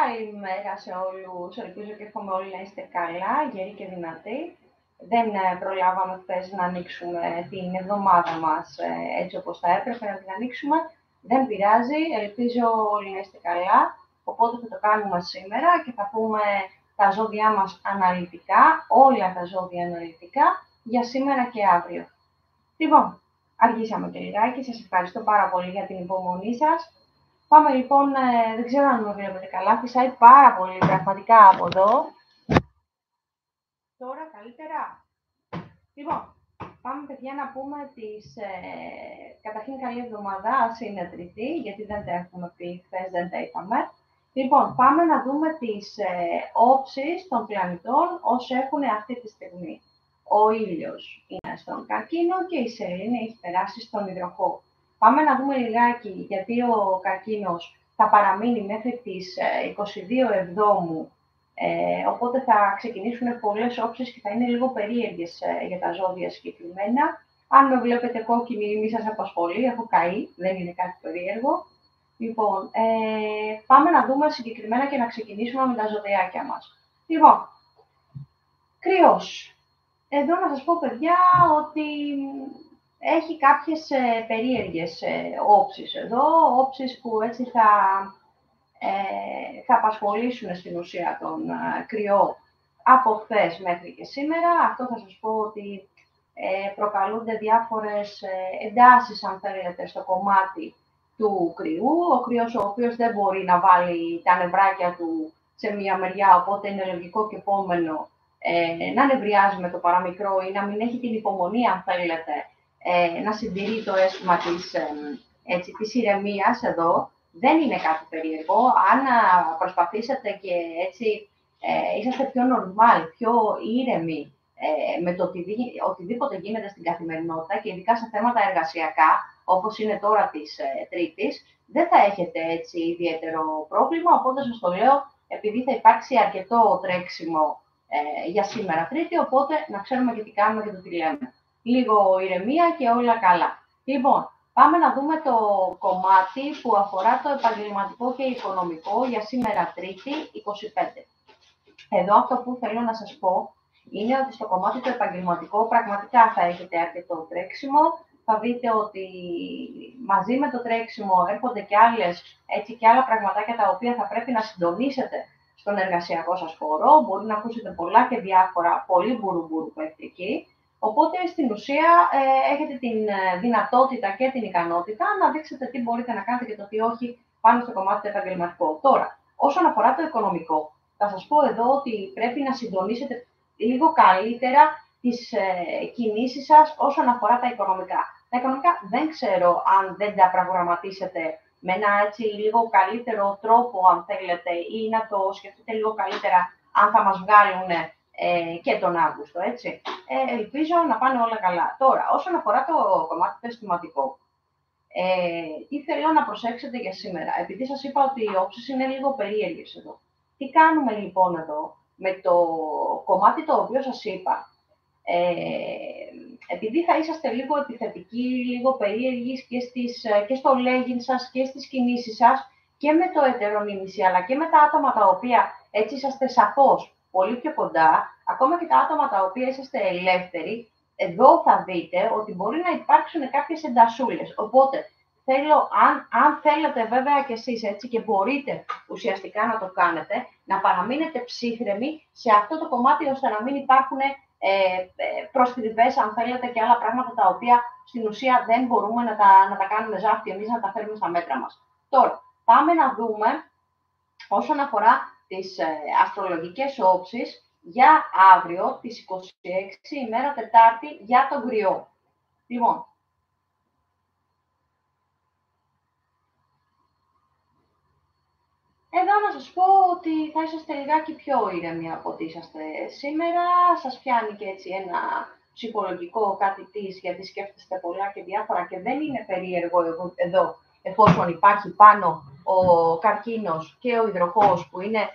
Καλημέρα σε όλους. Ελπίζω και εύχομαι όλοι να είστε καλά, γεροί και δυνατοί. Δεν προλάβαμε χθες να ανοίξουμε την εβδομάδα μας έτσι όπως θα έπρεπε να την ανοίξουμε. Δεν πειράζει, ελπίζω όλοι να είστε καλά. Οπότε θα το κάνουμε σήμερα και θα πούμε τα ζώδιά μας αναλυτικά, όλα τα ζώδια αναλυτικά, για σήμερα και αύριο. Λοιπόν, αργήσαμε και λιγάκι, σας ευχαριστώ πάρα πολύ για την υπομονή σας. Πάμε λοιπόν, δεν ξέρω αν με βλέπετε καλά, φυσάει πάρα πολύ πραγματικά από εδώ. Τώρα καλύτερα. Λοιπόν, πάμε παιδιά να πούμε καταρχήν καλή εβδομάδα, ας είναι Τρίτη, γιατί δεν τα έχουμε πει χθες, δεν τα είπαμε. Λοιπόν, πάμε να δούμε τις όψεις των πλανητών όσο έχουν αυτή τη στιγμή. Ο ήλιος είναι στον Καρκίνο και η Σελήνη έχει περάσει στον Υδροχό. Πάμε να δούμε λιγάκι, γιατί ο Καρκίνος θα παραμείνει μέχρι τις 22 Εβδόμου, οπότε θα ξεκινήσουν πολλές όψεις και θα είναι λίγο περίεργες για τα ζώδια συγκεκριμένα. Αν με βλέπετε κόκκινη, μη σας απασχολεί, έχω καεί, δεν είναι κάτι περίεργο. Λοιπόν, πάμε να δούμε συγκεκριμένα και να ξεκινήσουμε με τα ζωδιάκια μας. Λοιπόν, Κρυός. Εδώ να σας πω, παιδιά, ότι έχει κάποιες περίεργες όψεις εδώ, όψεις που έτσι θα απασχολήσουν στην ουσία τον Κρυό από χθες μέχρι και σήμερα. Αυτό θα σας πω ότι προκαλούνται διάφορες εντάσεις, αν θέλετε, στο κομμάτι του Κρυού. Ο Κρυός, ο οποίος δεν μπορεί να βάλει τα νευράκια του σε μία μεριά, οπότε είναι λογικό και επόμενο να νευριάζει με το παραμικρό ή να μην έχει την υπομονή, αν θέλετε, να συντηρεί το αίσθημα της ηρεμίας εδώ. Δεν είναι κάτι περίεργο. Αν προσπαθήσετε και έτσι είσαστε πιο normal, πιο ήρεμοι με το οτιδήποτε γίνεται στην καθημερινότητα και ειδικά σε θέματα εργασιακά, όπως είναι τώρα της Τρίτης, δεν θα έχετε έτσι ιδιαίτερο πρόβλημα, οπότε σας το λέω επειδή θα υπάρξει αρκετό τρέξιμο για σήμερα Τρίτη, οπότε να ξέρουμε και τι κάνουμε και το τι λέμε. Λίγο ηρεμία και όλα καλά. Λοιπόν, πάμε να δούμε το κομμάτι που αφορά το επαγγελματικό και οικονομικό για σήμερα Τρίτη 25. Εδώ αυτό που θέλω να σας πω είναι ότι στο κομμάτι το επαγγελματικό πραγματικά θα έχετε αρκετό τρέξιμο. Θα δείτε ότι μαζί με το τρέξιμο έρχονται και άλλα πραγματάκια τα οποία θα πρέπει να συντονίσετε στον εργασιακό σας χώρο. Μπορεί να ακούσετε πολλά και διάφορα, πολύ μπουρουμπουρου που έχετε εκεί. Οπότε, στην ουσία, έχετε την δυνατότητα και την ικανότητα να δείξετε τι μπορείτε να κάνετε και το τι όχι πάνω στο κομμάτι το επαγγελματικό. Τώρα, όσον αφορά το οικονομικό, θα σας πω εδώ ότι πρέπει να συντονίσετε λίγο καλύτερα τις κινήσεις σας όσον αφορά τα οικονομικά. Τα οικονομικά δεν ξέρω αν δεν τα προγραμματίσετε με ένα έτσι λίγο καλύτερο τρόπο, αν θέλετε, ή να το σκεφτείτε λίγο καλύτερα αν θα μας βγάλουν και τον Αύγουστο, έτσι. Ελπίζω να πάνε όλα καλά. Τώρα, όσον αφορά το κομμάτι το αισθηματικό, τι θέλω να προσέξετε για σήμερα, επειδή σας είπα ότι οι όψεις είναι λίγο περίεργες εδώ. Τι κάνουμε λοιπόν εδώ με το κομμάτι το οποίο σας είπα, επειδή θα είσαστε λίγο επιθετικοί, λίγο περίεργοι και στο λέγειν σας και στις κινήσεις σας και με το ετερονίμηση, αλλά και με τα άτομα τα οποία έτσι είσαστε σαφώς πολύ πιο κοντά, ακόμα και τα άτομα τα οποία είσαστε ελεύθεροι, εδώ θα δείτε ότι μπορεί να υπάρξουν κάποιες εντασσούλες. Οπότε, αν θέλετε βέβαια και εσείς έτσι και μπορείτε ουσιαστικά να το κάνετε, να παραμείνετε ψύχρεμοι σε αυτό το κομμάτι ώστε να μην υπάρχουν προστριβές, αν θέλετε, και άλλα πράγματα τα οποία στην ουσία δεν μπορούμε να τα κάνουμε ζάφτη εμείς, να τα φέρουμε στα μέτρα μας. Τώρα, πάμε να δούμε όσον αφορά τις αστρολογικές όψεις για αύριο, τις 26 ημέρα Τετάρτη, για τον Κρυό. Λοιπόν, εδώ να σας πω ότι θα είσαστε λιγάκι πιο ήρεμοι από ό,τι είσαστε σήμερα. Σας πιάνει και έτσι ένα ψυχολογικό κάτι γιατί σκέφτεστε πολλά και διάφορα και δεν είναι περίεργο εδώ, εφόσον υπάρχει πάνω ο Καρκίνος και ο Υδροχός που είναι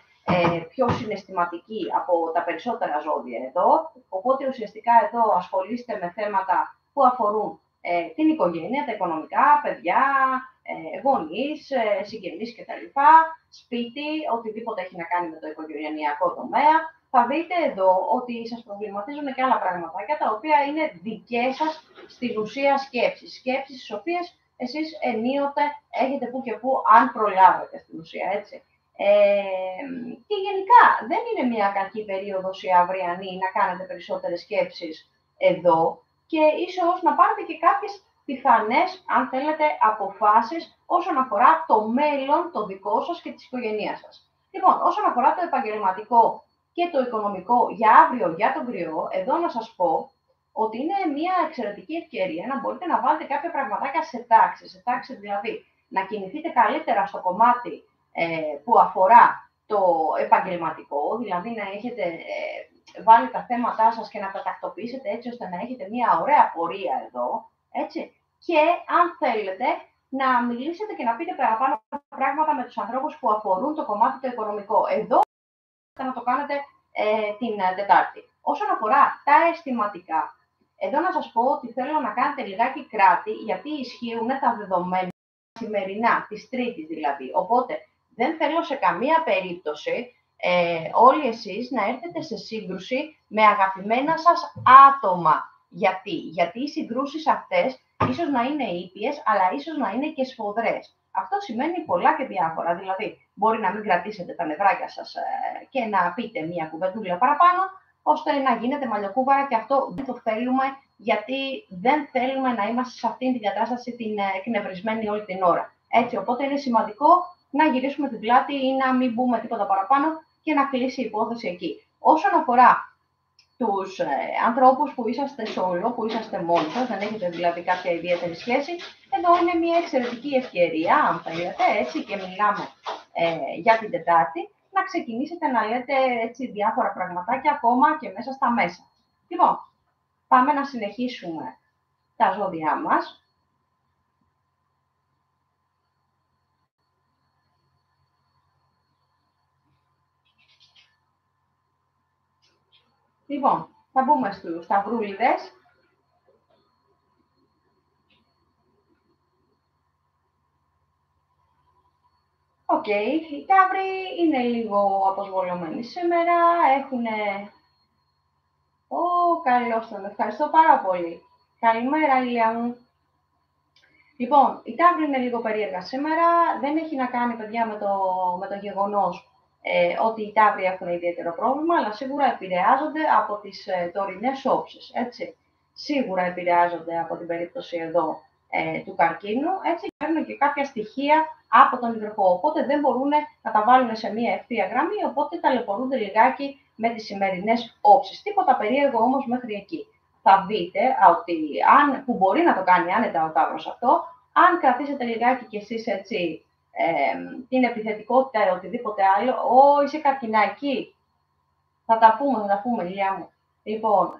πιο συναισθηματικοί από τα περισσότερα ζώδια εδώ. Οπότε ουσιαστικά εδώ ασχολείστε με θέματα που αφορούν την οικογένεια, τα οικονομικά, παιδιά, γονείς, συγγενείς κτλ., σπίτι, οτιδήποτε έχει να κάνει με το οικογενειακό τομέα. Θα δείτε εδώ ότι σας προβληματίζουν και άλλα πραγματάκια, τα οποία είναι δικές σας στην ουσία σκέψεις. Σκέψεις τις οποίες εσείς ενίοτε έχετε που και που, αν προλάβετε στην ουσία, έτσι. Και γενικά δεν είναι μια κακή περίοδος η αυριανή να κάνετε περισσότερες σκέψεις εδώ και ίσως να πάρετε και κάποιες πιθανές, αν θέλετε, αποφάσεις όσον αφορά το μέλλον το δικό σας και της οικογένειάς σας. Λοιπόν, όσον αφορά το επαγγελματικό και το οικονομικό για αύριο, για τον κρυό, εδώ να σας πω ότι είναι μια εξαιρετική ευκαιρία να μπορείτε να βάλετε κάποια πραγματάκια σε τάξη δηλαδή να κινηθείτε καλύτερα στο κομμάτι που αφορά το επαγγελματικό, δηλαδή να έχετε βάλει τα θέματά σας και να τα τακτοποιήσετε έτσι ώστε να έχετε μια ωραία πορεία εδώ, έτσι. Και αν θέλετε να μιλήσετε και να πείτε παραπάνω πράγματα με τους ανθρώπους που αφορούν το κομμάτι το οικονομικό. Εδώ να το κάνετε την Τετάρτη. Όσον αφορά τα αισθηματικά, εδώ να σας πω ότι θέλω να κάνετε λιγάκι κράτη, γιατί ισχύουν τα δεδομένα σημερινά, της Τρίτης δηλαδή. Οπότε δεν θέλω σε καμία περίπτωση όλοι εσείς να έρθετε σε σύγκρουση με αγαπημένα σας άτομα. Γιατί οι συγκρούσεις αυτές ίσως να είναι ήπιες, αλλά ίσως να είναι και σφοδρές. Αυτό σημαίνει πολλά και διάφορα. Δηλαδή, μπορεί να μην κρατήσετε τα νευράκια σας και να πείτε μία κουβεντούλα παραπάνω, ώστε να γίνετε μαλλιοκούβαρα, και αυτό δεν το θέλουμε, γιατί δεν θέλουμε να είμαστε σε αυτήν την κατάσταση την εκνευρισμένη όλη την ώρα. Έτσι, οπότε είναι σημαντικό να γυρίσουμε την πλάτη ή να μην μπούμε τίποτα παραπάνω και να κλείσει η υπόθεση εκεί. Όσον αφορά τους ανθρώπους που είσαστε solo, που είσαστε μόνοι σας, δεν έχετε δηλαδή κάποια ιδιαίτερη σχέση, εδώ είναι μια εξαιρετική ευκαιρία, αν θέλετε, έτσι, και μιλάμε για την Τετάρτη, να ξεκινήσετε να λέτε έτσι διάφορα πραγματάκια ακόμα και μέσα στα μέσα. Λοιπόν, πάμε να συνεχίσουμε τα ζώδιά μας. Λοιπόν, θα μπούμε στους Σταυρούλιδες. Οκ, οι Ταύροι είναι λίγο αποσβολωμένοι σήμερα, έχουνε... Καλώς τον, ευχαριστώ πάρα πολύ. Καλημέρα, Ηλία μου. Λοιπόν, οι Ταύροι είναι λίγο περίεργα σήμερα, δεν έχει να κάνει, παιδιά, με το γεγονός ότι οι Ταύροι έχουν ιδιαίτερο πρόβλημα, αλλά σίγουρα επηρεάζονται από τις τωρινές όψεις, έτσι. Σίγουρα επηρεάζονται από την περίπτωση εδώ του καρκίνου, έτσι, και παίρνουν και κάποια στοιχεία από τον υδροχό, οπότε δεν μπορούν να τα βάλουν σε μία ευθεία γραμμή, οπότε ταλαιπωρούνται λιγάκι με τις σημερινές όψεις. Τίποτα περίεργο όμως μέχρι εκεί. Θα δείτε ότι που μπορεί να το κάνει άνετα ο Ταύρος αυτό, αν κρατήσετε λιγάκι κι εσείς έτσι την επιθετικότητα ή οτιδήποτε άλλο, είσαι καρκινάκι. Θα τα πούμε, Ηλιά μου. Λοιπόν,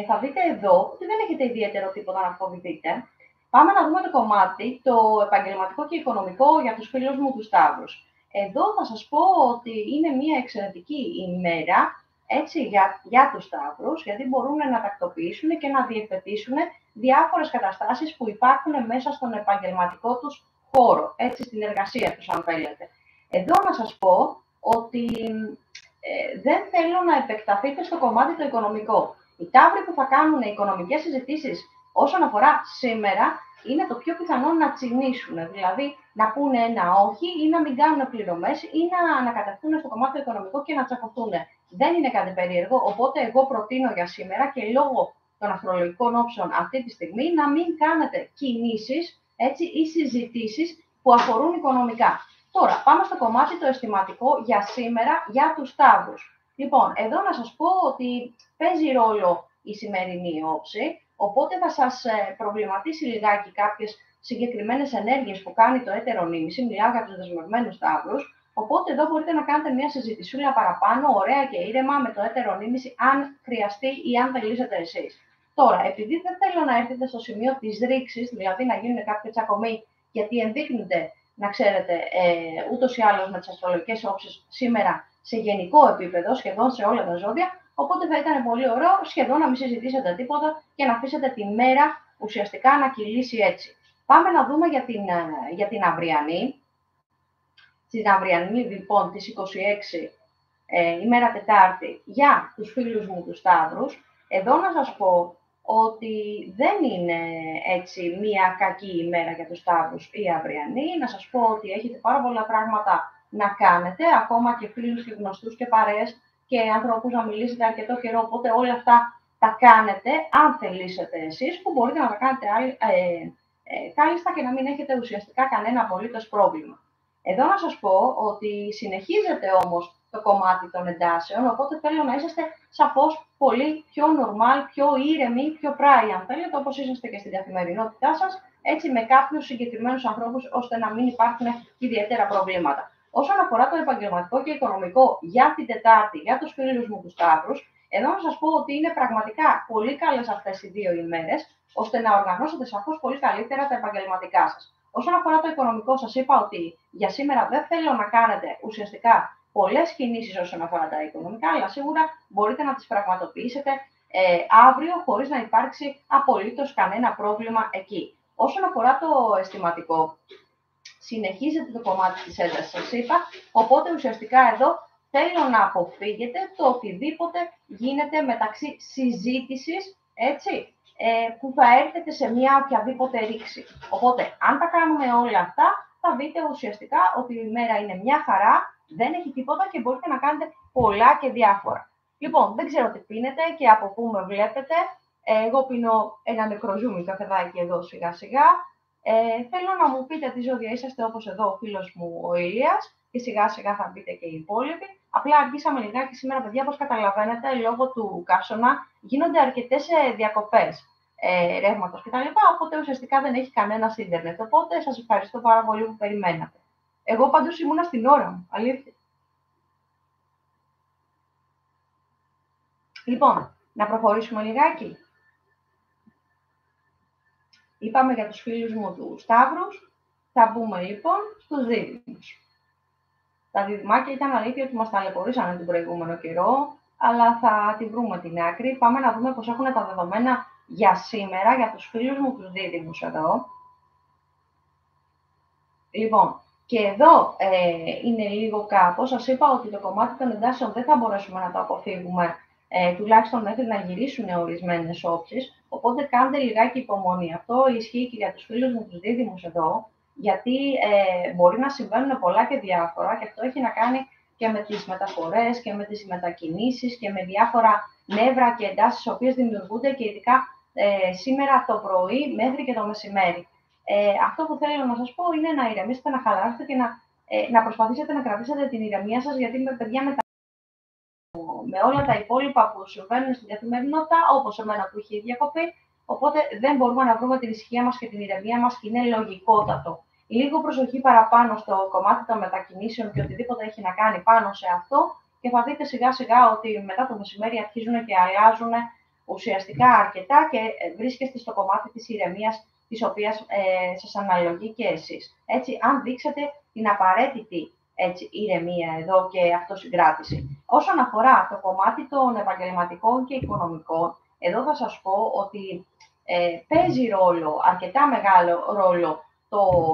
θα δείτε εδώ ότι δεν έχετε ιδιαίτερο τίποτα να φοβηθείτε. Πάμε να δούμε το κομμάτι, το επαγγελματικό και οικονομικό για τους φίλους μου τους Ταύρους. Εδώ θα σας πω ότι είναι μια εξαιρετική ημέρα, έτσι, για τους Ταύρους, γιατί μπορούν να τακτοποιήσουν και να διευθετήσουν διάφορες καταστάσεις που υπάρχουν μέσα στον επαγγελματικό τους χώρο, έτσι, στην εργασία τους, αν θέλετε. Εδώ να σας πω ότι δεν θέλω να επεκταθείτε στο κομμάτι το οικονομικό. Οι Ταύροι που θα κάνουν οικονομικές συζητήσεις όσον αφορά σήμερα, είναι το πιο πιθανό να τσινήσουν, δηλαδή να πούνε ένα όχι ή να μην κάνουν πληρωμές ή να ανακατευτούν στο κομμάτι το οικονομικό και να τσακωθούν. Δεν είναι κάτι περίεργο, οπότε εγώ προτείνω για σήμερα και λόγω των αστρολογικών όψεων αυτή τη στιγμή να μην κάνετε κινήσεις, έτσι, ή συζητήσεις που αφορούν οικονομικά. Τώρα, πάμε στο κομμάτι το αισθηματικό για σήμερα για τους Ταύρους. Λοιπόν, εδώ να σας πω ότι παίζει ρόλο η σημερινή όψη, οπότε θα σας προβληματίσει λιγάκι κάποιες συγκεκριμένες ενέργειες που κάνει το έτερο νήμιση, μιλάω για τους δεσμευμένους Ταύρους, οπότε εδώ μπορείτε να κάνετε μια συζητησούλα παραπάνω, ωραία και ήρεμα με το έτερο νήμιση, αν χρειαστεί ή αν θελήσετε εσείς. Τώρα, επειδή δεν θέλω να έρθετε στο σημείο της ρήξης, δηλαδή να γίνουν κάποιοι τσακωμοί, γιατί ενδείκνυται, να ξέρετε, ούτως ή άλλως με τις αστρολογικές όψεις σήμερα σε γενικό επίπεδο, σχεδόν σε όλα τα ζώδια, οπότε θα ήταν πολύ ωραίο σχεδόν να μην συζητήσετε τίποτα και να αφήσετε τη μέρα ουσιαστικά να κυλήσει έτσι. Πάμε να δούμε για την αυριανή. Στην αυριανή, λοιπόν, της 26, ημέρα Τετάρτη, για τους φίλους μου τους Σταύρους, εδώ να σας πω ότι δεν είναι έτσι μία κακή ημέρα για τους Σταύρους η αυριανή. Να σας πω ότι έχετε πάρα πολλά πράγματα να κάνετε, ακόμα και φίλους και γνωστούς και παρέες και ανθρώπους να μιλήσετε αρκετό καιρό, οπότε όλα αυτά τα κάνετε, αν θελήσετε εσείς, που μπορείτε να τα κάνετε κάλλιστα και να μην έχετε ουσιαστικά κανένα απολύτως πρόβλημα. Εδώ να σας πω ότι συνεχίζεται όμως το κομμάτι των εντάσεων, οπότε θέλω να είσαστε σαφώς πολύ πιο normal, πιο ήρεμοι, πιο πράοι, αν θέλετε, όπως είσαστε και στην καθημερινότητά σας, έτσι με κάποιους συγκεκριμένους ανθρώπους, ώστε να μην υπάρχουν ιδιαίτερα προβλήματα. Όσον αφορά το επαγγελματικό και οικονομικό για την Τετάρτη, για τους φίλους μου τους Σταύρους, εδώ να σας πω ότι είναι πραγματικά πολύ καλές αυτές οι δύο ημέρες, ώστε να οργανώσετε σαφώς πολύ καλύτερα τα επαγγελματικά σας. Όσον αφορά το οικονομικό, σας είπα ότι για σήμερα δεν θέλω να κάνετε ουσιαστικά πολλές κινήσεις όσον αφορά τα οικονομικά, αλλά σίγουρα μπορείτε να τις πραγματοποιήσετε αύριο χωρίς να υπάρξει απολύτως κανένα πρόβλημα εκεί. Όσον αφορά το αισθηματικό, συνεχίζεται το κομμάτι της έντασης, σας είπα, οπότε ουσιαστικά εδώ θέλω να αποφύγετε το οτιδήποτε γίνεται μεταξύ συζήτησης, έτσι, που θα έρθετε σε μια οποιαδήποτε ρήξη. Οπότε, αν τα κάνουμε όλα αυτά, θα δείτε ουσιαστικά ότι η ημέρα είναι μια χαρά, δεν έχει τίποτα και μπορείτε να κάνετε πολλά και διάφορα. Λοιπόν, δεν ξέρω τι πίνετε και από πού με βλέπετε. Εγώ πίνω ένα νεκροζούμι καφεδάκι εδώ σιγά σιγά. Θέλω να μου πείτε τι ζώδια είσαστε, όπως εδώ ο φίλος μου ο Ηλίας, και σιγά σιγά θα μπείτε και οι υπόλοιποι. Απλά αργήσαμε λιγάκι σήμερα, παιδιά, όπως καταλαβαίνετε, λόγω του καύσωνα γίνονται αρκετές διακοπές ρεύματος κτλ. Οπότε ουσιαστικά δεν έχει κανένα ίντερνετ. Οπότε σας ευχαριστώ πάρα πολύ που περιμένατε. Εγώ πάντως ήμουνα στην ώρα μου, αλήθεια. Λοιπόν, να προχωρήσουμε λιγάκι. Είπαμε για τους φίλους μου τους Σταύρους. Θα μπούμε λοιπόν στους δίδυμους. Τα διδυμάκια ήταν αλήθεια ότι μας ταλαιπωρήσανε τον προηγούμενο καιρό, αλλά θα τη βρούμε την άκρη. Πάμε να δούμε πώς έχουν τα δεδομένα για σήμερα, για τους φίλους μου τους δίδυμους εδώ. Λοιπόν, και εδώ είναι λίγο κάπως. Σας είπα ότι το κομμάτι των εντάσεων δεν θα μπορέσουμε να το αποφύγουμε, τουλάχιστον μέχρι να γυρίσουν ορισμένες όψεις. Οπότε κάντε λιγάκι υπομονή. Αυτό ισχύει και για τους φίλους μου τους δίδυμους εδώ, γιατί μπορεί να συμβαίνουν πολλά και διάφορα και αυτό έχει να κάνει και με τις μεταφορές και με τις μετακινήσεις και με διάφορα νεύρα και εντάσεις οι οποίες δημιουργούνται και ειδικά σήμερα το πρωί μέχρι και το μεσημέρι. Αυτό που θέλω να σας πω είναι να ηρεμήσετε, να χαλαρώσετε και να προσπαθήσετε να κρατήσετε την ηρεμία σας, γιατί παιδιά με όλα τα υπόλοιπα που συμβαίνουν στην καθημερινότητα, όπως εμένα που είχε διακοπεί, οπότε δεν μπορούμε να βρούμε την ησυχία μας και την ηρεμία μας και είναι λογικότατο. Λίγο προσοχή παραπάνω στο κομμάτι των μετακινήσεων και οτιδήποτε έχει να κάνει πάνω σε αυτό και θα δείτε σιγά σιγά ότι μετά το μεσημέρι αρχίζουν και αλλάζουν ουσιαστικά αρκετά και βρίσκεστε στο κομμάτι της ηρεμίας, της οποίας σας αναλογεί και εσείς. Έτσι, αν δείξετε την απαραίτητη ηρεμία εδώ και αυτοσυγκράτηση. Όσον αφορά το κομμάτι των επαγγελματικών και οικονομικών, εδώ θα σας πω ότι παίζει ρόλο, αρκετά μεγάλο ρόλο,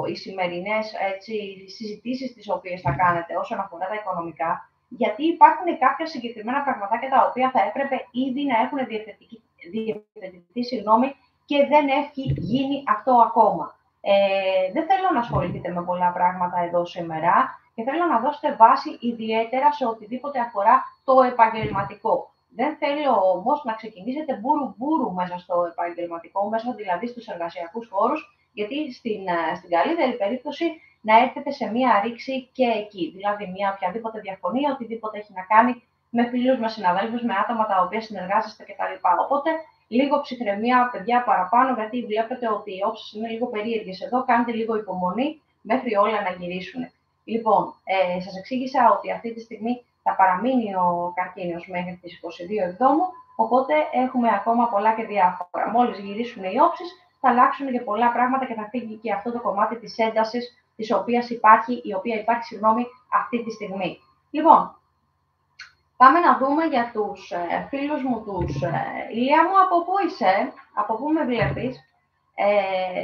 οι σημερινές συζητήσεις τις οποίες θα κάνετε όσον αφορά τα οικονομικά, γιατί υπάρχουν κάποια συγκεκριμένα πραγματάκια τα οποία θα έπρεπε ήδη να έχουν διευθετηθεί, και δεν έχει γίνει αυτό ακόμα. Δεν θέλω να ασχοληθείτε με πολλά πράγματα εδώ σήμερα και θέλω να δώσετε βάση ιδιαίτερα σε οτιδήποτε αφορά το επαγγελματικό. Δεν θέλω όμως να ξεκινήσετε μπούρου μέσα στο επαγγελματικό, μέσα δηλαδή στους εργασιακούς χώρους, γιατί στην καλύτερη περίπτωση να έρθετε σε μία ρήξη και εκεί. Δηλαδή, μία οποιαδήποτε διαφωνία, οτιδήποτε έχει να κάνει με φίλους, με συναδέλφους, με άτομα τα οποία συνεργάζεστε κτλ. Οπότε, λίγο ψυχραιμία, παιδιά, παραπάνω, γιατί βλέπετε ότι οι όψεις είναι λίγο περίεργες εδώ. Κάντε λίγο υπομονή μέχρι όλα να γυρίσουν. Λοιπόν, σας εξήγησα ότι αυτή τη στιγμή θα παραμείνει ο καρκίνος μέχρι τις 22 Εβδόμου, οπότε έχουμε ακόμα πολλά και διάφορα. Μόλις γυρίσουν οι όψεις, θα αλλάξουν και πολλά πράγματα και θα φύγει και αυτό το κομμάτι της έντασης, η οποία υπάρχει αυτή τη στιγμή. Λοιπόν, πάμε να δούμε για τους φίλους μου τους Ηλία μου, από πού είσαι, από πού με βλέπεις.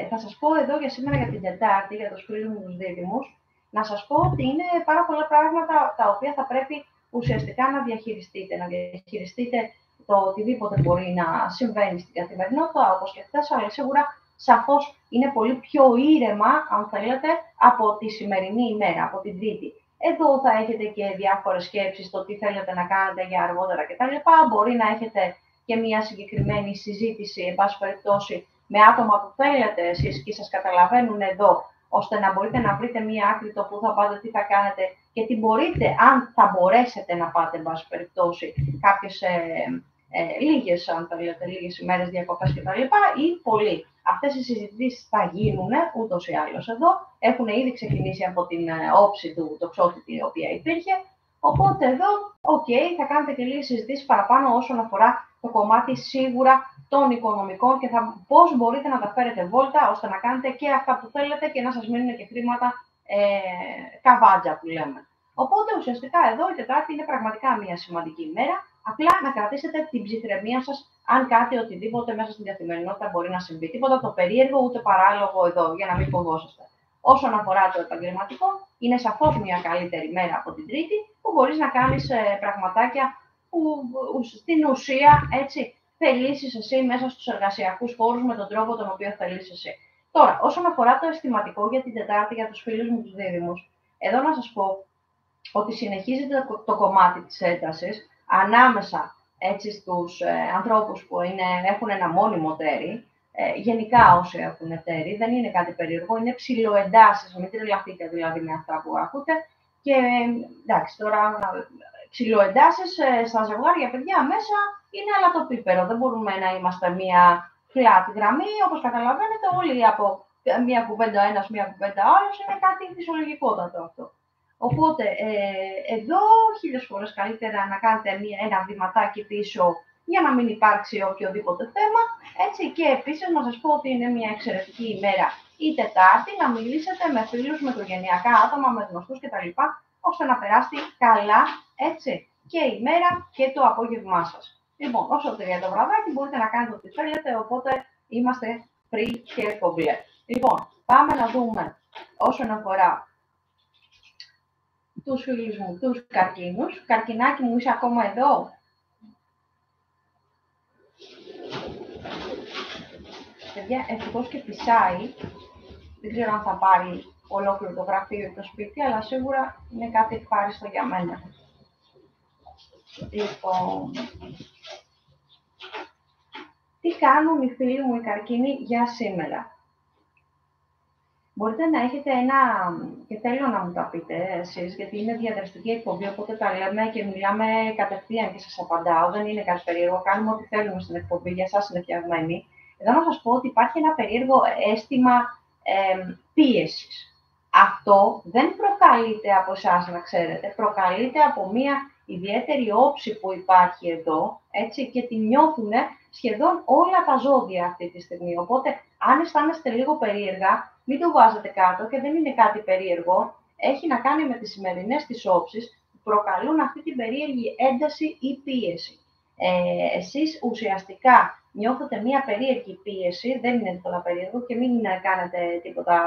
Θα σας πω εδώ για σήμερα για την Τετάρτη, για τους φίλους μου τους δίδυμους, να σας πω ότι είναι πάρα πολλά πράγματα τα οποία θα πρέπει ουσιαστικά να διαχειριστείτε. Να διαχειριστείτε το οτιδήποτε μπορεί να συμβαίνει στην καθημερινότητα, όπως και χθες, αλλά σίγουρα σαφώς είναι πολύ πιο ήρεμα, αν θέλετε, από τη σημερινή ημέρα, από την Τρίτη. Εδώ θα έχετε και διάφορες σκέψεις, το τι θέλετε να κάνετε για αργότερα κτλ. Μπορεί να έχετε και μια συγκεκριμένη συζήτηση, εν πάση περιπτώσει, με άτομα που θέλετε εσείς και σας καταλαβαίνουν εδώ, ώστε να μπορείτε να βρείτε μία άκρη το που θα πάτε, τι θα κάνετε και τι μπορείτε, αν θα μπορέσετε να πάτε, εν πάση περιπτώσει, κάποιες λίγες, αν θέλετε, λίγες ημέρες διακοπές κτλ. Ή πολλοί. Αυτές οι συζητήσεις θα γίνουν ούτως ή άλλως εδώ. Έχουν ήδη ξεκινήσει από την όψη του τοξότη η οποία υπήρχε. Οπότε εδώ, θα κάνετε και λίγες συζητήσεις παραπάνω όσον αφορά το κομμάτι σίγουρα των οικονομικών και πώς μπορείτε να τα φέρετε βόλτα ώστε να κάνετε και αυτά που θέλετε και να σας μείνουν και χρήματα καβάτζα που λέμε. Οπότε ουσιαστικά εδώ η Τετάρτη είναι πραγματικά μια σημαντική ημέρα. Απλά να κρατήσετε την ψυχραιμία σας αν κάτι οτιδήποτε μέσα στην καθημερινότητα μπορεί να συμβεί. Τίποτα το περίεργο ούτε παράλογο εδώ για να μην φοβόσαστε. Όσον αφορά το επαγγελματικό, είναι σαφώς μια καλύτερη μέρα από την Τρίτη που μπορείς να κάνεις πραγματάκια που στην ουσία έτσι θελήσεις εσύ μέσα στους εργασιακούς χώρους με τον τρόπο τον οποίο θέλεις εσύ. Τώρα, όσον αφορά το αισθηματικό για την Τετάρτη, για τους φίλους μου τους δίδυμους, εδώ να σας πω ότι συνεχίζεται το κομμάτι της έντασης ανάμεσα έτσι, στους ανθρώπους που έχουν ένα μόνιμο τέρι. Γενικά όσοι έχουν τέρι, δεν είναι κάτι περίεργο, είναι ψιλοεντάσεις, μην τρελαθείτε δηλαδή με αυτά που ακούτε. Και εντάξει, τώρα ψιλοεντάσεις στα ζευγάρια, παιδιά, μέσα είναι αλατοπίπερο. Δεν μπορούμε να είμαστε μία flat γραμμή, όπως καταλαβαίνετε, όλοι από μία κουβέντα ένας, μία κουβέντα άλλος, είναι κάτι φυσιολογικότατο αυτό. Οπότε, εδώ χίλιες φορές καλύτερα να κάνετε ένα βηματάκι πίσω για να μην υπάρξει οποιοδήποτε θέμα. Έτσι, και επίσης να σας πω ότι είναι μια εξαιρετική ημέρα η Τετάρτη να μιλήσετε με φίλους, με οικογενειακά άτομα, με γνωστούς κτλ. Ώστε να περάσει καλά, έτσι, και η μέρα και το απόγευμά σας. Λοιπόν, όσο για το βραδάκι μπορείτε να κάνετε ό,τι θέλετε, οπότε είμαστε free και κομπλέ. Λοιπόν, πάμε να δούμε όσον αφορά τους φίλους μου, τους καρκίνους. Καρκινάκι μου, είσαι ακόμα εδώ? Παιδιά, ευτυχώς και φυσάει. Δεν ξέρω αν θα πάρει ολόκληρο το γραφείο ή το σπίτι, αλλά σίγουρα είναι κάτι ευχάριστο για μένα. Λοιπόν, τι κάνουν οι φίλοι μου οι καρκίνοι για σήμερα? Μπορείτε να έχετε και θέλω να μου τα πείτε εσείς, γιατί είναι διαδραστική εκπομπή, οπότε τα λέμε και μιλάμε κατευθείαν και σας απαντάω, δεν είναι κάτι περίεργο, κάνουμε ό,τι θέλουμε στην εκπομπή, για εσάς είναι φτιαγμένη. Εδώ να σας πω ότι υπάρχει ένα περίεργο αίσθημα πίεσης. Αυτό δεν προκαλείται από εσάς, να ξέρετε, προκαλείται από μια ιδιαίτερη όψη που υπάρχει εδώ, έτσι, και τη νιώθουν σχεδόν όλα τα ζώδια αυτή τη στιγμή. Οπότε, αν αισθάνεστε λίγο περίεργα, μην το βάζετε κάτω και δεν είναι κάτι περίεργο. Έχει να κάνει με τις σημερινές τις όψεις που προκαλούν αυτή την περίεργη ένταση ή πίεση. Εσείς ουσιαστικά νιώθετε μία περίεργη πίεση, δεν είναι τίποτα περίεργο και μην κάνετε τίποτα.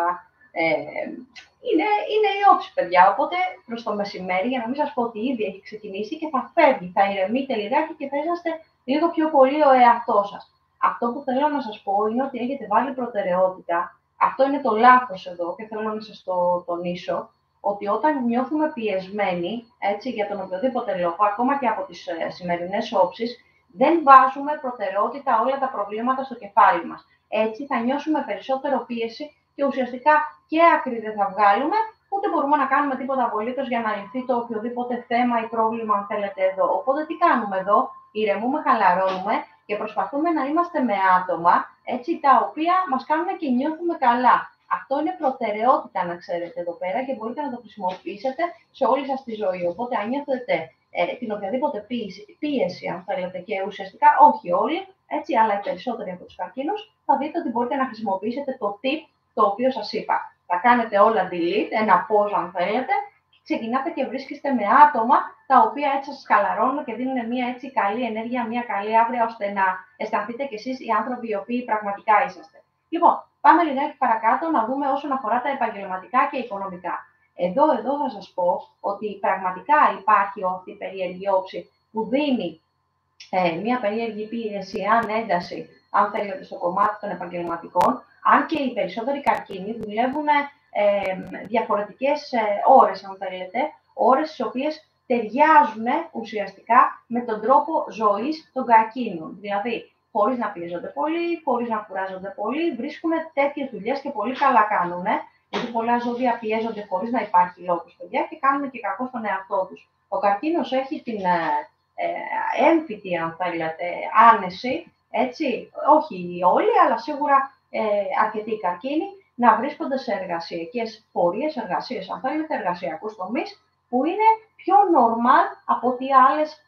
Είναι η όψη, παιδιά. Οπότε προς το μεσημέρι, για να μην σας πω ότι ήδη έχει ξεκινήσει και θα φεύγει, θα ηρεμείτε λιγάκι και θα είσαστε λίγο πιο πολύ ο εαυτός σας. Αυτό που θέλω να σας πω είναι ότι έχετε βάλει προτεραιότητα. Αυτό είναι το λάθος εδώ και θέλω να σας το τονίσω, ότι όταν νιώθουμε πιεσμένοι, έτσι, για τον οποιοδήποτε λόγο, ακόμα και από τις σημερινές όψεις, δεν βάζουμε προτεραιότητα όλα τα προβλήματα στο κεφάλι μας. Έτσι θα νιώσουμε περισσότερο πίεση και ουσιαστικά και άκρη δεν θα βγάλουμε, ούτε μπορούμε να κάνουμε τίποτα απολύτως για να λυθεί το οποιοδήποτε θέμα ή πρόβλημα, αν θέλετε, εδώ. Οπότε τι κάνουμε εδώ? Ηρεμούμε, χαλαρώνουμε και προσπαθούμε να είμαστε με άτομα, έτσι, τα οποία μας κάνουν και νιώθουμε καλά. Αυτό είναι προτεραιότητα, να ξέρετε, εδώ πέρα και μπορείτε να το χρησιμοποιήσετε σε όλη σας τη ζωή. Οπότε, αν νιώθετε την οποιαδήποτε πίεση, αν θέλετε, και ουσιαστικά όχι όλοι, έτσι, αλλά οι περισσότεροι από τους καρκίνους, θα δείτε ότι μπορείτε να χρησιμοποιήσετε το tip το οποίο σας είπα. Θα κάνετε όλα delete, ένα pause αν θέλετε, ξεκινάτε και βρίσκεστε με άτομα τα οποία έτσι σας χαλαρώνουν και δίνουν μια έτσι καλή ενέργεια, μια καλή αύριο, ώστε να αισθανθείτε κι εσείς οι άνθρωποι οι οποίοι πραγματικά είσαστε. Λοιπόν, πάμε λιγάκι παρακάτω να δούμε όσον αφορά τα επαγγελματικά και οικονομικά. Εδώ θα σας πω ότι πραγματικά υπάρχει αυτή η περίεργη όψη που δίνει μια περίεργη πίεση, αν ένταση, αν θέλετε, στο κομμάτι των επαγγελματικών, αν και οι περισσότεροι καρκίνοι δουλεύουν διαφορετικές ώρες, αν θέλετε, ώρες στις οποίες ταιριάζουν ουσιαστικά με τον τρόπο ζωής των καρκίνων. Δηλαδή, χωρίς να πιέζονται πολύ, χωρίς να κουράζονται πολύ, βρίσκουν τέτοιες δουλειές και πολύ καλά κάνουν, γιατί πολλά ζώδια πιέζονται χωρίς να υπάρχει λόγος, παιδιά, και κάνουν και κακό στον εαυτό τους. Ο καρκίνος έχει την έμφυτη, αν θέλετε, άνεση, έτσι, όχι όλοι, αλλά σίγουρα αρκετοί καρκίνοι, να βρίσκονται σε εργασιακές πορείες, εργασίες, αν θέλετε, εργασιακούς τομείς, που είναι πιο normal από ό,τι άλλες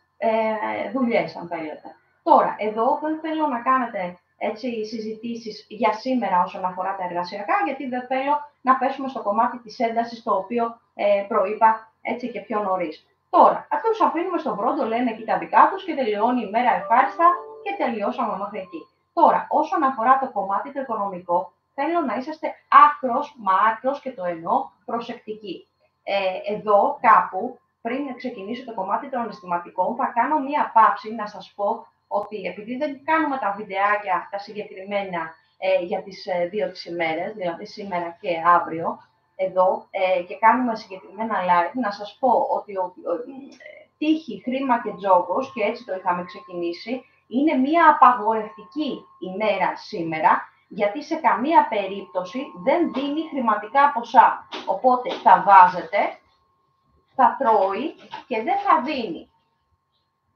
δουλειές, αν θέλετε. Τώρα, εδώ δεν θέλω να κάνετε έτσι, συζητήσεις για σήμερα όσον αφορά τα εργασιακά, γιατί δεν θέλω να πέσουμε στο κομμάτι της έντασης, το οποίο προείπα έτσι και πιο νωρίς. Τώρα, αυτούς τους αφήνουμε στον πρώτο, λένε εκεί τα δικά τους και τελειώνει η μέρα ευχάριστα και τελειώσαμε μέχρι εκεί. Τώρα, όσον αφορά το κομμάτι το οικονομικό, θέλω να είσαστε άκρος και το εννοώ προσεκτικοί. Εδώ κάπου, πριν ξεκινήσω το κομμάτι των αισθηματικών, θα κάνω μία παύση να σας πω ότι επειδή δεν κάνουμε τα βιντεάκια τα συγκεκριμένα για τις δύο τις ημέρες, δηλαδή σήμερα και αύριο, εδώ και κάνουμε συγκεκριμένα live, να σας πω ότι τύχη, χρήμα και τζόγος, και έτσι το είχαμε ξεκινήσει, είναι μία απαγορευτική ημέρα σήμερα, γιατί σε καμία περίπτωση δεν δίνει χρηματικά ποσά. Οπότε θα βάζετε, θα τρώει και δεν θα δίνει.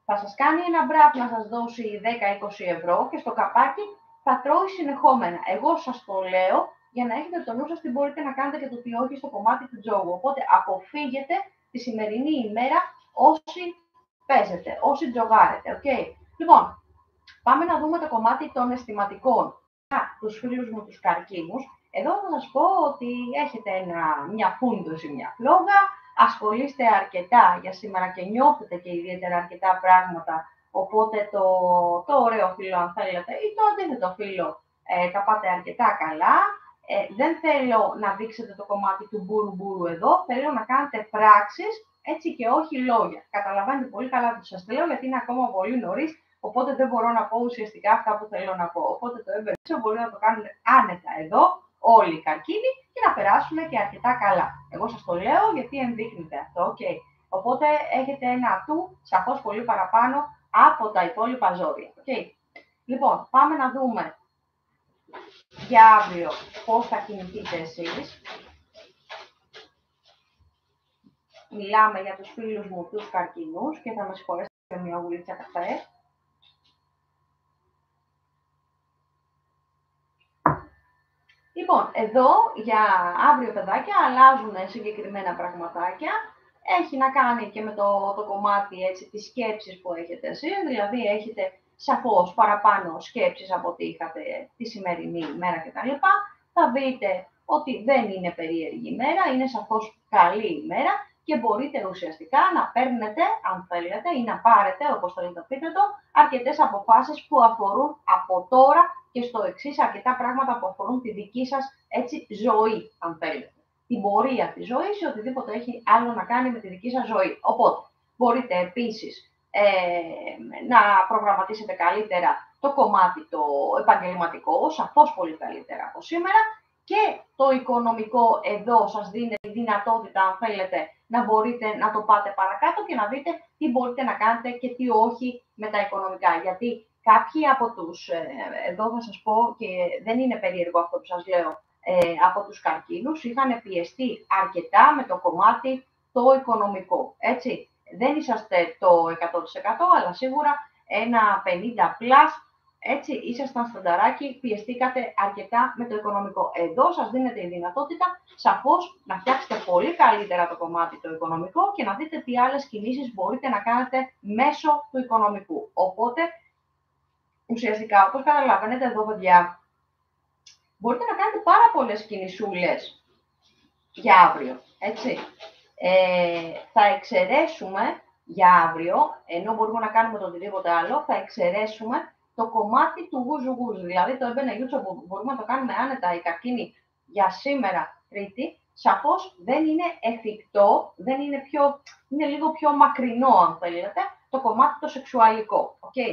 Θα σας κάνει ένα μπραφ να σας δώσει 10-20 ευρώ και στο καπάκι θα τρώει συνεχόμενα. Εγώ σας το λέω για να έχετε το νου σας τι μπορείτε να κάνετε και το τι όχι στο κομμάτι του τζόγου. Οπότε αποφύγετε τη σημερινή ημέρα όσοι παίζετε, όσοι τζογάρετε. Okay? Λοιπόν, πάμε να δούμε το κομμάτι των αισθηματικών. Τους φίλους μου τους καρκίνους, εδώ θα σας πω ότι έχετε μια φούντωση, μια φλόγα, ασχολείστε αρκετά για σήμερα και νιώθετε και ιδιαίτερα αρκετά πράγματα, οπότε το ωραίο φύλλο, αν θέλετε, ή το αντίθετο φύλλο, τα πάτε αρκετά καλά. Δεν θέλω να δείξετε το κομμάτι του μπούρου εδώ, θέλω να κάνετε πράξεις, έτσι και όχι λόγια. Καταλαβαίνετε πολύ καλά τι σας λέω, γιατί είναι ακόμα πολύ νωρίς, οπότε δεν μπορώ να πω ουσιαστικά αυτά που θέλω να πω. Οπότε το έμπερδεψα, μπορεί να το κάνετε άνετα εδώ, όλοι οι καρκίνοι, και να περάσουν και αρκετά καλά. Εγώ σας το λέω γιατί ενδείκνυται αυτό, okay. Οπότε έχετε ένα ατού, σαφώς πολύ παραπάνω από τα υπόλοιπα ζώδια. Okay. Λοιπόν, πάμε να δούμε για αύριο πώς θα κινηθείτε εσείς. Μιλάμε για τους φίλους μου τους καρκίνους και θα με συγχωρέσετε για μια γουλίτσα καφέ. Λοιπόν, εδώ για αύριο, παιδάκια, αλλάζουν συγκεκριμένα πραγματάκια. Έχει να κάνει και με το κομμάτι έτσι, της σκέψης που έχετε εσείς, δηλαδή έχετε σαφώς παραπάνω σκέψεις από ό,τι είχατε τη σημερινή ημέρα κτλ. Θα δείτε ότι δεν είναι περίεργη ημέρα, είναι σαφώς καλή ημέρα και μπορείτε ουσιαστικά να παίρνετε, αν θέλετε, ή να πάρετε, όπως θέλετε πείτε το, αρκετές αποφάσεις που αφορούν από τώρα και στο εξής αρκετά πράγματα που αφορούν τη δική σας έτσι, ζωή, αν θέλετε. Την πορεία της ζωής ή οτιδήποτε έχει άλλο να κάνει με τη δική σας ζωή. Οπότε, μπορείτε επίσης να προγραμματίσετε καλύτερα το κομμάτι το επαγγελματικό, σαφώς πολύ καλύτερα από σήμερα, και το οικονομικό εδώ σας δίνει τη δυνατότητα, αν θέλετε, να μπορείτε να το πάτε παρακάτω και να δείτε τι μπορείτε να κάνετε και τι όχι με τα οικονομικά. Γιατί κάποιοι από τους, εδώ θα σας πω και δεν είναι περίεργο αυτό που σας λέω, από τους καρκίνους, είχαν πιεστεί αρκετά με το κομμάτι το οικονομικό, έτσι. Δεν είσαστε το 100%, αλλά σίγουρα ένα 50+, έτσι, ήσασταν στανταράκι, πιεστήκατε αρκετά με το οικονομικό. Εδώ σας δίνεται η δυνατότητα, σαφώς, να φτιάξετε πολύ καλύτερα το κομμάτι το οικονομικό και να δείτε τι άλλες κινήσεις μπορείτε να κάνετε μέσω του οικονομικού. Οπότε, ουσιαστικά, όπως καταλαβαίνετε εδώ, παιδιά, μπορείτε να κάνετε πάρα πολλές κινησούλες για αύριο, έτσι. Θα εξαιρέσουμε για αύριο, ενώ μπορούμε να κάνουμε το οτιδήποτε άλλο, θα εξαιρέσουμε το κομμάτι του γουζου-γουζου. Δηλαδή το έμπαινε γιούτσο που μπορούμε να το κάνουμε άνετα η καρκίνη για σήμερα Τρίτη, σαφώς δεν είναι εφικτό, δεν είναι, είναι λίγο πιο μακρινό αν θέλετε, το κομμάτι το σεξουαλικό. Okay.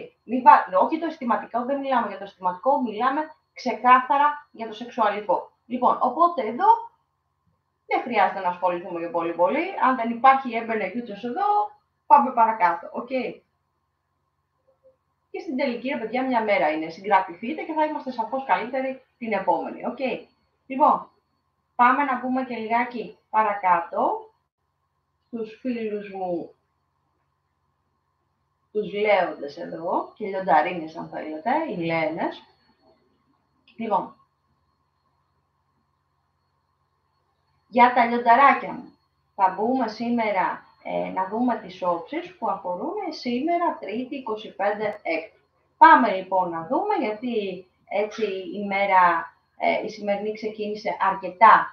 Όχι το αισθηματικό, δεν μιλάμε για το αισθηματικό, μιλάμε ξεκάθαρα για το σεξουαλικό. Λοιπόν, οπότε εδώ δεν χρειάζεται να ασχοληθούμε για πολύ. Αν δεν υπάρχει έμπαινε γιούτσος εδώ, πάμε παρακάτω. Okay. Και στην τελική, ρε παιδιά, μια μέρα είναι. Συγκρατηθείτε και θα είμαστε σαφώς καλύτεροι την επόμενη. Okay. Λοιπόν, πάμε να πούμε και λιγάκι παρακάτω στους φίλους μου, τους λέοντες εδώ, και λιονταρίνες αν θέλετε, οι λέαινες. Λοιπόν, για τα λιονταράκια μου, θα μπούμε σήμερα να δούμε τις όψεις που αφορούν σήμερα, Τρίτη, 25 Έκτου. Πάμε λοιπόν να δούμε, γιατί έτσι η σημερινή ξεκίνησε αρκετά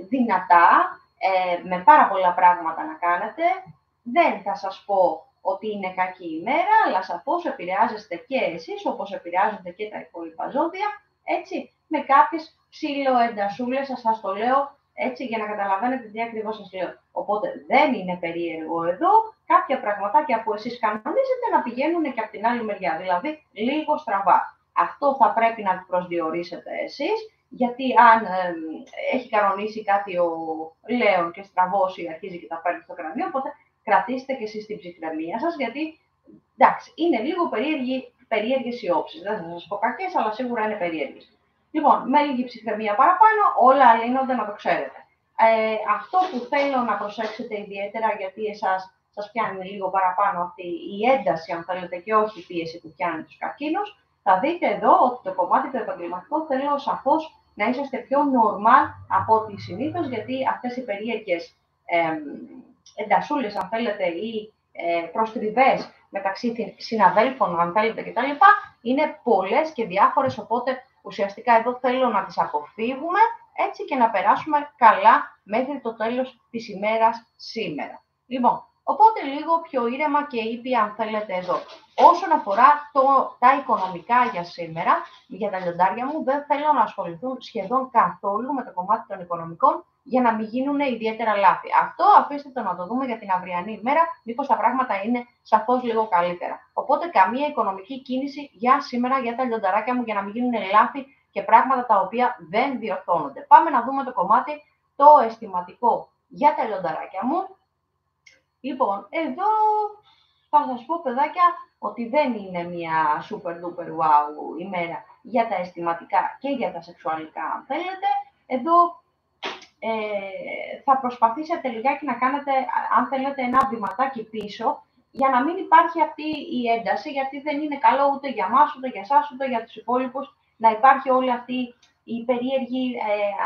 δυνατά, με πάρα πολλά πράγματα να κάνετε. Δεν θα σας πω ότι είναι κακή ημέρα, αλλά σαφώς επηρεάζεστε και εσείς, όπως επηρεάζονται και τα υπόλοιπα ζώδια, έτσι, με κάποιες ψιλοεντασούλες, σας το λέω, έτσι, για να καταλαβαίνετε τι ακριβώς σας λέω. Οπότε δεν είναι περίεργο εδώ κάποια πραγματάκια που εσείς κανονίζετε να πηγαίνουν και από την άλλη μεριά, δηλαδή λίγο στραβά. Αυτό θα πρέπει να προσδιορίσετε εσείς, γιατί αν έχει κανονίσει κάτι ο Λέων και στραβώσει, αρχίζει και τα παίρνει στο κρανίο, οπότε κρατήστε και εσείς την ψυχραιμία σας, γιατί εντάξει, είναι λίγο περίεργες οι όψεις. Δεν θα σας πω κακές, αλλά σίγουρα είναι περίεργες. Λοιπόν, με λίγη ψυχραιμία παραπάνω, όλα λύνονται, να το ξέρετε. Αυτό που θέλω να προσέξετε ιδιαίτερα, γιατί εσάς σας πιάνει λίγο παραπάνω αυτή η ένταση, αν θέλετε, και όχι η πίεση που πιάνει τους καρκίνους, θα δείτε εδώ ότι το κομμάτι το επαγγελματικό θέλω σαφώς να είσαστε πιο normal από ό,τι συνήθως, γιατί αυτές οι περίεργες εντασούλες, αν θέλετε, ή προστριβές μεταξύ συναδέλφων, αν θέλετε, κτλ. Είναι πολλές και διάφορες, οπότε ουσιαστικά εδώ θέλω να τις αποφύγουμε, έτσι, και να περάσουμε καλά μέχρι το τέλος της ημέρας σήμερα. Λοιπόν, οπότε λίγο πιο ήρεμα και ήπια, αν θέλετε, εδώ. Όσον αφορά τα οικονομικά για σήμερα, για τα λιοντάρια μου, δεν θέλω να ασχοληθούν σχεδόν καθόλου με το κομμάτι των οικονομικών, για να μην γίνουν ιδιαίτερα λάθη. Αυτό αφήστε το να το δούμε για την αυριανή ημέρα, μήπως τα πράγματα είναι σαφώς λίγο καλύτερα. Οπότε καμία οικονομική κίνηση για σήμερα για τα λιονταράκια μου, για να μην γίνουν λάθη και πράγματα τα οποία δεν διορθώνονται. Πάμε να δούμε το κομμάτι το αισθηματικό για τα λιονταράκια μου. Λοιπόν, εδώ θα σας πω, παιδάκια, ότι δεν είναι μια super duper wow ημέρα για τα αισθηματικά και για τα σεξουαλικά, αν θέλετε. Εδώ θα προσπαθήσετε λιγάκι να κάνετε, αν θέλετε, ένα βηματάκι πίσω, για να μην υπάρχει αυτή η ένταση, γιατί δεν είναι καλό ούτε για μας, ούτε για εσάς, ούτε για τους υπόλοιπους, να υπάρχει όλη αυτή η περίεργη,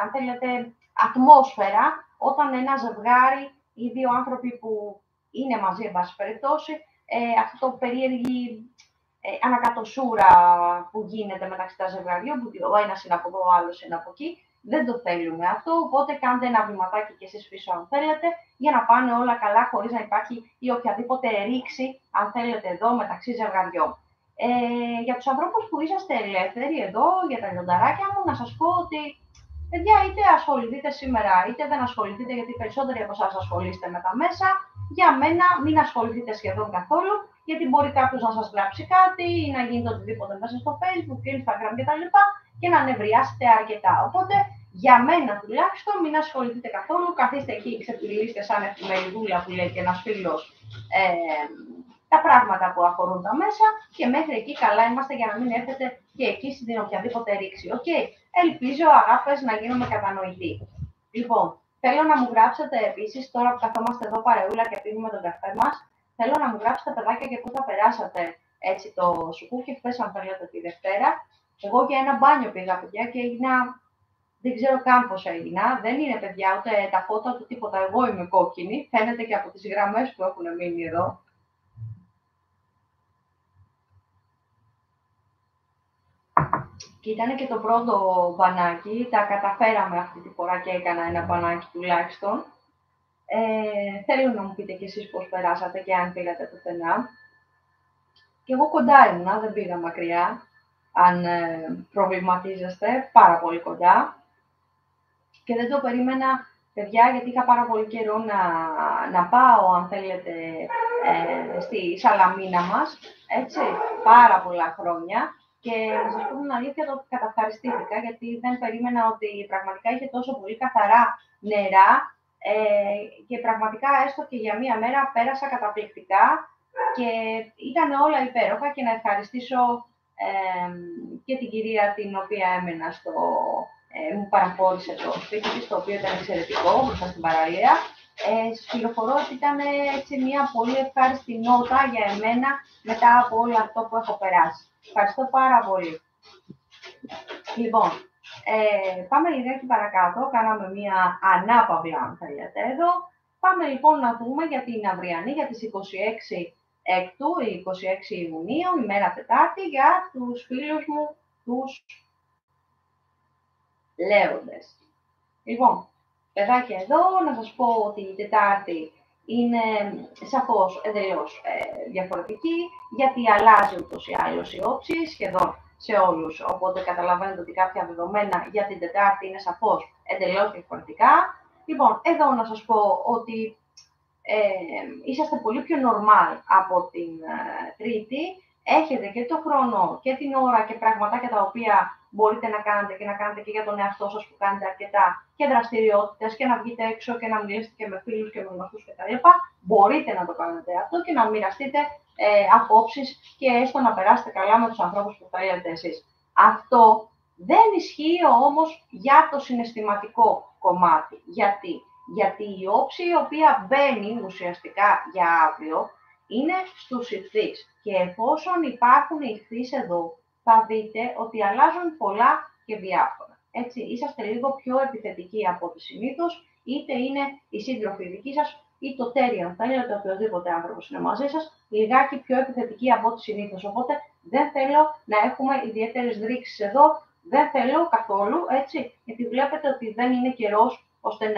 αν θέλετε, ατμόσφαιρα, όταν ένα ζευγάρι ή δύο άνθρωποι που είναι μαζί, εν πάση περιπτώσει, αυτό το περίεργη ανακατοσούρα που γίνεται μεταξύ τα ζευγαριών, που ο ένας είναι από εδώ, ο άλλος είναι από εκεί. Δεν το θέλουμε αυτό, οπότε κάντε ένα βηματάκι και εσείς πίσω αν θέλετε, για να πάνε όλα καλά, χωρίς να υπάρχει ή οποιαδήποτε ρήξη, αν θέλετε, εδώ μεταξύ ζευγαριών. Για τους ανθρώπους που είσαστε ελεύθεροι εδώ, για τα λιονταράκια μου, να σας πω ότι, παιδιά, είτε ασχοληθείτε σήμερα, είτε δεν ασχοληθείτε, γιατί περισσότεροι από εσάς ασχολείστε με τα μέσα. Για μένα, μην ασχοληθείτε σχεδόν καθόλου, γιατί μπορεί κάποιος να σας γράψει κάτι ή να γίνει οτιδήποτε μέσα στο Facebook, Instagram κτλ. Και να νευριάσετε αρκετά. Οπότε, για μένα τουλάχιστον, μην ασχοληθείτε καθόλου. Καθίστε εκεί και ξεπληρήστε σαν εφημεριδούλα που λέει και ένας φίλος τα πράγματα που αφορούν τα μέσα, και μέχρι εκεί καλά είμαστε, για να μην έρθετε και εκεί στην οποιαδήποτε ρήξη. Okay. Ελπίζω, αγάπες, να γίνουμε κατανοητοί. Λοιπόν, θέλω να μου γράψετε επίσης, τώρα που καθόμαστε εδώ παρεούλα και πίνουμε τον καφέ μας, θέλω να μου γράψετε, παιδάκια, και πού θα περάσατε έτσι το σουκούκι χθες, αν θέλετε, τη Δευτέρα. Εγώ για ένα μπάνιο πήγα, παιδιά, και έγινα, δεν ξέρω καν πώς έγινα. Δεν είναι, παιδιά, ούτε τα φώτα του τίποτα. Εγώ είμαι κόκκινη. Φαίνεται και από τις γραμμές που έχουν μείνει εδώ. Και ήταν και το πρώτο μπανάκι. Τα καταφέραμε αυτή τη φορά και έκανα ένα μπανάκι τουλάχιστον. Θέλω να μου πείτε κι εσείς πώς περάσατε και αν πήγατε πουθενά. Και εγώ κοντά ήμουνα, δεν πήγα μακριά, αν προβληματίζεστε, πάρα πολύ κοντά. Και δεν το περίμενα, παιδιά, γιατί είχα πάρα πολύ καιρό να πάω, αν θέλετε, στη Σαλαμίνα μας, έτσι, πάρα πολλά χρόνια. Και να σας πω την αλήθεια, το καταυχαριστήθηκα, γιατί δεν περίμενα ότι πραγματικά είχε τόσο πολύ καθαρά νερά και πραγματικά έστω και για μία μέρα πέρασα καταπληκτικά και ήταν όλα υπέροχα. Και να ευχαριστήσω και την κυρία την οποία έμενα μου παραχώρησε το σπίτι της, το οποίο ήταν εξαιρετικό, μπροστά στην παραλία. Σας πληροφορώ ότι ήταν έτσι μια πολύ ευχάριστη νότα για εμένα μετά από όλο αυτό που έχω περάσει. Ευχαριστώ πάρα πολύ. Λοιπόν, πάμε λιγάκι παρακάτω, κάναμε μια ανάπαυλα, αν θέλετε εδώ. Πάμε λοιπόν να δούμε για την αυριανή, για τις 26 Έκτου, 26 Ιουνίου, ημέρα Τετάρτη, για τους φίλους μου, τους Λέοντες. Λοιπόν, παιδάκια εδώ, να σας πω ότι η Τετάρτη είναι σαφώς εντελώς διαφορετική, γιατί αλλάζει ούτως ή άλλως η όψη σχεδόν σε όλους. Οπότε καταλαβαίνετε ότι κάποια δεδομένα για την Τετάρτη είναι σαφώς εντελώς διαφορετικά. Λοιπόν, εδώ να σας πω ότι είσαστε πολύ πιο normal από την Τρίτη. Έχετε και το χρόνο και την ώρα και πραγματάκια τα οποία μπορείτε να κάνετε και για τον εαυτό σας που κάνετε αρκετά και δραστηριότητες και να βγείτε έξω και να μιλήσετε και με φίλους και με γνωστούς κτλ. Μπορείτε να το κάνετε αυτό και να μοιραστείτε απόψεις και έστω να περάσετε καλά με τους ανθρώπους που θέλετε εσείς. Αυτό δεν ισχύει όμως για το συναισθηματικό κομμάτι. Γιατί η όψη η οποία μπαίνει ουσιαστικά για αύριο είναι στους ιχθύς. Και εφόσον υπάρχουν ιχθύς εδώ, θα δείτε ότι αλλάζουν πολλά και διάφορα. Έτσι, είσαστε λίγο πιο επιθετικοί από ό,τι συνήθως, είτε είναι οι σύντροφοι δικοί σας, ή το τέρι, αν θέλετε, οποιοδήποτε άνθρωπος είναι μαζί σας, λιγάκι πιο επιθετικοί από ό,τι συνήθως. Οπότε δεν θέλω να έχουμε ιδιαίτερες ρήξεις εδώ, δεν θέλω καθόλου, έτσι, γιατί βλέπετε ότι δεν είναι καιρός ώστε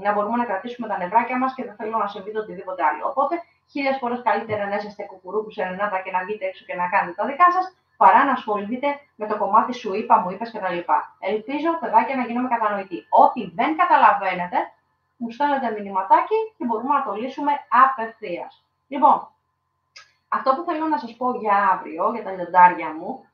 να μπορούμε να κρατήσουμε τα νευράκια μας και δεν θέλω να συμβεί το οτιδήποτε άλλο. Οπότε, 1000 φορές καλύτερα να είσαστε κουκουρούκου σε ρενάτα και να βγείτε έξω και να κάνετε τα δικά σας, παρά να ασχοληθείτε με το κομμάτι σου είπα, μου είπες κτλ. Ελπίζω, παιδάκια, να γίνομαι κατανοητοί. Ό,τι δεν καταλαβαίνετε, μου στέλνετε μηνυματάκι και μπορούμε να το λύσουμε απευθείας. Λοιπόν, αυτό που θέλω να σας πω για αύριο, για τα λιοντάρια μου,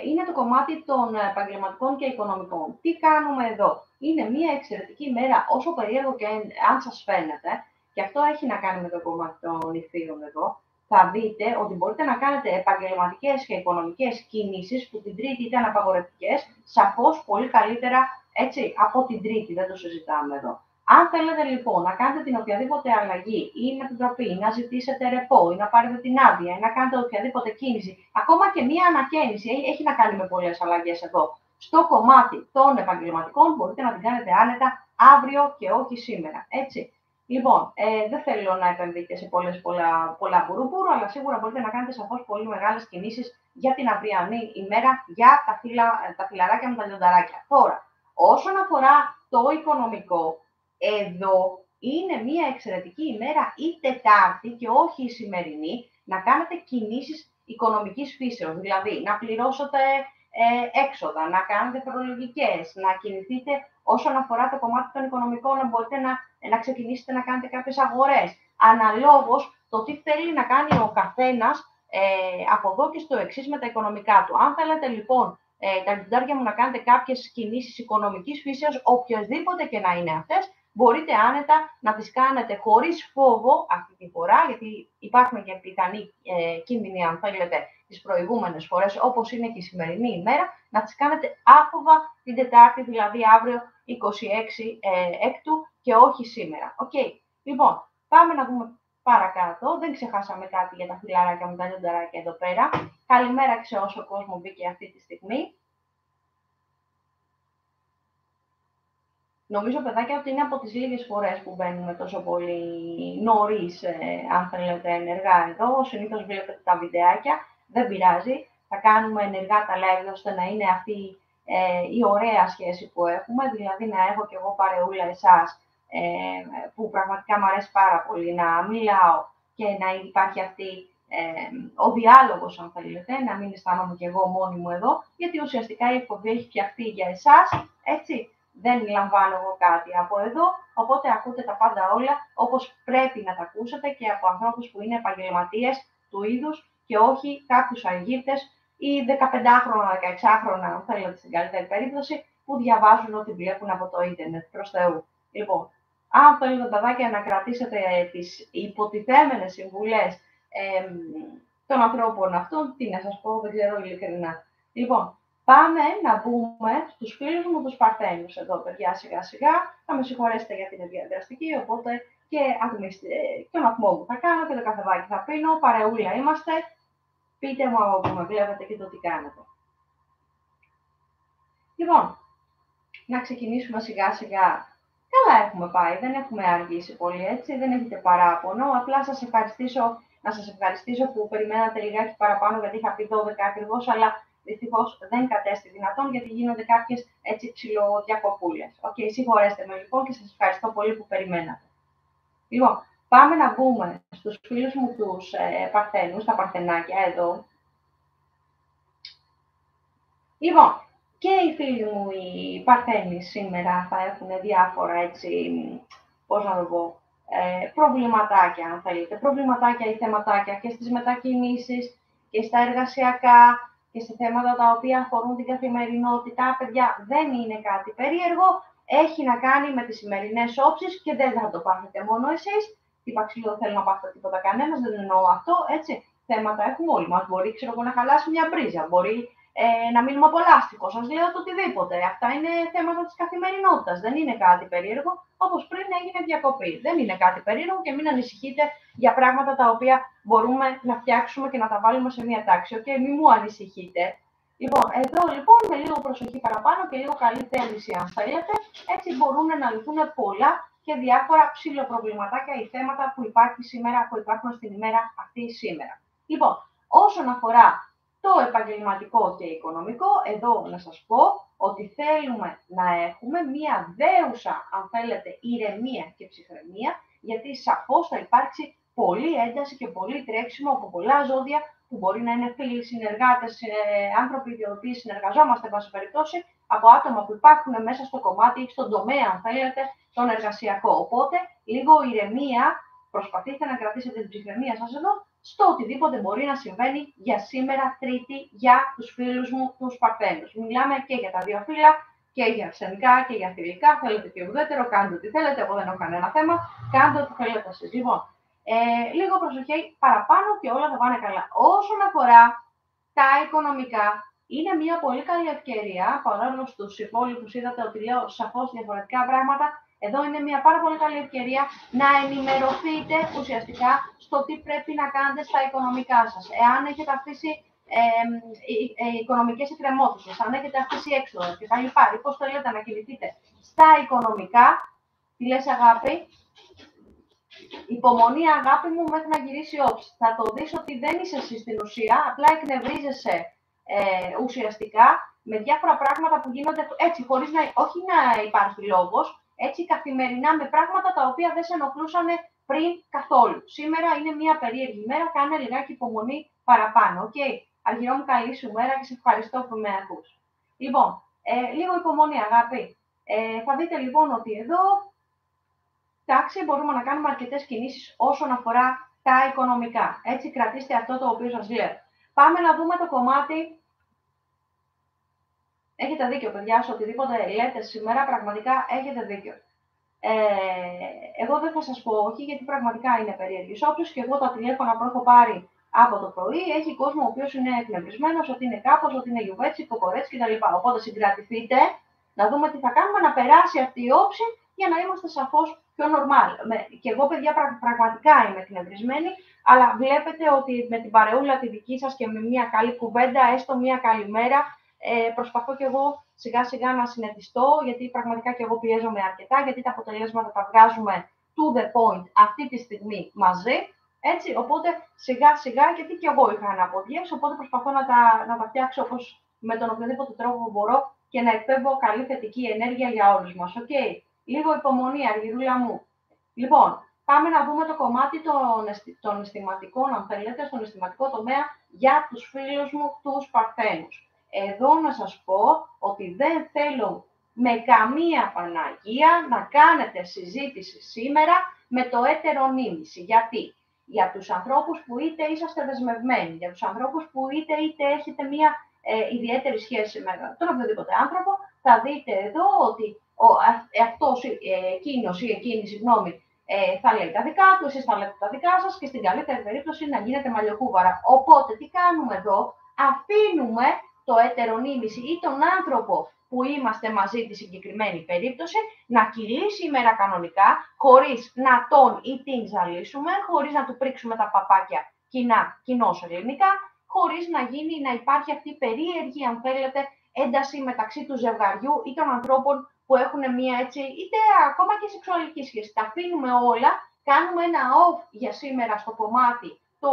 είναι το κομμάτι των επαγγελματικών και οικονομικών. Τι κάνουμε εδώ? Είναι μια εξαιρετική μέρα, όσο περίεργο και αν σας φαίνεται, και αυτό έχει να κάνει με το κομμάτι των ηχθείων εδώ, θα δείτε ότι μπορείτε να κάνετε επαγγελματικές και οικονομικές κινήσεις που την Τρίτη ήταν απαγορευτικές, σαφώς πολύ καλύτερα έτσι, από την Τρίτη, δεν το συζητάμε εδώ. Αν θέλετε λοιπόν να κάνετε την οποιαδήποτε αλλαγή ή να επιτροπή, να ζητήσετε ρεπό ή να πάρετε την άδεια ή να κάνετε οποιαδήποτε κίνηση, ακόμα και μία ανακαίνιση έχει να κάνει με πολλές αλλαγές εδώ. Στο κομμάτι των επαγγελματικών μπορείτε να την κάνετε άνετα αύριο και όχι σήμερα. Έτσι. Λοιπόν, δεν θέλω να επενδύετε σε πολλά μπουρούμπουρου, αλλά σίγουρα μπορείτε να κάνετε σαφώς πολύ μεγάλες κινήσεις για την αυριανή ημέρα για τα φιλαράκια με τα λιονταράκια. Τώρα, όσον αφορά το οικονομικό, εδώ είναι μια εξαιρετική ημέρα η Τετάρτη και όχι η σημερινή να κάνετε κινήσεις οικονομικής φύσεως, δηλαδή να πληρώσετε έξοδα, να κάνετε φορολογικές, να κινηθείτε όσον αφορά το κομμάτι των οικονομικών, να μπορείτε να ξεκινήσετε να κάνετε κάποιες αγορές. Αναλόγως το τι θέλει να κάνει ο καθένας από εδώ και στο εξής με τα οικονομικά του. Αν θέλετε λοιπόν τα λιοντάρια μου να κάνετε κάποιες κινήσεις οικονομικής φύσεως, οποιασδήποτε και να είναι αυτές, μπορείτε άνετα να τις κάνετε χωρίς φόβο αυτή τη φορά, γιατί υπάρχουν και πιθανοί κίνδυνοι, αν θέλετε, τις προηγούμενες φορές, όπως είναι και η σημερινή ημέρα, να τις κάνετε άφοβα την Τετάρτη, δηλαδή αύριο 26 Έκτου και όχι σήμερα. Okay. Λοιπόν, πάμε να δούμε παρακάτω. Δεν ξεχάσαμε κάτι για τα φιλαράκια μου, τα λιονταράκια εδώ πέρα. Καλημέρα σε όσο κόσμο μπήκε αυτή τη στιγμή. Νομίζω, παιδάκια, ότι είναι από τις λίγες φορές που μπαίνουμε τόσο πολύ νωρίς, αν θέλετε, ενεργά εδώ. Συνήθως βλέπετε τα βιντεάκια, δεν πειράζει. Θα κάνουμε ενεργά τα live, ώστε να είναι αυτή η ωραία σχέση που έχουμε, δηλαδή να έχω κι εγώ παρεούλα εσάς, που πραγματικά μου αρέσει πάρα πολύ να μιλάω και να υπάρχει αυτή ο διάλογος, αν θέλετε, να μην αισθάνομαι κι εγώ μόνη μου εδώ, γιατί ουσιαστικά η εκπομπή έχει φτιαχτεί για εσάς, έτσι. Δεν λαμβάνω εγώ κάτι από εδώ, οπότε ακούτε τα πάντα όλα όπως πρέπει να τα ακούσετε και από ανθρώπους που είναι επαγγελματίες του είδους και όχι κάποιους αγίρτες ή 15χρονα, 16χρονα, αν θέλετε στην καλύτερη περίπτωση, που διαβάζουν ό,τι βλέπουν από το ίντερνετ, προς Θεού. Λοιπόν, αν θέλετε παιδάκια να κρατήσετε τις υποτιθέμενες συμβουλές των ανθρώπων αυτών, τι να σας πω, δεν ξέρω ειλικρινά. Λοιπόν, πάμε να μπούμε στους φίλους μου τους Παρθένους εδώ, παιδιά, σιγά σιγά. Θα με συγχωρέσετε γιατί είναι διαδραστική, οπότε και τον ατμό μου θα κάνω και το καφεδάκι θα πίνω, παρεούλα είμαστε. Πείτε μου από που με βλέπετε και το τι κάνετε. Λοιπόν, να ξεκινήσουμε σιγά σιγά. Καλά έχουμε πάει, δεν έχουμε αργήσει πολύ, έτσι, δεν έχετε παράπονο. Απλά να σας ευχαριστήσω που περιμένατε λιγάκι παραπάνω, γιατί είχα πει 12 ακριβώς, αλλά δυστυχώς δεν κατέστη δυνατόν, γιατί γίνονται κάποιες έτσι ψιλοδιακοπούλες. Οκ, συγχωρέστε με λοιπόν και σας ευχαριστώ πολύ που περιμένατε. Λοιπόν, πάμε να μπούμε στους φίλους μου τους Παρθένους, τα Παρθενάκια εδώ. Λοιπόν, και οι φίλοι μου οι Παρθένοι σήμερα θα έχουν διάφορα έτσι, πώς να το πω, προβληματάκια αν θέλετε, προβληματάκια ή θεματάκια και στις μετακινήσεις και στα εργασιακά και σε θέματα τα οποία αφορούν την καθημερινότητα. Παιδιά, δεν είναι κάτι περίεργο, έχει να κάνει με τις σημερινές όψεις και δεν θα το πάθετε μόνο εσείς. Είπα ξύλο, δεν θέλω να πάθετε τίποτα κανένας, δεν εννοώ αυτό, έτσι. Θέματα έχουμε όλοι μας. Μπορεί, ξέρω εγώ, να χαλάσει μια μπρίζα, μπορεί να μείνουμε από λάστιχο. Σας λέω το οτιδήποτε. Αυτά είναι θέματα της καθημερινότητας. Δεν είναι κάτι περίεργο, όπως πριν έγινε διακοπή. Δεν είναι κάτι περίεργο και μην ανησυχείτε για πράγματα τα οποία μπορούμε να φτιάξουμε και να τα βάλουμε σε μια τάξη. Okay, μην μου ανησυχείτε. Λοιπόν, εδώ λοιπόν με λίγο προσοχή παραπάνω και λίγο καλή θέληση, αν θέλετε, έτσι μπορούν να λυθούν πολλά και διάφορα ψηλοπροβληματάκια ή θέματα που υπάρχουν στην ημέρα αυτή σήμερα. Λοιπόν, όσον αφορά το επαγγελματικό και οικονομικό, εδώ να σας πω ότι θέλουμε να έχουμε μία δέουσα, αν θέλετε, ηρεμία και ψυχραιμία, γιατί σαφώς θα υπάρξει πολλή ένταση και πολύ τρέξιμο από πολλά ζώδια που μπορεί να είναι φίλοι, συνεργάτες, άνθρωποι οι οποίοι συνεργαζόμαστε, εν πάση περιπτώσει, από άτομα που υπάρχουν μέσα στο κομμάτι, στον τομέα, αν θέλετε, τον εργασιακό. Οπότε, λίγο ηρεμία, προσπαθήστε να κρατήσετε την ψυχραιμία σας εδώ, στο οτιδήποτε μπορεί να συμβαίνει για σήμερα, Τρίτη, για τους φίλους μου, τους Παρθένους. Μιλάμε και για τα δύο φύλλα, και για αρσενικά και για θηλυκά. Θέλετε και ουδέτερο, κάντε ό,τι θέλετε. Εγώ δεν έχω κανένα θέμα. Κάντε ό,τι θέλετε εσείς. Λοιπόν, λίγο προσοχή παραπάνω και όλα θα πάνε καλά. Όσον αφορά τα οικονομικά, είναι μια πολύ καλή ευκαιρία, παρόλο στους υπόλοιπους είδατε ότι λέω σαφώς διαφορετικά πράγματα. Εδώ είναι μια πάρα πολύ καλή ευκαιρία να ενημερωθείτε ουσιαστικά στο τι πρέπει να κάνετε στα οικονομικά σας. Εάν έχετε αφήσει οικονομικές εκκρεμότητες, αν έχετε αφήσει έξοδα κτλ. Πώς θέλετε να κινηθείτε στα οικονομικά, τι λες αγάπη? Υπομονή αγάπη μου μέχρι να γυρίσει όψη. Θα το δεις ότι δεν είσαι εσύ στην ουσία, απλά εκνευρίζεσαι ουσιαστικά με διάφορα πράγματα που γίνονται έτσι, χωρίς όχι να υπάρχει λόγος, έτσι καθημερινά με πράγματα τα οποία δεν σε ενοχλούσαν πριν καθόλου. Σήμερα είναι μια περίεργη μέρα, κάνε λιγάκι υπομονή παραπάνω. Okay. Αργυρό μου, καλή σου μέρα και σε ευχαριστώ που με ακούς. Λοιπόν, λίγο υπομονή αγάπη. Θα δείτε λοιπόν ότι εδώ, εντάξει, μπορούμε να κάνουμε αρκετές κινήσεις όσον αφορά τα οικονομικά. Έτσι, κρατήστε αυτό το οποίο σας λέω. Πάμε να δούμε το κομμάτι. Έχετε δίκιο, παιδιά, σε οτιδήποτε λέτε σήμερα, πραγματικά έχετε δίκιο. Εγώ δεν θα σας πω όχι, γιατί πραγματικά είναι περίεργης όψης και εγώ τα τηλέφωνα που έχω πάρει από το πρωί έχει κόσμο ο οποίος είναι εκνευρισμένος, ότι είναι κάπως, ότι είναι γιουβέτσι, κοκορέτσι κτλ. Οπότε συγκρατηθείτε, να δούμε τι θα κάνουμε, να περάσει αυτή η όψη για να είμαστε σαφώς πιο normal. Και εγώ, παιδιά, πραγματικά είμαι εκνευρισμένη, αλλά βλέπετε ότι με την παρεούλα τη δική σας και με μια καλή κουβέντα, έστω μια καλημέρα, προσπαθώ και εγώ σιγά σιγά να συνετιστώ, γιατί πραγματικά και εγώ πιέζομαι αρκετά, γιατί τα αποτελέσματα τα βγάζουμε to the point αυτή τη στιγμή μαζί, έτσι, οπότε σιγά σιγά, γιατί και εγώ είχα αναποδιές, οπότε προσπαθώ να τα φτιάξω όπως με τον οποιοδήποτε τρόπο μπορώ και να εκπέμπω καλή θετική ενέργεια για όλους μας, okay. Λίγο υπομονή, αργυρούλα μου. Λοιπόν, πάμε να δούμε το κομμάτι των αισθηματικών, αν θέλετε, στον αισθηματικό τομέα για τους φίλους μου, τους Παρθένους. Εδώ να σας πω ότι δεν θέλω με καμία Παναγία να κάνετε συζήτηση σήμερα με το έτερονίμηση. Γιατί? Για τους ανθρώπους που είτε είσαστε δεσμευμένοι, για τους ανθρώπους που είτε έχετε μία ιδιαίτερη σχέση με τον οποιοδήποτε άνθρωπο, θα δείτε εδώ ότι αυτός, εκείνος ή εκείνη, συγγνώμη, θα λέει τα δικά του, εσείς θα λέτε τα δικά σας και στην καλύτερη περίπτωση να γίνεται μαλλιοκούβαρα. Οπότε τι κάνουμε εδώ? Αφήνουμε το έτερονίμηση ή τον άνθρωπο που είμαστε μαζί στη συγκεκριμένη περίπτωση να κυλήσει η μέρα κανονικά, χωρίς να τον ή την ζαλίσουμε, χωρίς να του πρίξουμε τα παπάκια κοινώς ελληνικά, χωρίς να υπάρχει αυτή η περίεργη, αν θέλετε, ένταση μεταξύ του ζευγαριού ή των ανθρώπων που έχουν μία έτσι, είτε ακόμα και σεξουαλική σχέση. Τα αφήνουμε όλα, κάνουμε ένα off για σήμερα στο κομμάτι το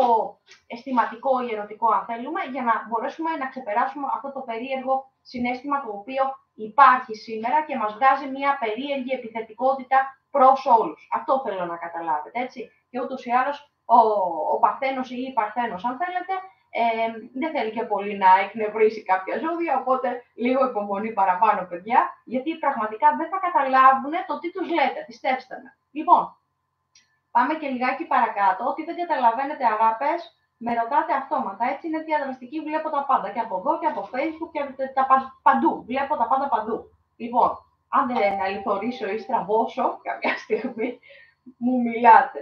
αισθηματικό ή ερωτικό, αν θέλουμε, για να μπορέσουμε να ξεπεράσουμε αυτό το περίεργο συναίσθημα το οποίο υπάρχει σήμερα και μας βγάζει μία περίεργη επιθετικότητα προς όλους. Αυτό θέλω να καταλάβετε, έτσι. Και ούτως ή άλλως ο Παρθένος ή η Παρθένος, αν θέλετε, δεν θέλει και πολύ να εκνευρίσει κάποια ζώδια, οπότε λίγο υπομονή παραπάνω, παιδιά, γιατί πραγματικά δεν θα καταλάβουν το τι τους λέτε, πιστέψτε με. Λοιπόν, πάμε και λιγάκι παρακάτω. Ό,τι δεν καταλαβαίνετε, αγάπες, με ρωτάτε αυτόματα. Έτσι είναι διαδραστική, βλέπω τα πάντα. Και από εδώ και από Facebook και παντού. Βλέπω τα πάντα παντού. Λοιπόν, αν δεν αληθωρήσω ή στραβώσω κάποια στιγμή, μου μιλάτε.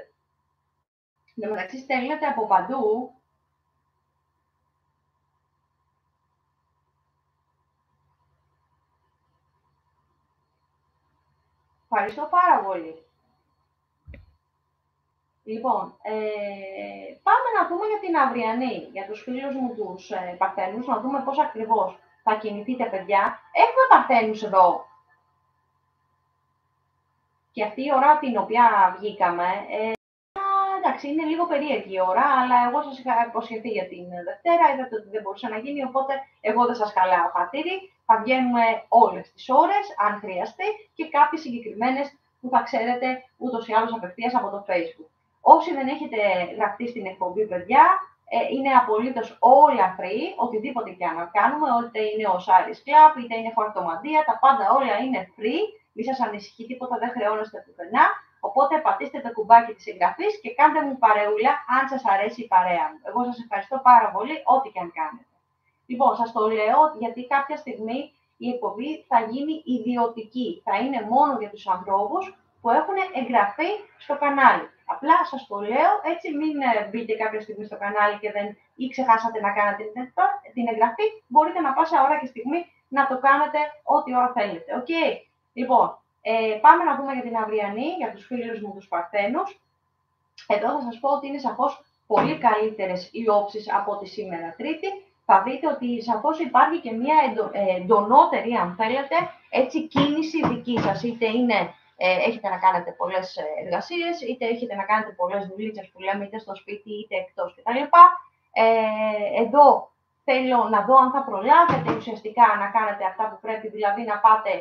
Εν τω μεταξύ, στέλνετε από παντού. Ευχαριστώ πάρα πολύ. Λοιπόν, πάμε να δούμε για την αυριανή, για τους φίλους μου τους Παρθένους, να δούμε πώς ακριβώς θα κινηθείτε, παιδιά. Έχουμε Παρθένους εδώ. Και αυτή η ώρα την οποία βγήκαμε, εντάξει, είναι λίγο περίεργη η ώρα, αλλά εγώ σας είχα υποσχεθεί για την Δευτέρα, είδατε ότι δεν μπορούσε να γίνει, οπότε εγώ δεν σας χαλάω χατήρι. Θα βγαίνουμε όλες τις ώρες, αν χρειαστεί, και κάποιες συγκεκριμένες που θα ξέρετε ούτως ή άλλως απευθείας από το Facebook. Όσοι δεν έχετε γραφτεί στην εκπομπή, παιδιά, είναι απολύτως όλα free, οτιδήποτε και αν κάνουμε, είτε είναι ο Σάρις Club, είτε είναι χορτομαντία, τα πάντα όλα είναι free, μη σας ανησυχεί, τίποτα δεν χρεώνεστε πουθενά. Οπότε πατήστε το κουμπάκι της εγγραφής και κάντε μου παρεούλα αν σας αρέσει η παρέα μου. Εγώ σας ευχαριστώ πάρα πολύ, ό,τι και αν κάνετε. Λοιπόν, σας το λέω γιατί κάποια στιγμή η εκπομπή θα γίνει ιδιωτική. Θα είναι μόνο για τους ανθρώπους που έχουν εγγραφεί στο κανάλι. Απλά σας το λέω, έτσι μην μπείτε κάποια στιγμή στο κανάλι και δεν ή ξεχάσατε να κάνετε την εγγραφή. Μπορείτε να πάσα ώρα και στιγμή να το κάνετε ό,τι ώρα θέλετε. Okay? Λοιπόν, πάμε να δούμε για την αυριανή, για τους φίλους μου τους Παρθένους. Εδώ θα σας πω ότι είναι σαφώς πολύ καλύτερες οι όψεις από τη σήμερα Τρίτη. Θα δείτε ότι σαφώς υπάρχει και μια εντονότερη, αν θέλετε, έτσι, κίνηση δική σας. Είτε έχετε να κάνετε πολλές εργασίες, είτε έχετε να κάνετε πολλές δουλίτσες που λέμε, είτε στο σπίτι, είτε εκτός κτλ. Εδώ θέλω να δω αν θα προλάβετε ουσιαστικά να κάνετε αυτά που πρέπει, δηλαδή να πάτε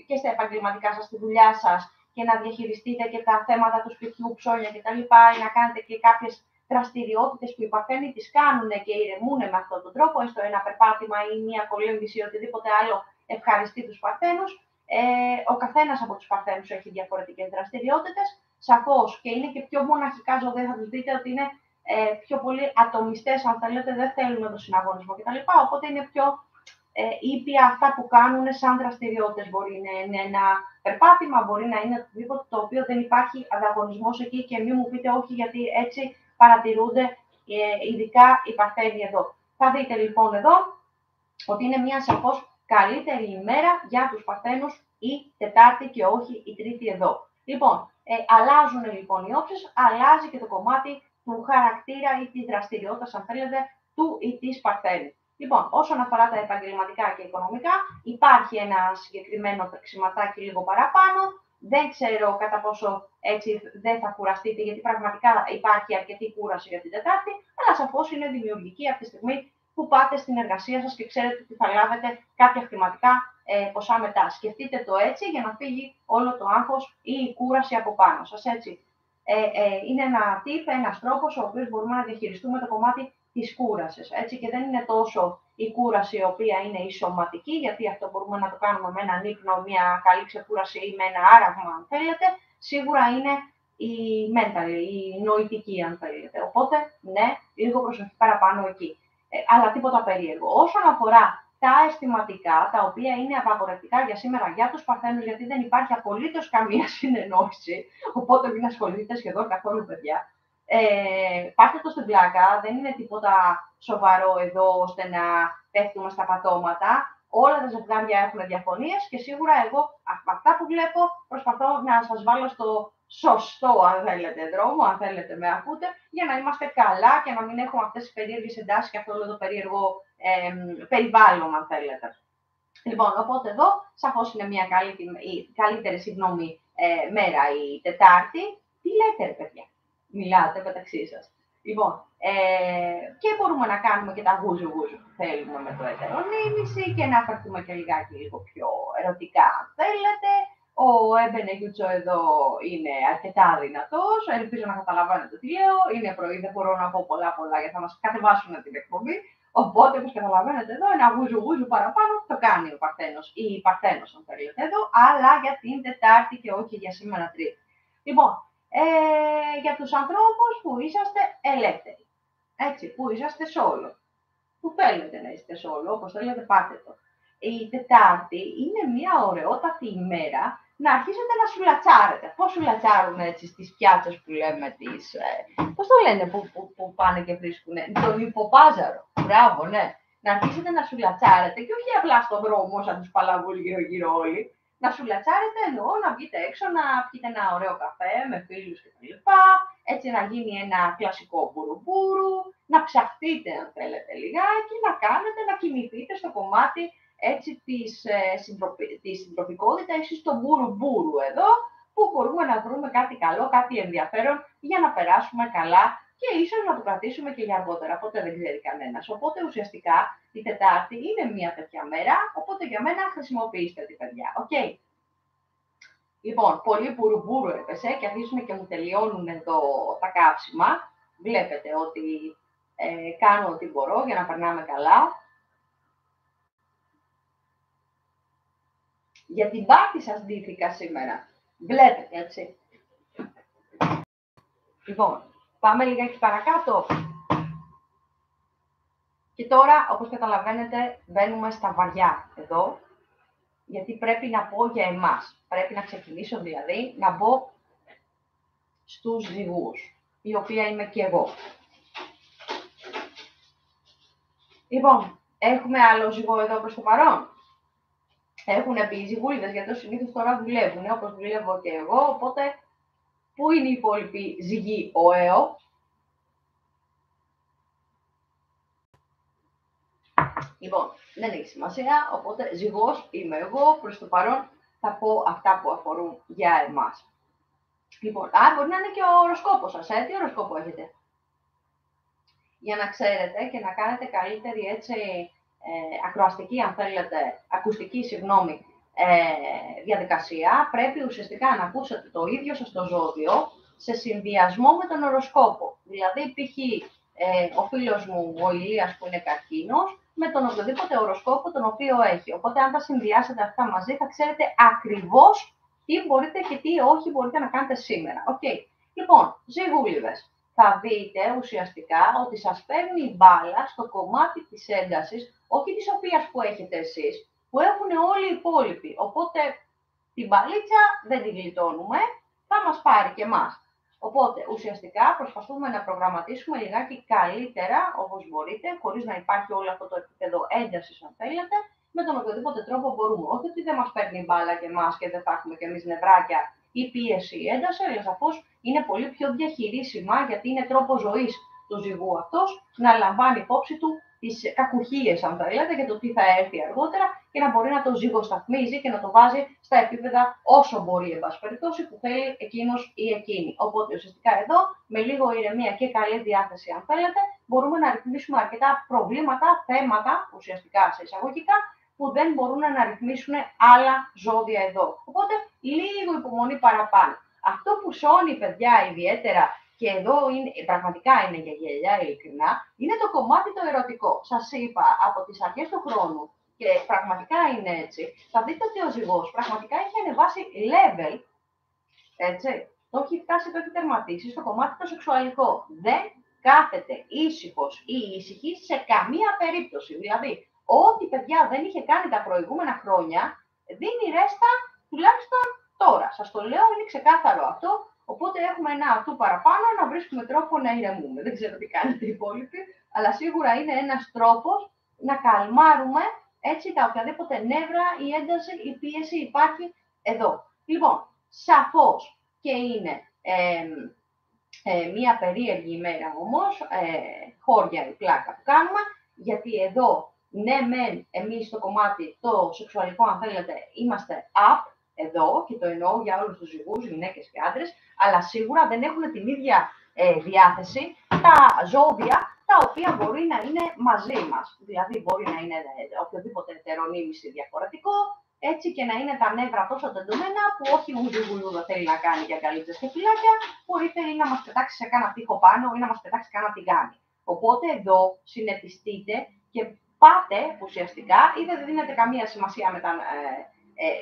και στα επαγγελματικά σας, στη δουλειά σας και να διαχειριστείτε και τα θέματα του σπιτιού, ψώνια κτλ. Ή να κάνετε και κάποιες δραστηριότητες που οι Παρθένοι τις κάνουν και ηρεμούν με αυτόν τον τρόπο, έστω ένα περπάτημα ή μια κολύμβηση ή οτιδήποτε άλλο ευχαριστεί τους Παρθένους. Ο καθένας από τους Παρθένους έχει διαφορετικές δραστηριότητες, σαφώς, και είναι και πιο μοναχικά ζωδία, θα τους δείτε ότι είναι πιο πολύ ατομιστές, αν θέλετε, δεν θέλουν τον συναγωνισμό κτλ. Οπότε είναι πιο ήπια αυτά που κάνουν σαν δραστηριότητες. Μπορεί να είναι ένα περπάτημα, μπορεί να είναι οτιδήποτε το οποίο δεν υπάρχει ανταγωνισμός εκεί και μην μου πείτε όχι, γιατί έτσι παρατηρούνται ειδικά οι Παρθένοι εδώ. Θα δείτε λοιπόν εδώ ότι είναι μια σαφώς καλύτερη ημέρα για τους Παρθένους η Τετάρτη και όχι η Τρίτη εδώ. Λοιπόν, αλλάζουν λοιπόν οι όψεις, αλλάζει και το κομμάτι του χαρακτήρα ή της δραστηριότητας, αν θέλετε, του ή της Παρθένου. Λοιπόν, όσον αφορά τα επαγγελματικά και οικονομικά, υπάρχει ένα συγκεκριμένο τρεξιματάκι λίγο παραπάνω. Δεν ξέρω κατά πόσο έτσι δεν θα κουραστείτε, γιατί πραγματικά υπάρχει αρκετή κούραση για την Τετάρτη, αλλά σαφώς είναι δημιουργική από τη στιγμή που που πάτε στην εργασία σας και ξέρετε ότι θα λάβετε κάποια χρηματικά ποσά μετά. Σκεφτείτε το έτσι για να φύγει όλο το άγχος ή η κούραση από πάνω σας, έτσι. Είναι ένα tip, ένας τρόπος ο οποίος μπορούμε να διαχειριστούμε το κομμάτι της κούρασης, έτσι, και δεν είναι τόσο η κούραση η οποία είναι η σωματική, γιατί αυτό μπορούμε να το κάνουμε με έναν ύπνο, μια καλή ξεκούραση ή με ένα άραγμα, αν θέλετε. Σίγουρα είναι η mental, η νοητική, αν θέλετε. Οπότε, ναι, λίγο προσοχή παραπάνω εκεί. Αλλά τίποτα περίεργο. Όσον αφορά τα αισθηματικά, τα οποία είναι απαγορευτικά για σήμερα για τους Παρθένους, γιατί δεν υπάρχει απολύτως καμία συνεννόηση, οπότε μην ασχοληθείτε σχεδόν καθόλου, παιδιά. Πάρτε το στην πλάκα, δεν είναι τίποτα σοβαρό εδώ ώστε να πέφτουμε στα πατώματα. Όλα τα ζευγάρια έχουν διαφωνίες και σίγουρα εγώ από αυτά που βλέπω προσπαθώ να σας βάλω στο σωστό, αν θέλετε, δρόμο, αν θέλετε με ακούτε, για να είμαστε καλά και να μην έχουμε αυτές τις περίεργες εντάσεις και αυτό όλο το περίεργο περιβάλλον, αν θέλετε. Λοιπόν, οπότε εδώ σαφώς είναι μια καλύτερη μέρα η Τετάρτη. Τι λέτε, ρε παιδιά, μιλάτε μεταξύ σας. Λοιπόν, και μπορούμε να κάνουμε και τα γούζου-γούζου που θέλουμε με το ετερονίμηση και να φερθούμε και λιγάκι λίγο πιο ερωτικά, αν θέλετε. Ο Έμπαινε Γιούτσο εδώ είναι αρκετά δυνατός, ελπίζω να καταλαβαίνετε τι λέω. Είναι πρωί, δεν μπορώ να πω πολλά γιατί θα μας κατεβάσουν την εκπομπή. Οπότε, όπως καταλαβαίνετε εδώ, ένα γούζου-γούζου παραπάνω το κάνει ο Παρθένος ή η Παρθένος, αν θέλετε εδώ, αλλά για την Τετάρτη και όχι για σήμερα Τρίτη. Λοιπόν, για τους ανθρώπους που είσαστε ελεύθεροι, έτσι, που είσαστε solo, που θέλετε να είστε solo, όπως θέλετε πάτε το. Η Τετάρτη είναι μια ωραιότατη ημέρα να αρχίσετε να σουλατσάρετε. Πώς σουλατσάρουν έτσι στις πιάτσες που λέμε τις... πώς το λένε που πάνε και βρίσκουν, τον υποπάζαρο. Μπράβο, ναι. Να αρχίσετε να σουλατσάρετε και όχι απλά στον δρόμο σαν τους παλαβούλοι γύρω-γύρω όλοι. Να σουλατσάρετε εννοώ να βγείτε έξω, να πιείτε ένα ωραίο καφέ με φίλους κτλ. Έτσι να γίνει ένα κλασικό μπουρουμπουρου, να ψαχτείτε αν θέλετε λιγάκι, να κάνετε, να κοιμηθείτε στο κομμάτι έτσι της συντροφικότητας, εσείς στο μπουρουμπουρου εδώ, που μπορούμε να βρούμε κάτι καλό, κάτι ενδιαφέρον για να περάσουμε καλά και ίσως να το κρατήσουμε και για αργότερα, οπότε δεν ξέρει κανένας. Οπότε ουσιαστικά η Τετάρτη είναι μια τέτοια μέρα, οπότε για μένα χρησιμοποιήστε τη, παιδιά, ok. Λοιπόν, πολύ μπουρουμπουρου έπεσε και αρχίζουν και μου τελειώνουν εδώ τα καύσιμα. Βλέπετε ότι κάνω ό,τι μπορώ για να περνάμε καλά. Για την πάρτι σας ντύθηκα σήμερα. Βλέπετε, έτσι. Λοιπόν, πάμε λιγάκι παρακάτω. Και τώρα, όπως καταλαβαίνετε, μπαίνουμε στα βαριά εδώ, γιατί πρέπει να πω για εμάς. Πρέπει να ξεκινήσω δηλαδή, να μπω στους ζυγούς, η οποία είμαι και εγώ. Λοιπόν, έχουμε άλλο ζυγό εδώ προς το παρόν. Έχουν πει οι ζυγούλιδες, γιατί συνήθως τώρα δουλεύουν, όπως δουλεύω και εγώ, οπότε πού είναι οι υπόλοιποι ζυγοί, ο ΕΟ? Λοιπόν, δεν έχει σημασία, οπότε ζυγός είμαι εγώ, προς το παρόν θα πω αυτά που αφορούν για εμάς. Λοιπόν, μπορεί να είναι και ο οροσκόπος σας, τι οροσκόπο έχετε? Για να ξέρετε και να κάνετε καλύτερη έτσι, ακροαστική, αν θέλετε, ακουστική, διαδικασία, πρέπει ουσιαστικά να ακούσετε το ίδιο σας το ζώδιο σε συνδυασμό με τον οροσκόπο. Δηλαδή, π.χ. ο φίλος μου, ο Ηλίας, που είναι καρκίνος, με τον οποιοδήποτε οροσκόπο τον οποίο έχει. Οπότε, αν τα συνδυάσετε αυτά μαζί, θα ξέρετε ακριβώς τι μπορείτε και τι όχι μπορείτε να κάνετε σήμερα. Okay. Λοιπόν, ζυγούλιδες. Θα δείτε ουσιαστικά ότι σας παίρνει η μπάλα στο κομμάτι της έντασης, όχι της οποίας που έχετε εσείς, που έχουν όλοι οι υπόλοιποι. Οπότε την μπαλίτσα δεν την γλιτώνουμε, θα μας πάρει και εμάς. Οπότε ουσιαστικά προσπαθούμε να προγραμματίσουμε λιγάκι καλύτερα, όπως μπορείτε, χωρίς να υπάρχει όλο αυτό το επίπεδο έντασης, αν θέλετε, με τον οποιοδήποτε τρόπο μπορούμε. Όχι ότι δεν μας παίρνει η μπάλα και εμάς και δεν θα έχουμε κι εμείς νευράκια ή πίεση ή ένταση, αλλά σαφώς είναι πολύ πιο διαχειρίσιμα, γιατί είναι τρόπος ζωής του ζυγού αυτός να λαμβάνει υπόψη του τις κακουχίες, αν θέλετε, για το τι θα έρθει αργότερα και να μπορεί να το ζυγοσταθμίζει και να το βάζει στα επίπεδα όσο μπορεί, εν πάση περιπτώσει, που θέλει εκείνος ή εκείνη. Οπότε ουσιαστικά εδώ, με λίγο ηρεμία και καλή διάθεση, αν θέλετε, μπορούμε να ρυθμίσουμε αρκετά προβλήματα, θέματα, ουσιαστικά σε εισαγωγικά, που δεν μπορούν να ρυθμίσουν άλλα ζώδια εδώ. Οπότε, λίγο υπομονή παραπάνω. Αυτό που σώνει, παιδιά, ιδιαίτερα, και εδώ είναι, πραγματικά είναι για γέλια, ειλικρινά, είναι το κομμάτι το ερωτικό. Σας είπα, από τις αρχές του χρόνου, και πραγματικά είναι έτσι, θα δείτε ότι ο ζυγός πραγματικά έχει ανεβάσει level, έτσι, το έχει φτάσει, το έχει τερματίσει στο κομμάτι το σεξουαλικό. Δεν κάθεται ήσυχος ή ήσυχη σε καμία περίπτωση. Δηλαδή, ό,τι παιδιά δεν είχε κάνει τα προηγούμενα χρόνια, δίνει ρέστα τουλάχιστον τώρα. Σας το λέω, είναι ξεκάθαρο αυτό. Οπότε έχουμε ένα αυτού παραπάνω να βρίσκουμε τρόπο να ηρεμούμε. Δεν ξέρω τι κάνετε οι υπόλοιποι, αλλά σίγουρα είναι ένας τρόπος να καλμάρουμε έτσι τα οποιαδήποτε νεύρα, η ένταση, η πίεση υπάρχει εδώ. Λοιπόν, σαφώς και είναι μία περίεργη ημέρα όμως, χώρια η πλάκα που κάνουμε, γιατί εδώ, ναι μεν, εμείς στο κομμάτι το σεξουαλικό, αν θέλετε, είμαστε up, εδώ, και το εννοώ για όλους τους ζυγούς, γυναίκες και άντρες, αλλά σίγουρα δεν έχουν την ίδια διάθεση τα ζώδια τα οποία μπορεί να είναι μαζί μας. Δηλαδή, μπορεί να είναι οποιοδήποτε ετερονίμηση διαφορετικό, έτσι και να είναι τα νεύρα τόσο τεντωμένα που όχι ουζουγουλούδα θέλει να κάνει για καλύτσες και φυλάκια, μπορεί θέλει να μας πετάξει σε κάνα τοίχο πάνω ή να μας πετάξει κάνα τηγάνι. Οπότε εδώ συνετιστείτε και πάτε ουσιαστικά, είτε δεν δίνετε καμία σημασία με τα,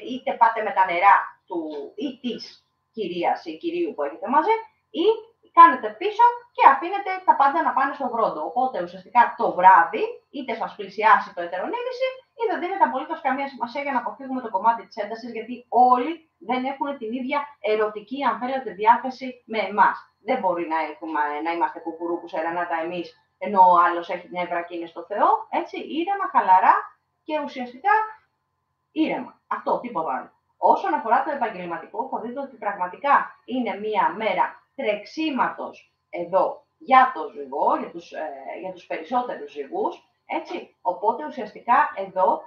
είτε πάτε με τα νερά του ή της κυρίας ή κυρίου που έχετε μαζί, ή κάνετε πίσω και αφήνετε τα πάντα να πάνε στον βρόντο. Οπότε ουσιαστικά το βράδυ, είτε σας πλησιάσει το ετερονίμηση, ή δεν δίνετε απολύτως καμία σημασία για να αποφύγουμε το κομμάτι της έντασης, γιατί όλοι δεν έχουν την ίδια ερωτική, αν θέλετε, διάθεση με εμάς. Δεν μπορεί να είμαστε κουκουρούκου σε ρενάτα εμείς, ενώ ο άλλος έχει νεύρα και είναι στο Θεό. Έτσι, ήρεμα, χαλαρά και ουσιαστικά ήρεμα. Αυτό, τίποτα άλλο. Όσον αφορά το επαγγελματικό, θα δείτε ότι πραγματικά είναι μία μέρα τρεξίματος εδώ για το ζυγό, για τους περισσότερους ζυγούς, έτσι. Οπότε ουσιαστικά εδώ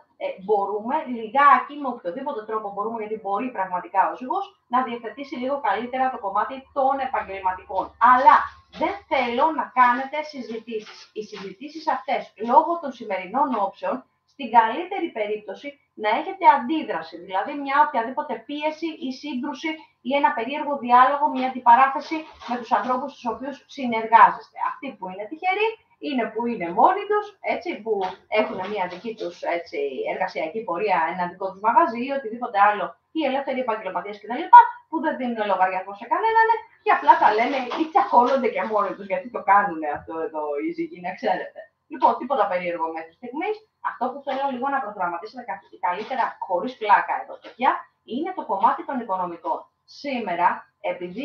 μπορούμε λιγάκι, με οποιοδήποτε τρόπο μπορούμε, γιατί μπορεί πραγματικά ο ζυγός να διευθετήσει λίγο καλύτερα το κομμάτι των επαγγελματικών. Αλλά δεν θέλω να κάνετε συζητήσεις. Οι συζητήσεις αυτές, λόγω των σημερινών όψεων, στην καλύτερη περίπτωση να έχετε αντίδραση, δηλαδή μια οποιαδήποτε πίεση ή σύγκρουση ή ένα περίεργο διάλογο, μια αντιπαράθεση με τους ανθρώπους στους οποίους συνεργάζεστε. Αυτοί που είναι τυχεροί είναι που είναι μόνοι τους, έτσι, που έχουν μια δική τους έτσι, εργασιακή πορεία, ένα δικό τους μαγαζί ή οτιδήποτε άλλο, ή ελεύθεροι επαγγελματίες κτλ., που δεν δίνουν λογαριασμό σε κανέναν και απλά τα λένε ή τσακώνονται και μόνοι τους, γιατί το κάνουν αυτό εδώ οι ζυγοί, να ξέρετε. Λοιπόν, τίποτα περίεργο μέχρι στιγμής. Αυτό που θέλω λίγο να προγραμματίσετε καλύτερα, χωρίς πλάκα εδώ, παιδιά, είναι το κομμάτι των οικονομικών. Σήμερα, επειδή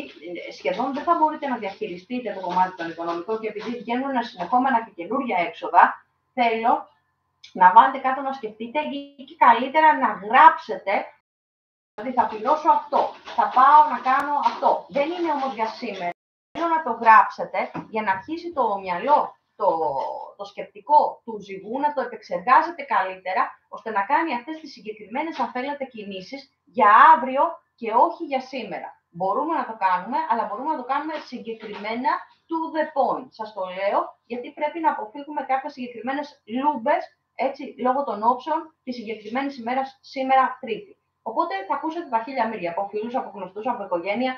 σχεδόν δεν θα μπορείτε να διαχειριστείτε το κομμάτι των οικονομικών και επειδή βγαίνουν συνεχόμενα και καινούργια έξοδα, θέλω να βάλετε κάτω να σκεφτείτε ή καλύτερα να γράψετε. Δηλαδή, θα πληρώσω αυτό, θα πάω να κάνω αυτό. Δεν είναι όμως για σήμερα. Θέλω να το γράψετε για να αρχίσει το μυαλό, το σκεπτικό του ζυγού να το επεξεργάζεται καλύτερα, ώστε να κάνει αυτές τις συγκεκριμένες, αν θέλετε, κινήσεις για αύριο και όχι για σήμερα. Μπορούμε να το κάνουμε, αλλά μπορούμε να το κάνουμε συγκεκριμένα to the point. Σας το λέω, γιατί πρέπει να αποφύγουμε κάποιες συγκεκριμένες λούμπες, έτσι, λόγω των όψεων της συγκεκριμένης ημέρας σήμερα Τρίτη. Οπότε θα ακούσετε τα χίλια μύρια από φίλους, από γνωστούς, από οικογένεια.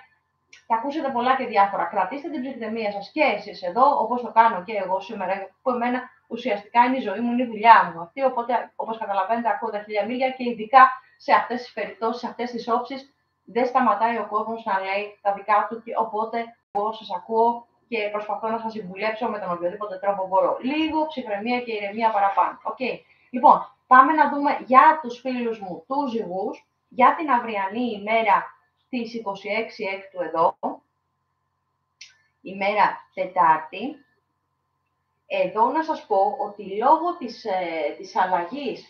Θα ακούσετε πολλά και διάφορα. Κρατήστε την ψυχραιμία σας και εσείς εδώ, όπως το κάνω και εγώ σήμερα, που εμένα ουσιαστικά είναι η ζωή μου, είναι η δουλειά μου αυτή. Οπότε, όπως καταλαβαίνετε, ακούω τα χίλια μύρια και ειδικά σε αυτές τις περιπτώσεις, σε αυτές τις όψεις, δεν σταματάει ο κόσμος να λέει τα δικά του. Οπότε, εγώ σας ακούω και προσπαθώ να σας συμβουλέψω με τον οποιοδήποτε τρόπο μπορώ. Λίγο ψυχραιμία και ηρεμία παραπάνω. Okay. Λοιπόν, πάμε να δούμε για τους φίλους μου τους ζυγούς, για την αυριανή ημέρα στις 26 Έκτου εδώ, ημέρα Τετάρτη. Εδώ να σας πω ότι λόγω της αλλαγής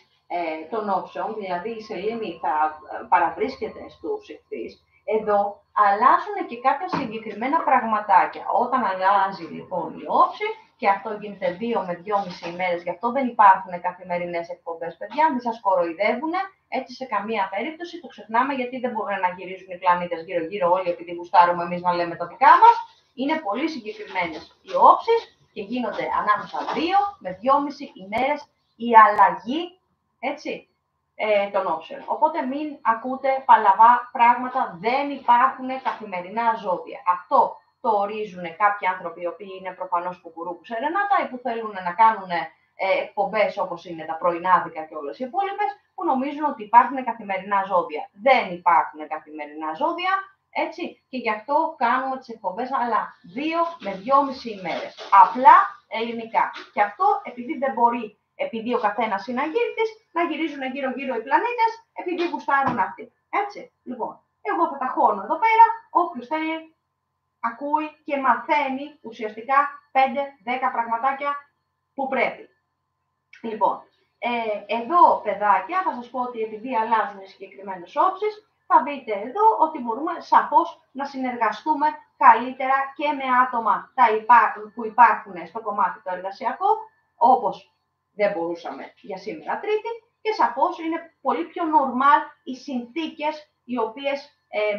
των όψεων, δηλαδή η σελήνη θα παραβρίσκεται στους Ιχθύς, εδώ αλλάζουν και κάποια συγκεκριμένα πραγματάκια. Όταν αλλάζει λοιπόν η όψη, και αυτό γίνεται 2 με 2,5 ημέρες, γι' αυτό δεν υπάρχουν καθημερινές εκπομπές, παιδιά, μην σας κοροϊδεύουν, έτσι σε καμία περίπτωση, το ξεχνάμε, γιατί δεν μπορούν να γυρίζουν οι πλανήτες γύρω-γύρω όλοι επειδή γουστάρουμε εμείς να λέμε τα δικά μας. Είναι πολύ συγκεκριμένες οι όψεις και γίνονται ανάμεσα 2 με 2,5 ημέρες η αλλαγή, έτσι, των όψεων. Οπότε μην ακούτε παλαβά πράγματα, δεν υπάρχουν καθημερινά ζώδια. Αυτό το ορίζουν κάποιοι άνθρωποι, οι οποίοι είναι προφανώς κουκουρούκου σερενάτα ή που θέλουν να κάνουν εκπομπές όπως είναι τα πρωινάδικα και όλες οι υπόλοιπες, που νομίζουν ότι υπάρχουν καθημερινά ζώδια. Δεν υπάρχουν καθημερινά ζώδια, έτσι, και γι' αυτό κάνουμε τις εκπομπές, αλλά 2 με 2,5 ημέρες. Απλά ελληνικά. Και αυτό επειδή δεν μπορεί, επειδή ο καθένας είναι αγύρτης, να γυρίζουν γύρω-γύρω οι πλανήτες, επειδή γουστάρουν αυτοί. Έτσι, λοιπόν, εγώ θα τα χώνω εδώ πέρα, όποιος θέλει ακούει και μαθαίνει ουσιαστικά 5-10 πραγματάκια που πρέπει. Λοιπόν, εδώ, παιδάκια, θα σας πω ότι επειδή αλλάζουν οι συγκεκριμένες όψεις, θα δείτε εδώ ότι μπορούμε σαφώς να συνεργαστούμε καλύτερα και με άτομα που υπάρχουν στο κομμάτι το εργασιακό, όπως δεν μπορούσαμε για σήμερα Τρίτη, και σαφώς είναι πολύ πιο normal οι συνθήκες οι οποίες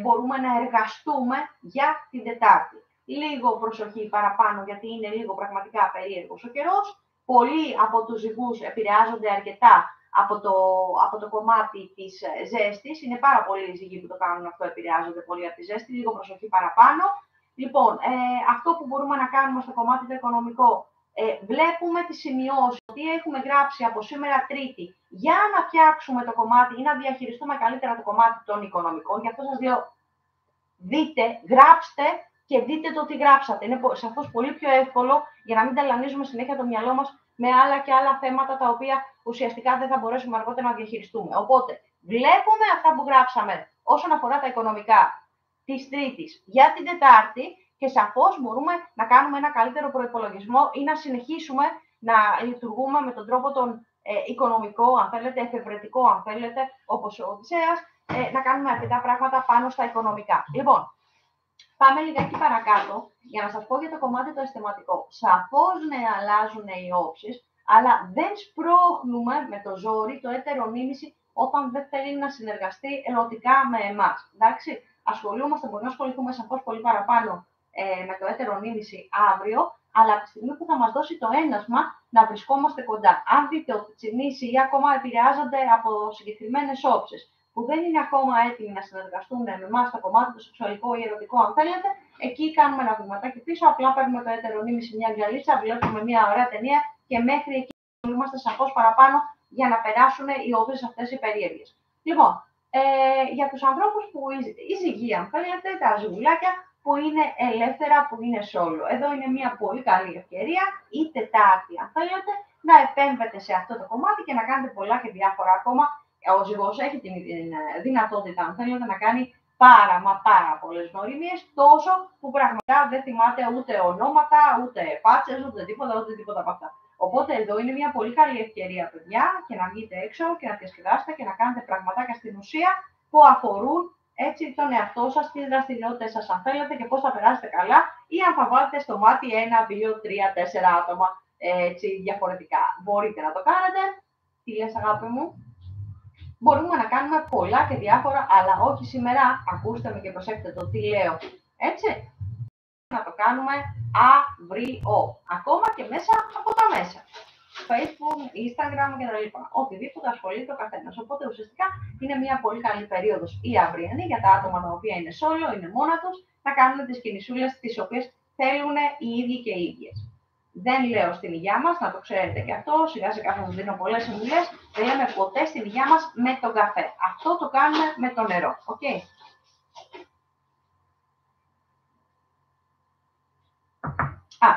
μπορούμε να εργαστούμε για την Τετάρτη. Λίγο προσοχή παραπάνω, γιατί είναι λίγο πραγματικά περίεργος ο καιρός. Πολλοί από τους ζυγούς επηρεάζονται αρκετά από το κομμάτι της ζέστης. Είναι πάρα πολλοί οι ζυγοί που το κάνουν αυτό, επηρεάζονται πολύ από τη ζέστη. Λίγο προσοχή παραπάνω. Λοιπόν, αυτό που μπορούμε να κάνουμε στο κομμάτι το οικονομικό, βλέπουμε τις σημειώσεις ότι έχουμε γράψει από σήμερα Τρίτη για να φτιάξουμε το κομμάτι ή να διαχειριστούμε καλύτερα το κομμάτι των οικονομικών. Γι' αυτό σας λέω, δείτε, γράψτε και δείτε το τι γράψατε. Είναι σαφώς πολύ πιο εύκολο για να μην ταλανίζουμε συνέχεια το μυαλό μας με άλλα και άλλα θέματα τα οποία ουσιαστικά δεν θα μπορέσουμε αργότερα να διαχειριστούμε. Οπότε, βλέπουμε αυτά που γράψαμε όσον αφορά τα οικονομικά της Τρίτης για την Τετάρτη και σαφώς μπορούμε να κάνουμε ένα καλύτερο προϋπολογισμό ή να συνεχίσουμε να λειτουργούμε με τον τρόπο τον οικονομικό, αν θέλετε, εφευρετικό, αν θέλετε, όπως ο Οδυσσέας, να κάνουμε αρκετά πράγματα πάνω στα οικονομικά. Λοιπόν, πάμε λιγάκι παρακάτω για να σας πω για το κομμάτι το αισθηματικό. Σαφώς ναι, αλλάζουν οι όψεις, αλλά δεν σπρώχνουμε με το ζόρι το έτερο νήμιση όταν δεν θέλει να συνεργαστεί ερωτικά με εμάς. Εντάξει, μπορεί να ασχοληθούμε σαφώς πολύ παραπάνω με το έτερο νήμιση αύριο, αλλά από τη στιγμή που θα μας δώσει το ένασμα να βρισκόμαστε κοντά. Αν δείτε ότι οι νήσοι ακόμα επηρεάζονται από συγκεκριμένες όψεις, που δεν είναι ακόμα έτοιμοι να συνεργαστούν με εμάς στο κομμάτι το σεξουαλικό ή ερωτικό, αν θέλετε, εκεί κάνουμε ένα βηματάκι πίσω, απλά παίρνουμε το έτερο νήμιση μια γυαλίτσα, βλέπουμε μια ωραία ταινία και μέχρι εκεί είμαστε σαφώς παραπάνω για να περάσουν οι όψεις αυτές οι περίεργες. Λοιπόν, για τους ανθρώπους που η ζυγία, αν θέλετε, τα ζυγουλάκια που είναι ελεύθερα, που είναι solo. Εδώ είναι μια πολύ καλή ευκαιρία, η Τετάρτη, αν θέλετε, να επέμβετε σε αυτό το κομμάτι και να κάνετε πολλά και διάφορα ακόμα. Ο ζυγός έχει την δυνατότητα, αν θέλετε, να κάνει πάρα πολλές γνωριμίες, τόσο που πραγματικά δεν θυμάται ούτε ονόματα, ούτε φάτσες, ούτε τίποτα από αυτά. Οπότε εδώ είναι μια πολύ καλή ευκαιρία, παιδιά, και να βγείτε έξω και να διασκεδάσετε και να κάνετε πραγματάκια στην ουσία που αφορούν έτσι τον εαυτό σας, τις δραστηριότητες σας, αν θέλετε, και πώς θα περάσετε καλά, ή αν θα βάλετε στο μάτι 1, 2, 3, 4 άτομα έτσι διαφορετικά. Μπορείτε να το κάνετε. Τι λες, αγάπη μου? Μπορούμε να κάνουμε πολλά και διάφορα, αλλά όχι σήμερα. Ακούστε με και προσέξτε το τι λέω. Έτσι. Να το κάνουμε αύριο. Ακόμα και μέσα από τα μέσα. Facebook, Instagram κτλ. Οτιδήποτε ασχολείται ο καθένας. Οπότε ουσιαστικά είναι μια πολύ καλή περίοδος η αυριανή για τα άτομα τα οποία είναι solo, είναι μόνα τους, να κάνουν τις κινησούλες τις οποίες θέλουν οι ίδιοι και οι ίδιες. Δεν λέω στην υγειά μας, να το ξέρετε και αυτό, σιγά σιγά θα σας δίνω πολλές συμβουλές, δεν λέμε ποτέ στην υγειά μας με τον καφέ. Αυτό το κάνουμε με το νερό. Okay?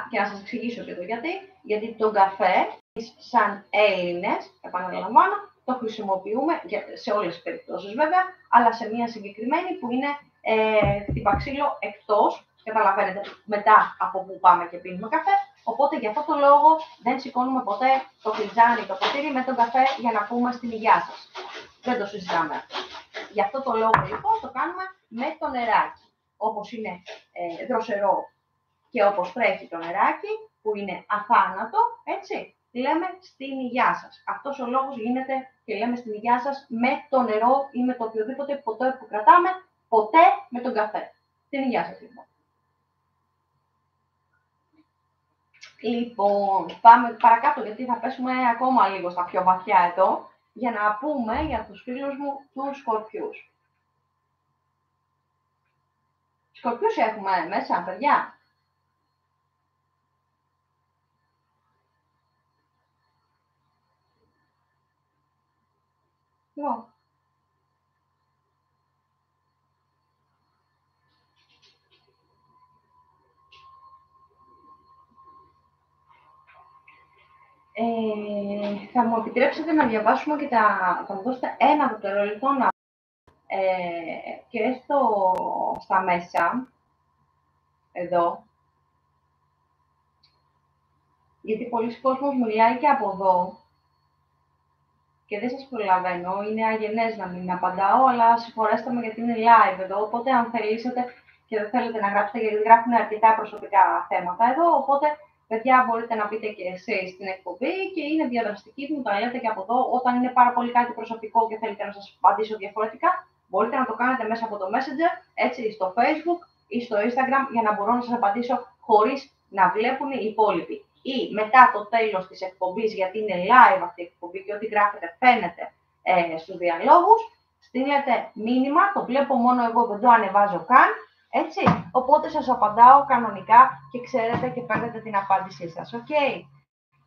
Και να σας εξηγήσω και το γιατί. Γιατί τον καφέ, σαν Έλληνες, επαναλαμβάνω, το χρησιμοποιούμε σε όλες τις περιπτώσεις βέβαια, αλλά σε μια συγκεκριμένη που είναι χτυπαξίλο εκτός, καταλαβαίνετε, μετά από που πάμε και πίνουμε καφέ. Οπότε για αυτό το λόγο δεν σηκώνουμε ποτέ το φλιτζάνι, το ποτήρι με τον καφέ για να πούμε στην υγειά σας. Δεν το συζητάμε αυτό. Γι' αυτό το λόγο λοιπόν το κάνουμε με το νεράκι. Όπως είναι δροσερό και όπως τρέχει το νεράκι, που είναι αθάνατο, έτσι, λέμε στην υγειά σας. Αυτός ο λόγος γίνεται και λέμε στην υγειά σας με το νερό ή με το οποιοδήποτε ποτέ που κρατάμε, ποτέ με τον καφέ. Στην υγειά σας λοιπόν. Λοιπόν, πάμε παρακάτω, γιατί θα πέσουμε ακόμα λίγο στα πιο βαθιά εδώ, για να πούμε για τους φίλους μου τους Σκορπιούς. Σκορπιούς έχουμε μέσα, παιδιά. Λοιπόν. Θα μου επιτρέψετε να διαβάσουμε και θα μου δώσετε ένα δευτερόλεπτο να και στα μέσα, εδώ, γιατί πολλοί κόσμος μιλάει και από εδώ και δεν σας προλαβαίνω, είναι αγενές να μην απαντάω, αλλά συγχωρέστε με γιατί είναι live εδώ, οπότε αν θελήσετε και δεν θέλετε να γράψετε, γιατί γράφουν αρκετά προσωπικά θέματα εδώ, οπότε παιδιά μπορείτε να πείτε και εσείς στην εκπομπή και είναι διαδραστική που μου τα λέτε και από εδώ, όταν είναι πάρα πολύ κάτι προσωπικό και θέλετε να σας απαντήσω διαφορετικά, μπορείτε να το κάνετε μέσα από το Messenger, έτσι, στο Facebook ή στο Instagram, για να μπορώ να σας απαντήσω χωρίς να βλέπουν οι υπόλοιποι. Ή μετά το τέλος της εκπομπής, γιατί είναι live αυτή η εκπομπή και ό,τι γράφετε φαίνεται στους διαλόγους, στείλετε μήνυμα, το βλέπω μόνο εγώ, δεν το ανεβάζω καν, έτσι, οπότε σας απαντάω κανονικά και ξέρετε και παίρνετε την απάντησή σας, ok.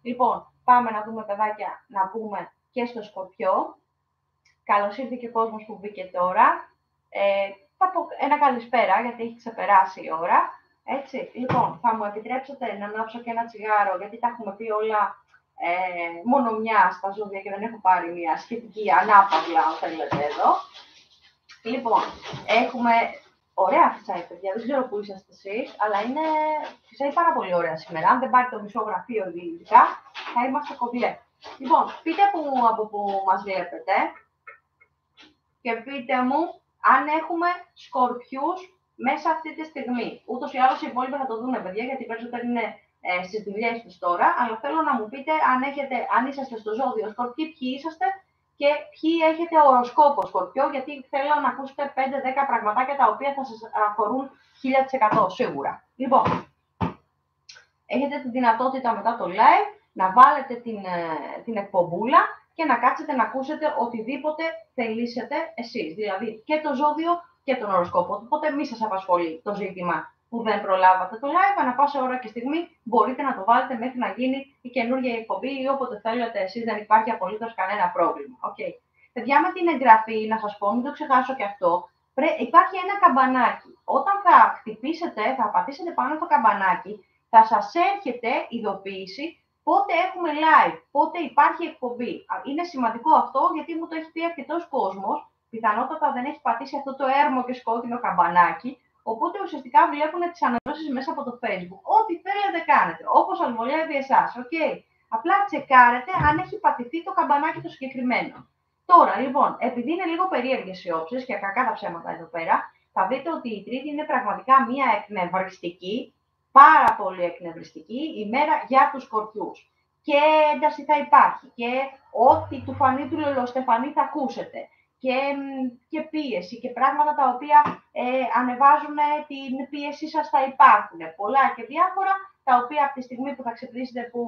Λοιπόν, πάμε να δούμε, παιδάκια, να πούμε και στο Σκορπιό. Καλώς ήρθε και ο κόσμος που μπήκε τώρα. Θα πω ένα καλησπέρα, γιατί έχει ξεπεράσει η ώρα. Έτσι, λοιπόν, θα μου επιτρέψετε να ανάψω και ένα τσιγάρο, γιατί τα έχουμε πει όλα μόνο μια στα ζώδια και δεν έχω πάρει μια σχετική ανάπαυλα, αν θέλετε εδώ. Λοιπόν, έχουμε ωραία φυσάει, παιδιά, δεν ξέρω πού είσαστε εσείς, αλλά είναι φυσάει πάρα πολύ ωραία σήμερα. Αν δεν πάρει το μισό γραφείο ειδικά, θα είμαστε κομπλέ. Λοιπόν, πείτε από πού μας βλέπετε και πείτε μου αν έχουμε Σκορπιούς μέσα αυτή τη στιγμή. Ούτως ή άλλως οι υπόλοιποι θα το δουν, παιδιά, γιατί περισσότερο είναι στις δουλειές τους τώρα, αλλά θέλω να μου πείτε αν είσαστε στο ζώδιο Σκορπιοί, ποιοι είσαστε και ποιοι έχετε οροσκόπο Σκορπιό, γιατί θέλω να ακούσετε 5-10 πραγματάκια τα οποία θα σας αφορούν 1000% σίγουρα. Λοιπόν, έχετε τη δυνατότητα μετά το live να βάλετε την εκπομπούλα και να κάτσετε να ακούσετε οτιδήποτε θελήσετε εσείς. Δηλαδή και το ζώδιο και τον οροσκόπο. Οπότε μη σας απασχολεί το ζήτημα που δεν προλάβατε το live. Ανά πάσα ώρα και στιγμή μπορείτε να το βάλετε μέχρι να γίνει η καινούργια εκπομπή ή όποτε θέλετε εσείς. Δεν υπάρχει απολύτως κανένα πρόβλημα. Okay. Παιδιά, με την εγγραφή, να σας πω, μην το ξεχάσω και αυτό, υπάρχει ένα καμπανάκι. Όταν θα χτυπήσετε, θα πατήσετε πάνω το καμπανάκι, θα σας έρχεται ειδοποίηση πότε έχουμε live, πότε υπάρχει εκπομπή. Είναι σημαντικό αυτό, γιατί μου το έχει πει αρκετός κόσμος, πιθανότατα δεν έχει πατήσει αυτό το έρμο και σκότεινο καμπανάκι, οπότε ουσιαστικά βλέπουν τις ανακοινώσεις μέσα από το Facebook. Ό,τι θέλετε κάνετε, όπως σας βολεύει εσάς, okay. Απλά τσεκάρετε αν έχει πατηθεί το καμπανάκι το συγκεκριμένο. Τώρα, λοιπόν, επειδή είναι λίγο περίεργες οι όψεις και κακά τα ψέματα εδώ πέρα, θα δείτε ότι η Τρίτη είναι πραγματικά μια εκνευριστική, πάρα πολύ εκνευριστική ημέρα για τους Σκορπιούς. Και ένταση θα υπάρχει και ό,τι του φανεί του λολοστεφανή θα ακούσετε. Και πίεση και πράγματα τα οποία ανεβάζουν την πίεσή σας θα υπάρχουν. Πολλά και διάφορα, τα οποία από τη στιγμή που θα ξυπνήσετε, που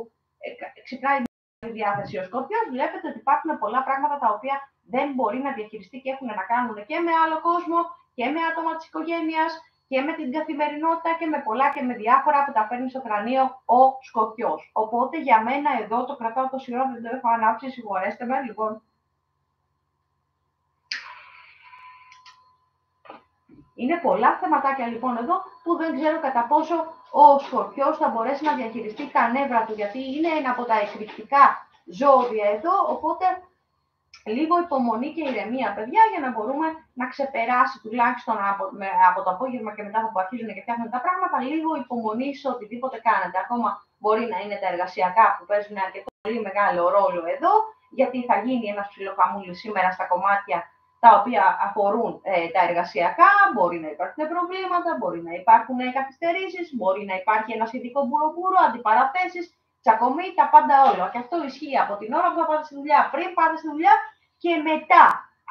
ξυπνάει η διάθεση ο Σκορπιός, βλέπετε ότι υπάρχουν πολλά πράγματα τα οποία δεν μπορεί να διαχειριστεί και έχουν να κάνουν και με άλλο κόσμο και με άτομα της οικογένειας και με την καθημερινότητα και με πολλά και με διάφορα που τα παίρνει στο κρανίο ο Σκορπιός. Οπότε για μένα εδώ το κρατάω το σειρό, δεν το έχω ανάψει, συγχωρέστε με, λοιπόν. Είναι πολλά θεματάκια λοιπόν εδώ που δεν ξέρω κατά πόσο ο Σκορπιός θα μπορέσει να διαχειριστεί τα νεύρα του, γιατί είναι ένα από τα εκρηκτικά ζώδια εδώ, οπότε λίγο υπομονή και ηρεμία, παιδιά, για να μπορούμε να ξεπεράσει τουλάχιστον από το απόγευμα και μετά που αρχίζουν και φτιάχνουν τα πράγματα, λίγο υπομονή σε οτιδήποτε κάνετε. Ακόμα μπορεί να είναι τα εργασιακά που παίζουν αρκετό πολύ μεγάλο ρόλο εδώ, γιατί θα γίνει ένας ψιλοχαμούλης σήμερα στα κομμάτια τα οποία αφορούν τα εργασιακά, μπορεί να υπάρχουν προβλήματα, μπορεί να υπάρχουν καθυστερήσεις, μπορεί να υπάρχει ένα σχετικό μπουρουμπουρου, αντιπαραθέσεις, τσακωμοί, τα πάντα όλα. Και αυτό ισχύει από την ώρα που θα πάτε στη δουλειά, πριν πάτε στη δουλειά και μετά.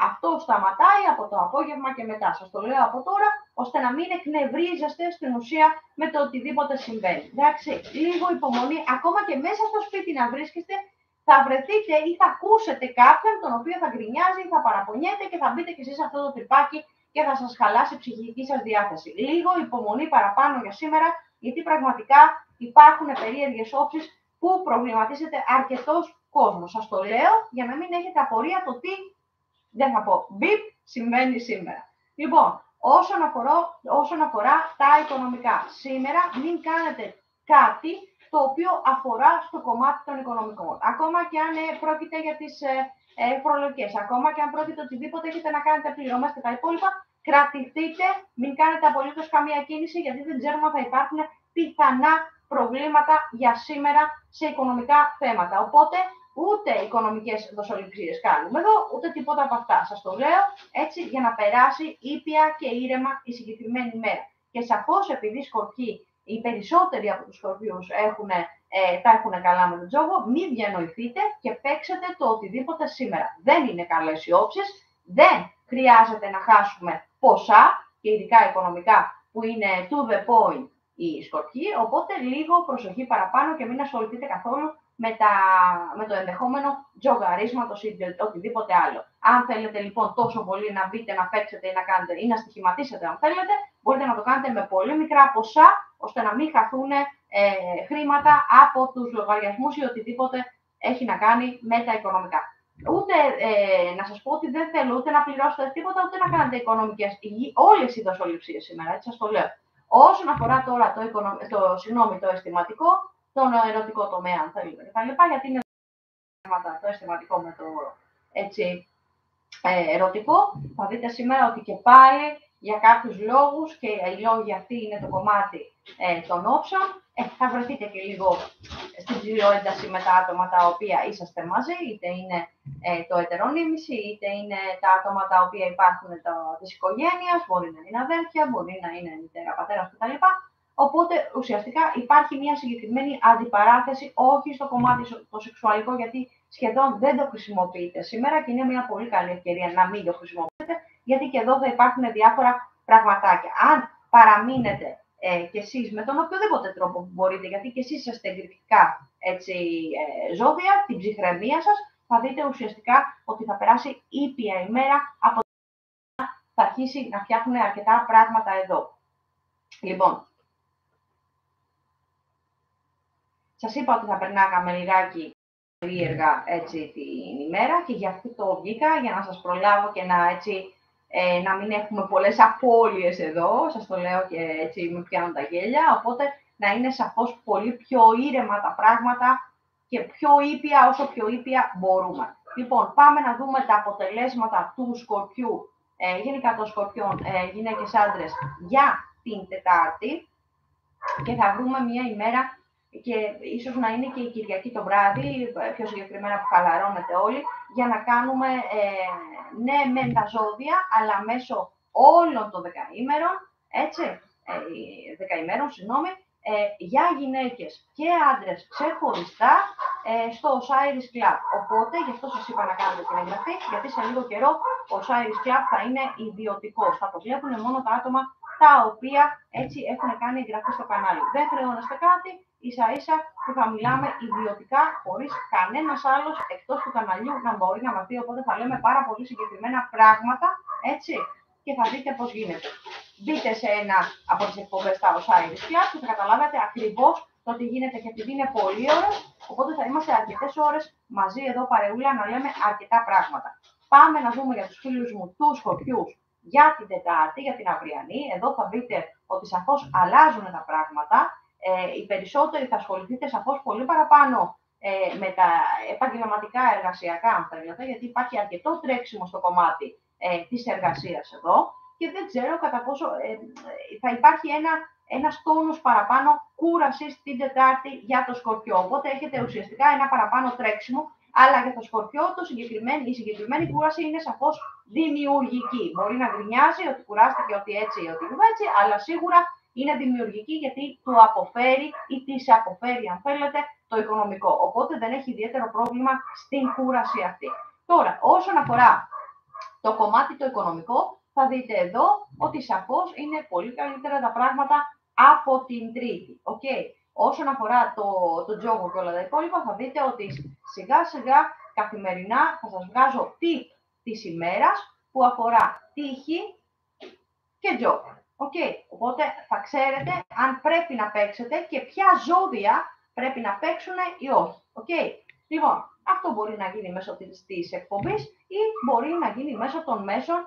Αυτό σταματάει από το απόγευμα και μετά. Σας το λέω από τώρα, ώστε να μην εκνευρίζεστε στην ουσία με το οτιδήποτε συμβαίνει. Εντάξει, λίγο υπομονή, ακόμα και μέσα στο σπίτι να βρίσκεστε, θα βρεθείτε ή θα ακούσετε κάποιον τον οποίο θα γκρινιάζει, θα παραπονιέται και θα μπείτε κι εσείς σε αυτό το τρυπάκι και θα σας χαλάσει η ψυχική σας διάθεση. Λίγο υπομονή παραπάνω για σήμερα, γιατί πραγματικά υπάρχουν περίεργες όψεις που προβληματίζεται αρκετός κόσμος. Σας το λέω για να μην έχετε απορία το τι, δεν θα πω, μπιπ, συμβαίνει σήμερα. Λοιπόν, όσον αφορά τα οικονομικά, σήμερα μην κάνετε κάτι το οποίο αφορά στο κομμάτι των οικονομικών. Ακόμα και αν πρόκειται για τις φορολογικές, ακόμα και αν πρόκειται οτιδήποτε έχετε να κάνετε πληρωμές και τα υπόλοιπα, κρατηθείτε, μην κάνετε απολύτως καμία κίνηση, γιατί δεν ξέρουμε αν θα υπάρχουν πιθανά προβλήματα για σήμερα σε οικονομικά θέματα. Οπότε, ούτε οικονομικές δοσοληψίες κάνουμε εδώ, ούτε τίποτα από αυτά. Σας το λέω έτσι για να περάσει ήπια και ήρεμα η συγκεκριμένη μέρα. Και σαφώς, επειδή Σκορπιοί, οι περισσότεροι από τους Σκορπιούς τα έχουν καλά με τον τζόγο, μην διανοηθείτε και παίξετε το οτιδήποτε σήμερα. Δεν είναι καλές οι όψεις, δεν χρειάζεται να χάσουμε ποσά, και ειδικά οικονομικά, που είναι to the point οι Σκορπιοί, οπότε λίγο προσοχή παραπάνω και μην ασχοληθείτε καθόλου με το ενδεχόμενο τζογαρίσματος ή οτιδήποτε άλλο. Αν θέλετε λοιπόν τόσο πολύ να μπείτε, να παίξετε ή να κάνετε ή να στοιχηματίσετε, αν θέλετε, μπορείτε να το κάνετε με πολύ μικρά ποσά, ώστε να μην χαθούν χρήματα από τους λογαριασμούς ή οτιδήποτε έχει να κάνει με τα οικονομικά. Ούτε να σας πω ότι δεν θέλω ούτε να πληρώσετε τίποτα, ούτε να κάνετε οικονομικές, όλες οι δοσοληψίες σήμερα, έτσι σας το λέω. Όσον αφορά τώρα το αισθηματικό, τον ερωτικό τομέα, αν θέλετε, και τα λοιπά, γιατί είναι το αισθηματικό με το ερωτικό, θα δείτε σήμερα ότι και πάλι για κάποιους λόγους, και οι λόγοι αυτοί είναι το κομμάτι των όψεων, θα βρεθείτε και λίγο στην ψηλοένταση με τα άτομα τα οποία είσαστε μαζί, είτε είναι το ετερονίμηση, είτε είναι τα άτομα τα οποία υπάρχουν της οικογένειας, μπορεί να είναι αδέρφια, μπορεί να είναι μητέρα, πατέρας κτλ. Οπότε ουσιαστικά υπάρχει μια συγκεκριμένη αντιπαράθεση, όχι στο κομμάτι το σεξουαλικό, γιατί σχεδόν δεν το χρησιμοποιείτε σήμερα και είναι μια πολύ καλή ευκαιρία να μην το χρησιμοποιείτε, γιατί και εδώ θα υπάρχουν διάφορα πραγματάκια. Αν παραμείνετε κι εσείς με τον οποιοδήποτε τρόπο που μπορείτε, γιατί κι εσείς είστε εγκριτικά ζώδια, την ψυχραιμία σας, θα δείτε ουσιαστικά ότι θα περάσει ήπια ημέρα, από θα αρχίσει να φτιάχνουν αρκετά πράγματα εδώ. Λοιπόν, σας είπα ότι θα περνάγαμε λιγάκι περίεργα την ημέρα και γι' αυτό το βγήκα, για να σας προλάβω και να μην έχουμε πολλές απώλειες εδώ, σας το λέω και έτσι με πιάνουν τα γέλια, οπότε να είναι σαφώς πολύ πιο ήρεμα τα πράγματα και πιο ήπια όσο πιο ήπια μπορούμε. Λοιπόν, πάμε να δούμε τα αποτελέσματα του Σκορπιού, γενικά των Σκορπιών, γυναίκες άντρες, για την Τετάρτη, και θα βρούμε μια ημέρα, και ίσως να είναι και η Κυριακή το βράδυ, πιο συγκεκριμένα που χαλαρώνετε όλοι, για να κάνουμε ναι μεν τα ζώδια, αλλά μέσω όλων των δεκαημέρων, για γυναίκες και άντρες ξεχωριστά στο Osiris Club. Οπότε, γι' αυτό σας είπα να κάνετε την εγγραφή, γιατί σε λίγο καιρό ο Osiris Club θα είναι ιδιωτικός. Θα το βλέπουν μόνο τα άτομα τα οποία έτσι έχουν κάνει εγγραφή στο κανάλι. Δεν χρεώνεστε κάτι, ίσα-ίσα που θα μιλάμε ιδιωτικά, χωρίς κανένας άλλος εκτός του καναλιού να μπορεί να μας δει. Οπότε θα λέμε πάρα πολύ συγκεκριμένα πράγματα, έτσι, και θα δείτε πώς γίνεται. Μπείτε σε ένα από τις εκπομπές στα Osiris Club και θα καταλάβετε ακριβώς το τι γίνεται, και επειδή είναι πολύ ωραίο, οπότε θα είμαστε αρκετές ώρες μαζί εδώ παρεούλα να λέμε αρκετά πράγματα. Πάμε να δούμε για τους φίλους μου τους Σκορπιούς για την Τετάρτη, για την αυριανή. Εδώ θα δείτε ότι σαφώς αλλάζουν τα πράγματα. Οι περισσότεροι θα ασχοληθείτε σαφώς πολύ παραπάνω με τα επαγγελματικά εργασιακά, αν θέλετε, γιατί υπάρχει αρκετό τρέξιμο στο κομμάτι της εργασίας εδώ, και δεν ξέρω κατά πόσο θα υπάρχει ένας τόνος παραπάνω κούρασης την Τετάρτη για το Σκορπιό. Οπότε έχετε ουσιαστικά ένα παραπάνω τρέξιμο, αλλά για το Σκορπιό η συγκεκριμένη κούραση είναι σαφώς δημιουργική. Μπορεί να γκρινιάζει ότι κουράστηκε, ότι έτσι, ότι έτσι, αλλά σίγουρα είναι δημιουργική, γιατί του αποφέρει ή της αποφέρει, αν θέλετε, το οικονομικό. Οπότε δεν έχει ιδιαίτερο πρόβλημα στην κούραση αυτή. Τώρα, όσον αφορά το κομμάτι το οικονομικό, θα δείτε εδώ ότι σαφώς είναι πολύ καλύτερα τα πράγματα από την Τρίτη. Okay. Όσον αφορά το τζόγο και όλα τα υπόλοιπα, θα δείτε ότι σιγά σιγά καθημερινά θα σας βγάζω tip της ημέρας που αφορά τύχη και τζόγο. Okay. Οπότε θα ξέρετε αν πρέπει να παίξετε και ποια ζώδια πρέπει να παίξουν ή όχι. Okay. Λοιπόν, αυτό μπορεί να γίνει μέσω της εκπομπής ή μπορεί να γίνει μέσω των μέσων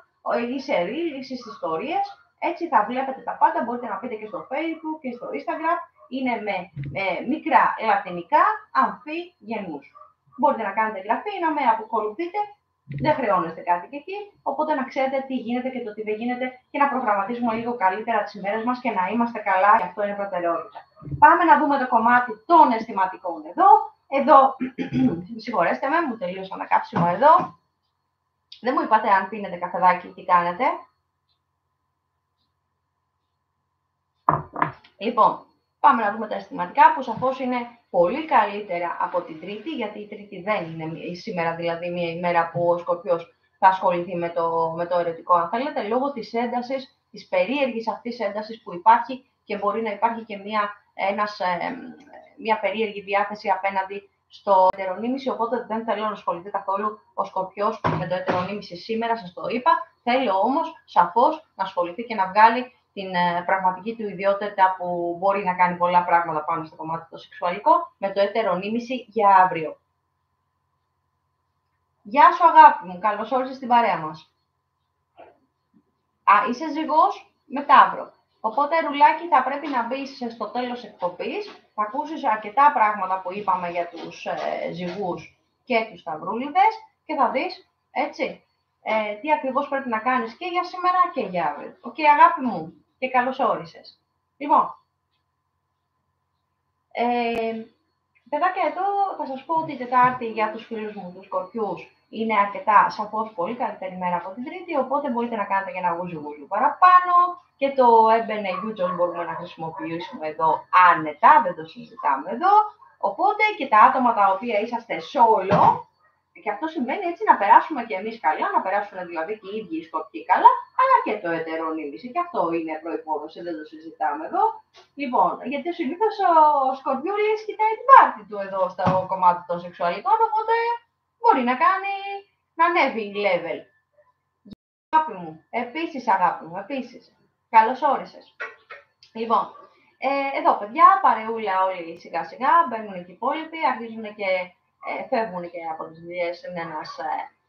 ή σε reel ή στις ιστορίες. Έτσι θα βλέπετε τα πάντα, μπορείτε να πείτε και στο Facebook και στο Instagram. Είναι με μικρά λατινικά αμφιγενούς. Μπορείτε να κάνετε εγγραφή, να με ακολουθείτε. Δεν χρεώνεστε κάτι και εκεί, οπότε να ξέρετε τι γίνεται και το τι δεν γίνεται και να προγραμματίσουμε λίγο καλύτερα τις ημέρες μας και να είμαστε καλά, και αυτό είναι προτεραιότητα. Πάμε να δούμε το κομμάτι των αισθηματικών εδώ. Εδώ, συγχωρέστε με, μου τελείωσα ένα κάψιμο εδώ. Δεν μου είπατε αν πίνετε καφεδάκι, τι κάνετε. Λοιπόν, πάμε να δούμε τα αισθηματικά που σαφώς είναι πολύ καλύτερα από την Τρίτη, γιατί η Τρίτη δεν είναι σήμερα δηλαδή μια ημέρα που ο Σκορπιός θα ασχοληθεί με το ερωτικό, αν θέλετε, λόγω της έντασης, της περίεργης αυτής έντασης που υπάρχει και μπορεί να υπάρχει και μια περίεργη διάθεση απέναντι στο ετερονίμηση, οπότε δεν θέλω να ασχοληθεί καθόλου ο Σκορπιός με το ετερονίμηση σήμερα, σας το είπα. Θέλω όμως σαφώς να ασχοληθεί και να βγάλει την πραγματική του ιδιότητα που μπορεί να κάνει πολλά πράγματα πάνω στο κομμάτι το σεξουαλικό με το ετερονίμηση για αύριο. Γεια σου αγάπη μου, καλώς όρισες στην παρέα μας. Είσαι ζυγός με Ταύρο. Οπότε ρουλάκι θα πρέπει να μπεις στο τέλος εκπομπής, θα ακούσεις αρκετά πράγματα που είπαμε για τους ζυγούς και τους ταυρούλιδες και θα δεις, έτσι, τι ακριβώς πρέπει να κάνεις και για σήμερα και για αύριο. Οκ, αγάπη μου. Και καλώς όρισες. Λοιπόν, παιδάκια, εδώ θα σας πω ότι η Τετάρτη για τους φίλους μου, τους Σκορπιούς, είναι αρκετά σαφώς πολύ καλύτερη μέρα από την Τρίτη, οπότε μπορείτε να κάνετε και ένα γούζι παραπάνω και το έμπαινε γιούτζος μπορούμε να χρησιμοποιήσουμε εδώ άνετα, δεν το συζητάμε εδώ. Οπότε και τα άτομα τα οποία είσαστε solo, και αυτό σημαίνει έτσι να περάσουμε και εμείς καλά, να περάσουν δηλαδή και οι ίδιοι οι Σκορπιοί καλά, αλλά και το ετερονίμηση. Και αυτό είναι προϋπόθεση, δεν το συζητάμε εδώ. Λοιπόν, γιατί συνήθως ο Σκορπιούλης κοιτάει την πάρτη του εδώ στο κομμάτι των σεξουαλικών, οπότε μπορεί να ανέβει level. Αγάπη μου, επίσης. Καλώς όρισες. Λοιπόν, εδώ παιδιά, παρεούλα όλοι σιγά σιγά, μπαίνουν και οι υπόλοιποι, αρχίζουν και φεύγουν και από τις δουλειές. Είναι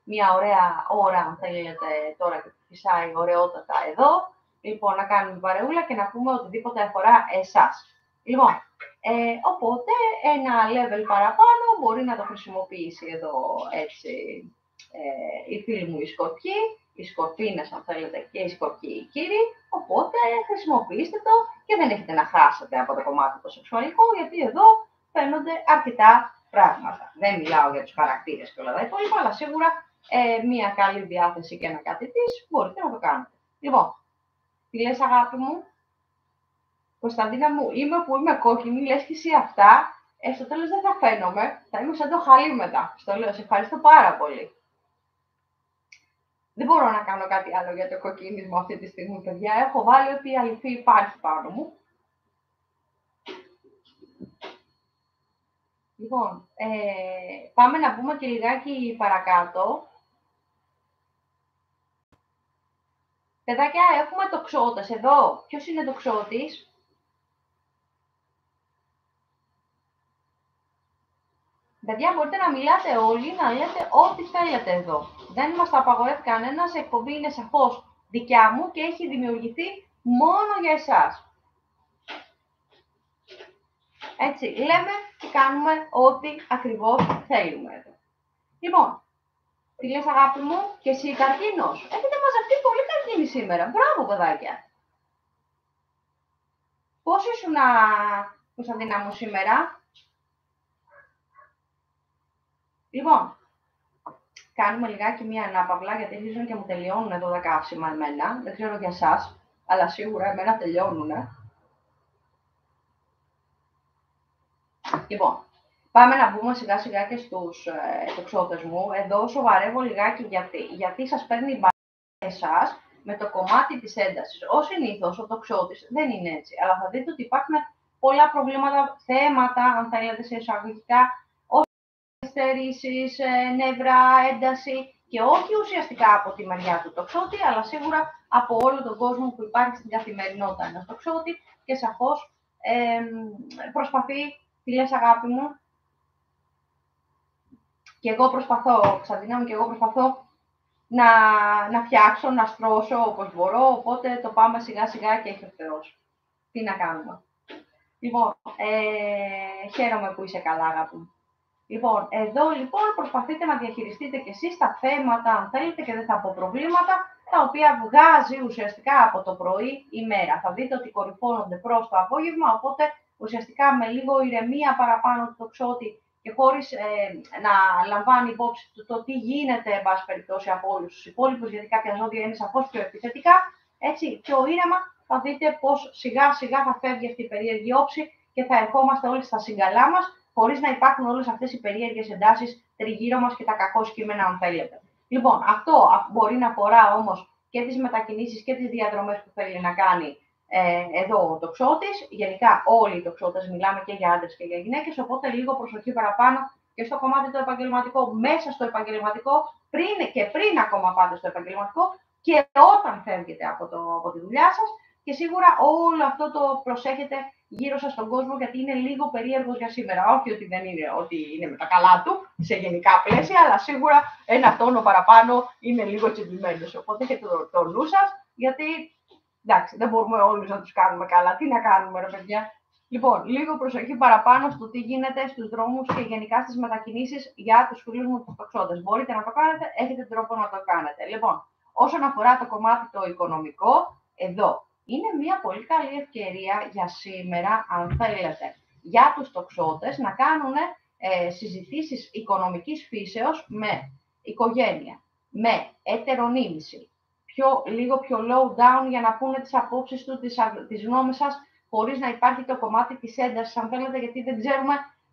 μια ωραία ώρα, αν θέλετε, τώρα και φυσάει ωραιότατα εδώ. Λοιπόν, να κάνουμε την παρεούλα και να πούμε οτιδήποτε αφορά εσάς. Λοιπόν, οπότε ένα level παραπάνω μπορεί να το χρησιμοποιήσει εδώ έτσι οι φίλοι μου οι Σκορπιοί, οι Σκορπίνες αν θέλετε και οι Σκορπιοί οι κύριοι, οπότε χρησιμοποιήστε το και δεν έχετε να χάσετε από το κομμάτι το σεξουαλικό, γιατί εδώ φαίνονται αρκετά πράγματα. Δεν μιλάω για τους χαρακτήρες και όλα τα υπόλοιπα, αλλά σίγουρα μια καλή διάθεση και ένα κάτι της μπορείτε να το κάνετε. Λοιπόν, τι λες αγάπη μου? Κωνσταντίνα μου, είμαι κόκκινη, λες και εσύ αυτά, στο τέλος δεν θα φαίνομαι, θα είμαι σαν το χαλί μετά. Στο λέω, σε ευχαριστώ πάρα πολύ. Δεν μπορώ να κάνω κάτι άλλο για το κοκκίνισμα αυτή τη στιγμή, παιδιά. Έχω βάλει ότι η αληθή υπάρχει πάνω μου. Λοιπόν, πάμε να πούμε και λιγάκι παρακάτω. Παιδάκια, έχουμε τοξότες εδώ. Ποιος είναι τοξότης? Παιδιά, μπορείτε να μιλάτε όλοι, να λέτε ό,τι θέλετε εδώ. Δεν μας το απαγορεύει κανένας, η εκπομπή είναι σαφώς δικιά μου και έχει δημιουργηθεί μόνο για εσάς. Έτσι, λέμε και κάνουμε ό,τι ακριβώς θέλουμε εδώ. Λοιπόν, τι λες αγάπη μου, και εσύ καρκίνος? Έχετε μαζευτεί πολύ καρκίνη σήμερα. Μπράβο, παιδάκια. Πώς ήσουν, Κωνσταντίνα μου, σήμερα? Λοιπόν, κάνουμε λιγάκι μία ανάπαυλα, γιατί αρχίζουν και μου τελειώνουν εδώ τα καύσιμα εμένα. Δεν ξέρω για εσάς, αλλά σίγουρα εμένα τελειώνουνε. Λοιπόν, πάμε να μπούμε σιγά σιγά και στους τοξότες μου. Εδώ σοβαρεύω λιγάκι γιατί σας παίρνει η μπαλά εσάς με το κομμάτι της έντασης. Ως συνήθως, ο τοξότης δεν είναι έτσι, αλλά θα δείτε ότι υπάρχουν πολλά προβλήματα, θέματα, αν θέλετε, σε εισαγωγικά, στερήσεις, νεύρα, ένταση και όχι ουσιαστικά από τη μεριά του τοξότη, αλλά σίγουρα από όλο τον κόσμο που υπάρχει στην καθημερινότητα ενός τοξότη και σαφώς προσπαθεί, τι λες αγάπη μου, και εγώ προσπαθώ, Κωνσταντίνα μου, και εγώ προσπαθώ να φτιάξω, να στρώσω όπως μπορώ, οπότε το πάμε σιγά σιγά και έχει ο Θεός. Τι να κάνουμε. Λοιπόν, χαίρομαι που είσαι καλά, αγάπη μου. Λοιπόν, εδώ λοιπόν προσπαθείτε να διαχειριστείτε και εσείς τα θέματα, αν θέλετε, και δεν θα πω προβλήματα, τα οποία βγάζει ουσιαστικά από το πρωί η μέρα. Θα δείτε ότι κορυφώνονται προς το απόγευμα, οπότε ουσιαστικά με λίγο ηρεμία παραπάνω του τοξότη και χωρίς να λαμβάνει υπόψη το τι γίνεται, εν πάση περιπτώσει, από όλους τους υπόλοιπους, γιατί κάποια ζώδια είναι σαφώς πιο επιθετικά, έτσι, πιο ήρεμα, θα δείτε πως σιγά σιγά θα φεύγει αυτή η περίεργη όψη και θα ερχόμαστε όλοι στα συγκαλά μας, χωρίς να υπάρχουν όλες αυτές οι περίεργες εντάσεις τριγύρω μας και τα κακό κείμενα, αν θέλετε. Λοιπόν, αυτό μπορεί να αφορά όμως και τις μετακινήσεις και τις διαδρομές που θέλει να κάνει εδώ ο τοξότης. Γενικά, όλοι οι τοξότες μιλάμε και για άντρες και για γυναίκες, οπότε λίγο προσοχή παραπάνω και στο κομμάτι το επαγγελματικό, μέσα στο επαγγελματικό, πριν ακόμα πάτε στο επαγγελματικό και όταν φεύγετε από τη δουλειά σας. Και σίγουρα όλο αυτό το προσέχετε γύρω σας στον κόσμο, γιατί είναι λίγο περίεργος για σήμερα. Όχι ότι δεν είναι, ότι είναι με τα καλά του, σε γενικά πλαίσια, αλλά σίγουρα ένα τόνο παραπάνω είναι λίγο τσιμπημένος. Οπότε έχετε το νου σας, γιατί εντάξει, δεν μπορούμε όλους να τους κάνουμε καλά. Τι να κάνουμε, ρε παιδιά. Λοιπόν, λίγο προσοχή παραπάνω στο τι γίνεται στους δρόμους και γενικά στις μετακινήσεις για τους φίλους μου τους τοξότες. Μπορείτε να το κάνετε, έχετε τρόπο να το κάνετε. Λοιπόν, όσον αφορά το κομμάτι το οικονομικό, εδώ είναι μια πολύ καλή ευκαιρία για σήμερα, αν θέλετε, για τους τοξότες να κάνουν συζητήσεις οικονομικής φύσεως με οικογένεια, με ετερονίμηση, λίγο πιο low down για να πούνε τις απόψεις του, τις γνώμες σας, χωρίς να υπάρχει το κομμάτι της έντασης, αν θέλετε, γιατί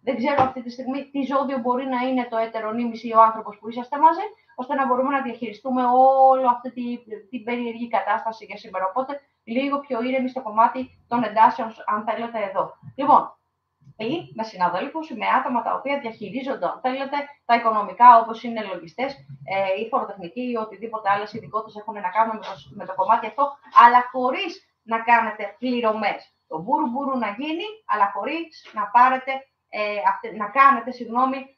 δεν ξέρω αυτή τη στιγμή τι ζώδιο μπορεί να είναι το ετερονίμηση ή ο άνθρωπος που είσαστε μαζί, ώστε να μπορούμε να διαχειριστούμε όλη αυτή την περίεργη κατάσταση για σήμερα. Οπότε, λίγο πιο ήρεμη στο κομμάτι των εντάσεων, αν θέλετε, εδώ. Λοιπόν, ή με συναδέλφους ή με άτομα τα οποία διαχειρίζονται, αν θέλετε, τα οικονομικά, όπως είναι λογιστές ή φοροτεχνικοί ή οτιδήποτε άλλες ειδικότητες έχουν να κάνουν με το κομμάτι αυτό, αλλά χωρίς να κάνετε πληρωμές. Το μπούρου να γίνει, αλλά χωρίς να πάρετε να κάνετε,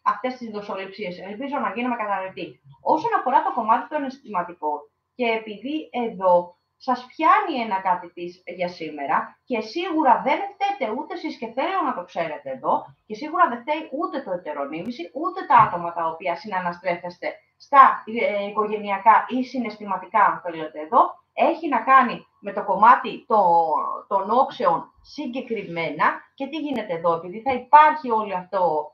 αυτές τις δοσοληψίες. Ελπίζω να γίνουμε κατανοητοί. Όσον αφορά το κομμάτι των αισθηματικών, και επειδή εδώ σας πιάνει ένα κάτι της για σήμερα και σίγουρα δεν φταίτε ούτε εσείς, και θέλω να το ξέρετε εδώ, και σίγουρα δεν φταίει ούτε το ετερονίμηση, ούτε τα άτομα τα οποία συναναστρέφεστε στα οικογενειακά ή συναισθηματικά, αν θέλετε εδώ, έχει να κάνει με το κομμάτι των όψεων συγκεκριμένα. Και τι γίνεται εδώ, επειδή θα υπάρχει όλο αυτό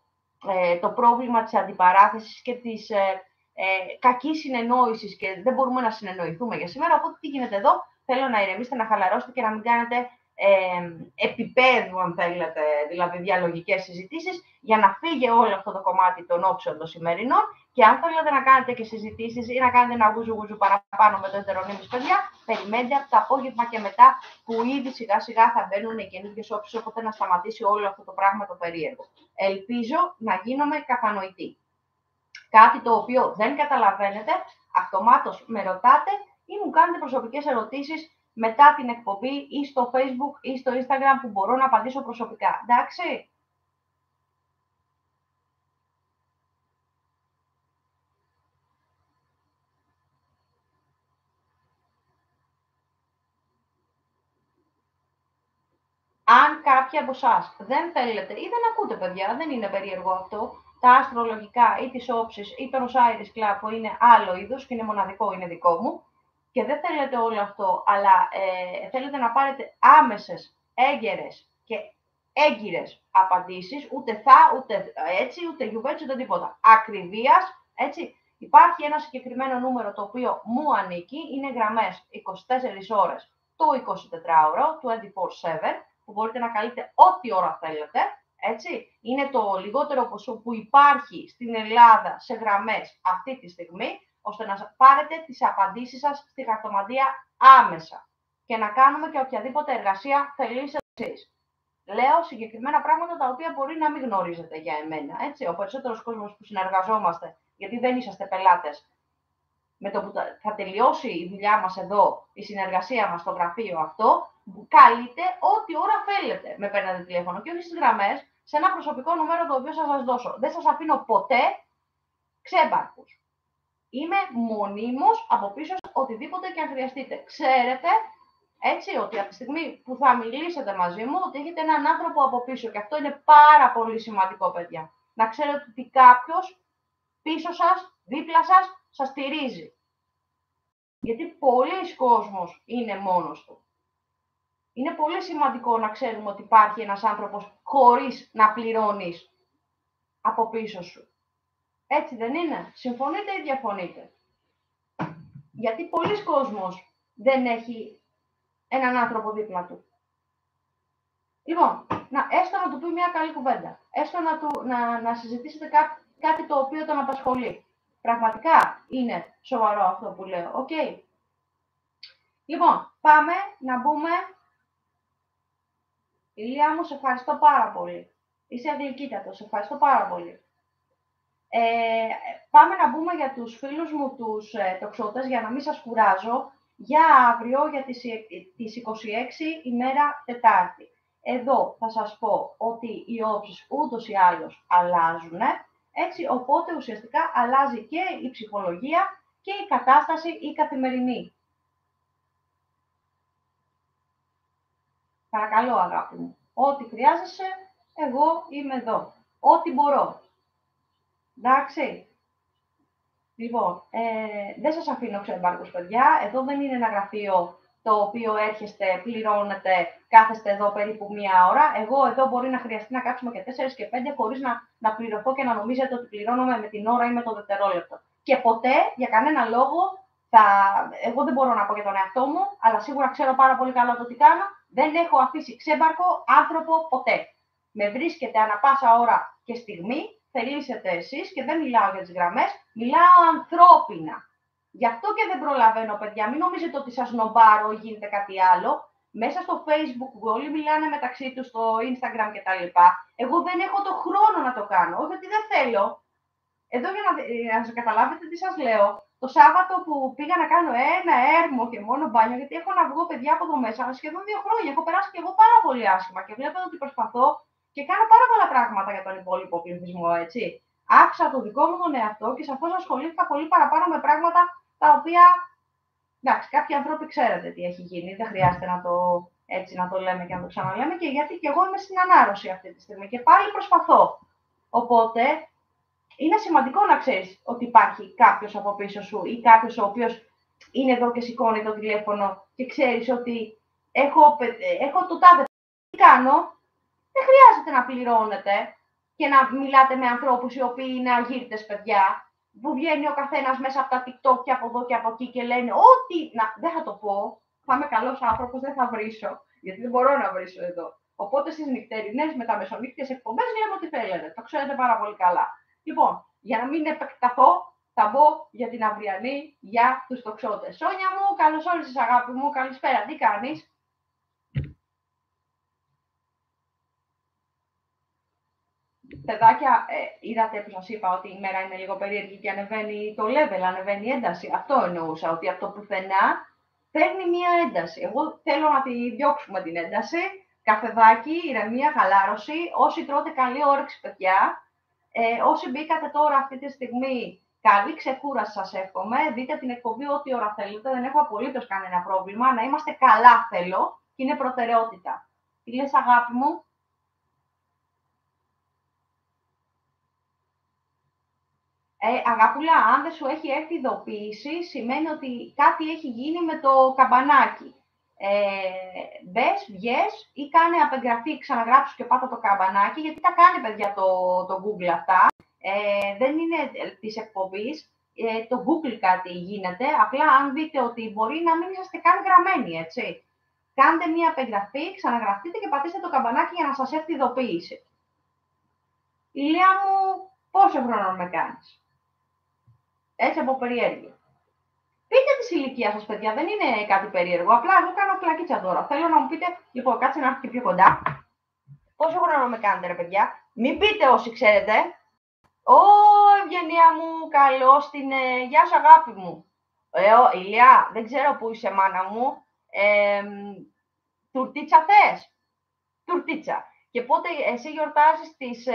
το πρόβλημα της αντιπαράθεσης και της κακής συνεννόησης και δεν μπορούμε να συνεννοηθούμε για σήμερα, οπότε τι γίνεται εδώ, θέλω να ηρεμήσετε, να χαλαρώσετε και να μην κάνετε επίπεδου, αν θέλετε, δηλαδή διαλογικές συζητήσεις, για να φύγει όλο αυτό το κομμάτι των όψεων των σημερινών. Και αν θέλετε να κάνετε και συζητήσεις ή να κάνετε ένα γουζου παραπάνω με το ετερονίμηση, παιδιά, περιμένετε από το απόγευμα και μετά, που ήδη σιγά σιγά θα μπαίνουν οι καινούργιες όψεις, οπότε να σταματήσει όλο αυτό το πράγμα το περίεργο. Ελπίζω να γίνομαι κατανοητή. Κάτι το οποίο δεν καταλαβαίνετε, αυτομάτως με ρωτάτε ή μου κάνετε προσωπικές ερωτήσεις μετά την εκπομπή ή στο Facebook ή στο Instagram, που μπορώ να απαντήσω προσωπικά. Εντάξει. Αν κάποιοι από εσάς δεν θέλετε ή δεν ακούτε, παιδιά, δεν είναι περίεργο αυτό, τα αστρολογικά ή τις όψεις ή τον Osiris Club, που είναι άλλο είδος και είναι μοναδικό, είναι δικό μου, και δεν θέλετε όλο αυτό, αλλά θέλετε να πάρετε άμεσες, έγκαιρες και έγκυρες απαντήσεις, ούτε ούτε έτσι, ούτε γιουβέτσι, ούτε τίποτα, ακριβίας, έτσι. Υπάρχει ένα συγκεκριμένο νούμερο το οποίο μου ανήκει, είναι γραμμές 24 ώρες το 24ωρο, 24/7, που μπορείτε να καλείτε ό,τι ώρα θέλετε, έτσι. Είναι το λιγότερο ποσό που υπάρχει στην Ελλάδα σε γραμμές αυτή τη στιγμή, ώστε να πάρετε τις απαντήσεις σας στη χαρτομαντία άμεσα και να κάνουμε και οποιαδήποτε εργασία θελήσετε εσείς. Λέω συγκεκριμένα πράγματα τα οποία μπορεί να μην γνωρίζετε για εμένα. Έτσι. Ο περισσότερος κόσμος που συνεργαζόμαστε, γιατί δεν είσαστε πελάτες, με το που θα τελειώσει η δουλειά μας εδώ, η συνεργασία μας στο γραφείο αυτό, καλείτε ό,τι ώρα θέλετε. Με παίρνετε τηλέφωνο και όχι στις γραμμές, σε ένα προσωπικό νούμερο το οποίο θα σας δώσω. Δεν σας αφήνω ποτέ ξέμπαρκους. Είμαι μονίμως από πίσω οτιδήποτε και αν χρειαστείτε. Ξέρετε, έτσι, ότι από τη στιγμή που θα μιλήσετε μαζί μου, ότι έχετε έναν άνθρωπο από πίσω. Και αυτό είναι πάρα πολύ σημαντικό, παιδιά. Να ξέρετε ότι κάποιος πίσω σας, δίπλα σας, σας στηρίζει. Γιατί πολλοί κόσμος είναι μόνος του. Είναι πολύ σημαντικό να ξέρουμε ότι υπάρχει ένας άνθρωπος χωρίς να πληρώνεις από πίσω σου. Έτσι δεν είναι? Συμφωνείτε ή διαφωνείτε? Γιατί πολλοί κόσμος δεν έχει έναν άνθρωπο δίπλα του. Λοιπόν, έστω να του πει μια καλή κουβέντα. Έστω να συζητήσετε κάτι το οποίο τον απασχολεί. Πραγματικά είναι σοβαρό αυτό που λέω. Okay. Λοιπόν, πάμε να μπούμε. Ηλία μου, σε ευχαριστώ πάρα πολύ. Είσαι γλυκύτατος, σε ευχαριστώ πάρα πολύ. Πάμε να μπούμε για τους φίλους μου τους τοξότες, για να μην σας κουράζω, για αύριο, για τις 26 ημέρα Τετάρτη. Εδώ θα σας πω ότι οι όψεις ούτως ή άλλως αλλάζουν, έτσι, οπότε ουσιαστικά αλλάζει και η ψυχολογία και η κατάσταση η καθημερινή. Παρακαλώ, αγάπη μου, ό,τι χρειάζεσαι, εγώ είμαι εδώ. Ό,τι μπορώ. Εντάξει. Λοιπόν, δεν σας αφήνω ξεμπάρκους, παιδιά. Εδώ δεν είναι ένα γραφείο το οποίο έρχεστε, πληρώνετε, κάθεστε εδώ περίπου μία ώρα. Εγώ εδώ μπορεί να χρειαστεί να κάτσουμε και 4 και 5 χωρίς να πληρωθώ και να νομίζετε ότι πληρώνομαι με την ώρα ή με το δευτερόλεπτο. Και ποτέ, για κανένα λόγο, εγώ δεν μπορώ να πω για τον εαυτό μου, αλλά σίγουρα ξέρω πάρα πολύ καλά το τι κάνω. Δεν έχω αφήσει ξέμπαρκο άνθρωπο ποτέ. Με βρίσκεται ανα πάσα ώρα και στιγμή. Θελήσετε εσείς και δεν μιλάω για τις γραμμές, μιλάω ανθρώπινα. Γι' αυτό και δεν προλαβαίνω, παιδιά. Μην νομίζετε ότι σας νομπάρω ή γίνεται κάτι άλλο. Μέσα στο Facebook όλοι μιλάνε μεταξύ τους, στο Instagram κτλ. Εγώ δεν έχω το χρόνο να το κάνω, όχι ότι δεν θέλω. Εδώ για να σας καταλάβετε τι σας λέω. Το Σάββατο που πήγα να κάνω ένα έρμο και μόνο μπάνιο, γιατί έχω να βγω παιδιά από εδώ μέσα σχεδόν 2 χρόνια. Έχω περάσει και εγώ πάρα πολύ άσχημα και βλέπετε ότι προσπαθώ και κάνω πάρα πολλά πράγματα για τον υπόλοιπο πληθυσμό, έτσι. Άκουσα το δικό μου τον εαυτό και σαφώς ασχολήθηκα πολύ παραπάνω με πράγματα τα οποία, εντάξει, κάποιοι άνθρωποι ξέρετε τι έχει γίνει, δεν χρειάζεται να το λέμε και να το ξαναλέμε, και γιατί και εγώ είμαι στην ανάρρωση αυτή τη στιγμή και πάλι προσπαθώ. Οπότε, είναι σημαντικό να ξέρεις ότι υπάρχει κάποιος από πίσω σου ή κάποιος ο οποίος είναι εδώ και σηκώνει το τηλέφωνο και ξέρεις ότι έχω το τάδε, τι κάνω. Δεν χρειάζεται να πληρώνετε και να μιλάτε με ανθρώπους οι οποίοι είναι αγύρτες, παιδιά, που βγαίνει ο καθένας μέσα από τα TikTok και από εδώ και από εκεί και λένε ό,τι. Δεν θα το πω. Θα είμαι καλός άνθρωπος, δεν θα βρίσω, γιατί δεν μπορώ να βρίσω εδώ. Οπότε στις νυχτερινές με τα μεσονύχτιες εκπομπές λέμε ό,τι θέλετε. Το ξέρετε πάρα πολύ καλά. Λοιπόν, για να μην επεκταθώ, θα μπω για την αυριανή για τους τοξότες. Σόνια μου, καλώς όρισες, αγάπη μου, καλησπέρα, τι κάνεις? Παιδάκια, είδατε που σας είπα ότι η μέρα είναι λίγο περίεργη και ανεβαίνει το level, ανεβαίνει η ένταση. Αυτό εννοούσα, ότι από το πουθενά παίρνει μία ένταση. Εγώ θέλω να τη διώξουμε την ένταση. Καφεδάκι, ηρεμία, χαλάρωση. Όσοι τρώτε, καλή όρεξη, παιδιά. Όσοι μπήκατε τώρα αυτή τη στιγμή, καλή ξεκούραση σας εύχομαι. Δείτε την εκπομπή ό,τι ώρα θέλετε. Δεν έχω απολύτως κανένα πρόβλημα. Να είμαστε καλά θέλω και είναι προτεραιότητα. Τι λες, αγάπη μου? Αγαπούλα, αν δεν σου έχει έρθει ειδοποίηση, σημαίνει ότι κάτι έχει γίνει με το καμπανάκι. Μπες, βγες ή κάνε απεγγραφή, ξαναγράψου και πάτα το καμπανάκι, γιατί τα κάνει, παιδιά, το Google αυτά. Δεν είναι της εκπομπής, το Google κάτι γίνεται. Απλά αν δείτε ότι μπορεί να μην είσαστε καν γραμμένοι, έτσι. Κάντε μία απεγγραφή, ξαναγραφτείτε και πατήστε το καμπανάκι για να σας έρθει ειδοποίηση. Ηλία μου, πόσο χρόνο με κάνεις? Έτσι από περιέργεια. Πείτε της ηλικίας σας, παιδιά, δεν είναι κάτι περίεργο. Απλά εγώ κάνω πλακίτσα τώρα. Θέλω να μου πείτε, λοιπόν, κάτσε να έρθει πιο κοντά. Πόσο χρόνο με κάνετε, ρε παιδιά? Μην πείτε όσοι ξέρετε. Ω, Ευγενία μου, καλώς την. Γεια σου, αγάπη μου. Ηλιά, δεν ξέρω πού είσαι, μάνα μου. Τουρτίτσα θες? Τουρτίτσα. Και πότε εσύ γιορτάζεις τις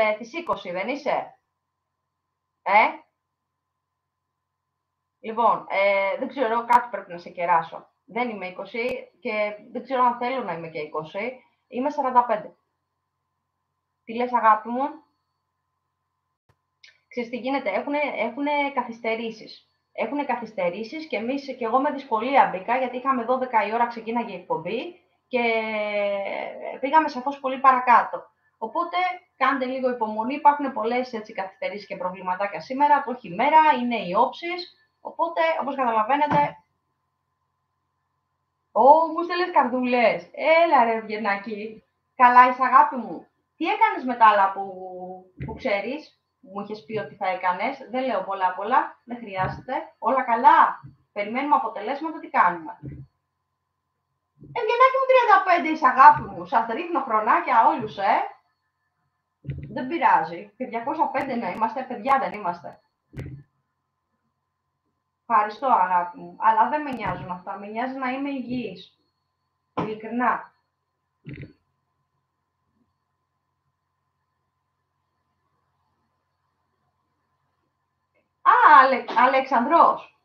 20, δεν είσαι? Λοιπόν, δεν ξέρω, κάτι πρέπει να σε κεράσω. Δεν είμαι 20 και δεν ξέρω αν θέλω να είμαι και 20. Είμαι 45. Τι λες, αγάπη μου? Ξέρεις τι γίνεται, έχουν καθυστερήσεις. Έχουν καθυστερήσεις και εγώ με δυσκολία μπήκα, γιατί είχαμε 12 η ώρα, ξεκίναγε η εκπομπή και πήγαμε σαφώς πολύ παρακάτω. Οπότε κάντε λίγο υπομονή, υπάρχουν πολλές καθυστερήσεις και προβληματάκια σήμερα, το χειμέρα, είναι οι όψεις, οπότε όπως καταλαβαίνετε... μου στέλνες καρδούλες, έλα ρε Ευγενάκη, καλά είσαι αγάπη μου. Τι έκανες με τα άλλα που ξέρεις? Μου είχες πει ότι θα έκανες, δεν λέω πολλά, δεν χρειάζεται. Όλα καλά, περιμένουμε αποτελέσματα, τι κάνουμε? Ευγενάκη μου 35 είσαι αγάπη μου, σας ρίχνω χρονάκια όλους, Δεν πειράζει, και 205 να είμαστε, παιδιά δεν είμαστε. Ευχαριστώ αγάπη μου, αλλά δεν με νοιάζουν αυτά, με νοιάζει να είμαι υγιής. Ειλικρινά. Αλεξανδρός.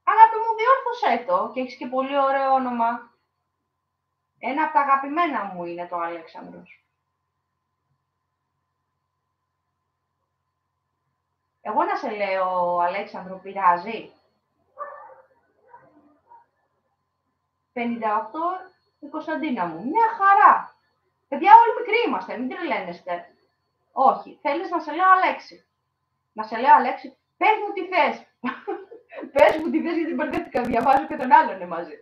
Αγάπη μου, διόρθωσέ το και έχεις και πολύ ωραίο όνομα. Ένα από τα αγαπημένα μου είναι το Αλέξανδρος. Εγώ να σε λέω, Αλέξανδρο, πειράζει? 58, η Κωνσταντίνα μου. Μια χαρά. Παιδιά, όλοι μικροί είμαστε, μην τρελαίνεστε. Όχι, θέλεις να σε λέω Αλέξη. Να σε λέω Αλέξη, πες μου τι θες. Πες μου τι θες, γιατί μπερδεύτηκα, διαβάζω και τον άλλον μαζί.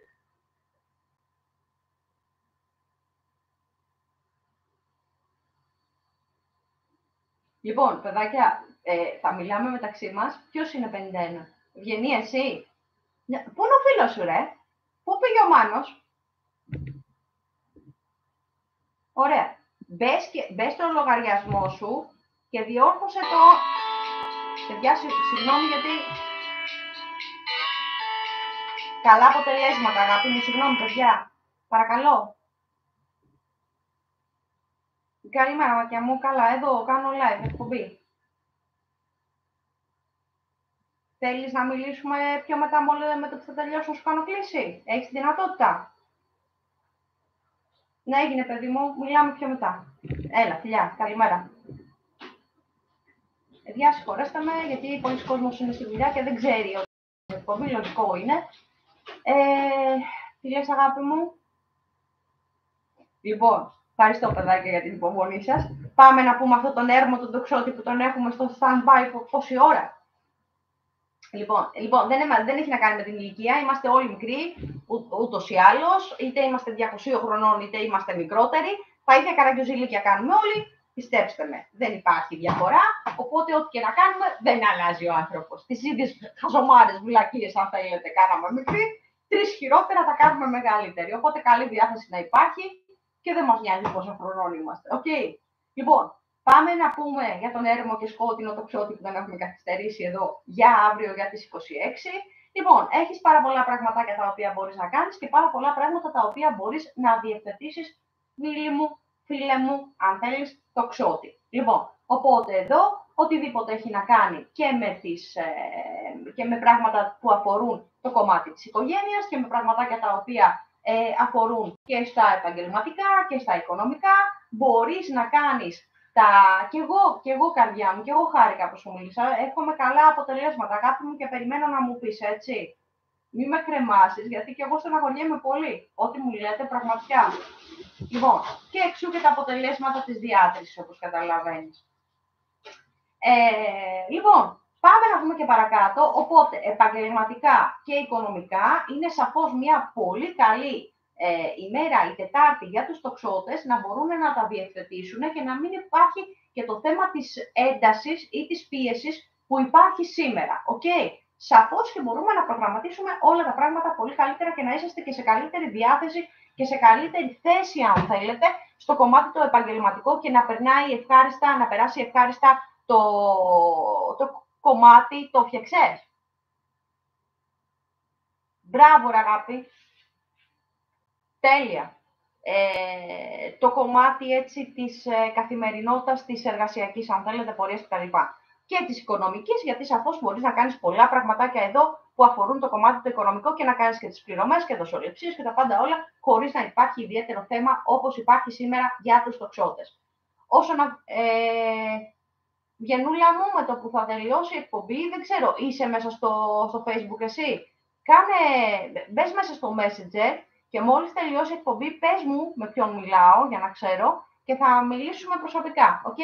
Λοιπόν, παιδάκια, θα μιλάμε μεταξύ μας. Ποιος είναι 51? Ευγενή, εσύ? Πού είναι ο φίλος σου, ρε? Πού πήγε ο Μάνος? Ωραία. Μπες στο λογαριασμό σου και διόρθωσε το... Παιδιά, συγγνώμη γιατί... Καλά αποτελέσματα, αγάπη μου, συγγνώμη, παιδιά. Παρακαλώ. Καλημέρα, ματιά μου. Καλά, εδώ κάνω live εκπομπή. Θέλεις να μιλήσουμε πιο μετά με το που θα τελειώσω, σου κάνω κλίση? Έχεις τη δυνατότητα? Ναι, έγινε παιδί μου, μιλάμε πιο μετά. Έλα, φιλιά, καλημέρα. Παιδιά, συγχωρέστε με, γιατί πολλοί κόσμος είναι στη δουλειά και δεν ξέρει ότι είναι εκπομπή, λογικό είναι. Τι λες, αγάπη μου? Λοιπόν, ευχαριστώ παιδάκια για την υπομονή σας. Πάμε να πούμε αυτόν τον έρμο, τον τοξότη που τον έχουμε στο stand-by πόση ώρα? Λοιπόν δεν έχει να κάνει με την ηλικία, είμαστε όλοι μικροί, ούτως ή άλλως, είτε είμαστε 200 χρονών, είτε είμαστε μικρότεροι. Τα ίδια καραγκιόζηλικια κάνουμε όλοι, πιστέψτε με, δεν υπάρχει διαφορά, οπότε ό,τι και να κάνουμε δεν αλλάζει ο άνθρωπος. Τις ίδιες χαζομάρες, βλακίες, αν θέλετε, κάναμε μικροί, 3 χειρότερα τα κάνουμε μεγαλύτεροι. Οπότε καλή διάθεση να υπάρχει και δεν μας νοιάζει πόσο χρονών είμαστε. Okay. Λοιπόν, πάμε να πούμε για τον έρμο και σκότεινο τοξότη που δεν έχουμε καθυστερήσει εδώ για αύριο, για τις 26. Λοιπόν, έχεις πάρα πολλά πραγματάκια τα οποία μπορείς να κάνεις και πάρα πολλά πράγματα τα οποία μπορείς να διευθετήσεις, φίλε μου, αν θέλεις, τοξότη. Λοιπόν, οπότε εδώ, οτιδήποτε έχει να κάνει και με πράγματα που αφορούν το κομμάτι της οικογένειας και με πραγματάκια τα οποία αφορούν και στα επαγγελματικά και στα οικονομικά, μπορείς να κάνεις και εγώ καρδιά μου, και εγώ χάρηκα που σου μίλησα, εύχομαι καλά αποτελέσματα, αγάπη μου, και περιμένω να μου πεις, έτσι. Μη με κρεμάσεις, γιατί και εγώ στεναχωριέμαι πολύ. Ό,τι μου λέτε, πραγματικά. Λοιπόν, και εξού και τα αποτελέσματα της διάτρησης, όπως καταλαβαίνεις. Λοιπόν, πάμε να δούμε και παρακάτω. Οπότε, επαγγελματικά και οικονομικά είναι σαφώς μια πολύ καλή ημέρα η Τετάρτη για τους τοξότες να μπορούν να τα διευθετήσουν και να μην υπάρχει και το θέμα της έντασης ή της πίεσης που υπάρχει σήμερα. Okay. σαφώς και μπορούμε να προγραμματίσουμε όλα τα πράγματα πολύ καλύτερα και να είσαστε και σε καλύτερη διάθεση και σε καλύτερη θέση, αν θέλετε, στο κομμάτι το επαγγελματικό και να περνάει ευχάριστα, να περάσει ευχάριστα το κομμάτι το φτιαξές. Μπράβο, ρε αγάπη. Τέλεια. Το κομμάτι έτσι της καθημερινότητας, της εργασιακής, αν θέλετε, πορείας κτλ. Και της οικονομικής, γιατί σαφώς μπορείς να κάνεις πολλά πραγματάκια εδώ που αφορούν το κομμάτι το οικονομικό και να κάνεις και τις πληρωμές και δοσοληψίες και τα πάντα όλα, χωρίς να υπάρχει ιδιαίτερο θέμα όπως υπάρχει σήμερα για τους τοξότες. Όσο να... Γενούλα μου, με το που θα τελειώσει η εκπομπή, δεν ξέρω, είσαι μέσα στο Facebook εσύ. Μπες μέσα στο Messenger και μόλις τελειώσει η εκπομπή, πες μου με ποιον μιλάω, για να ξέρω, και θα μιλήσουμε προσωπικά, οκ.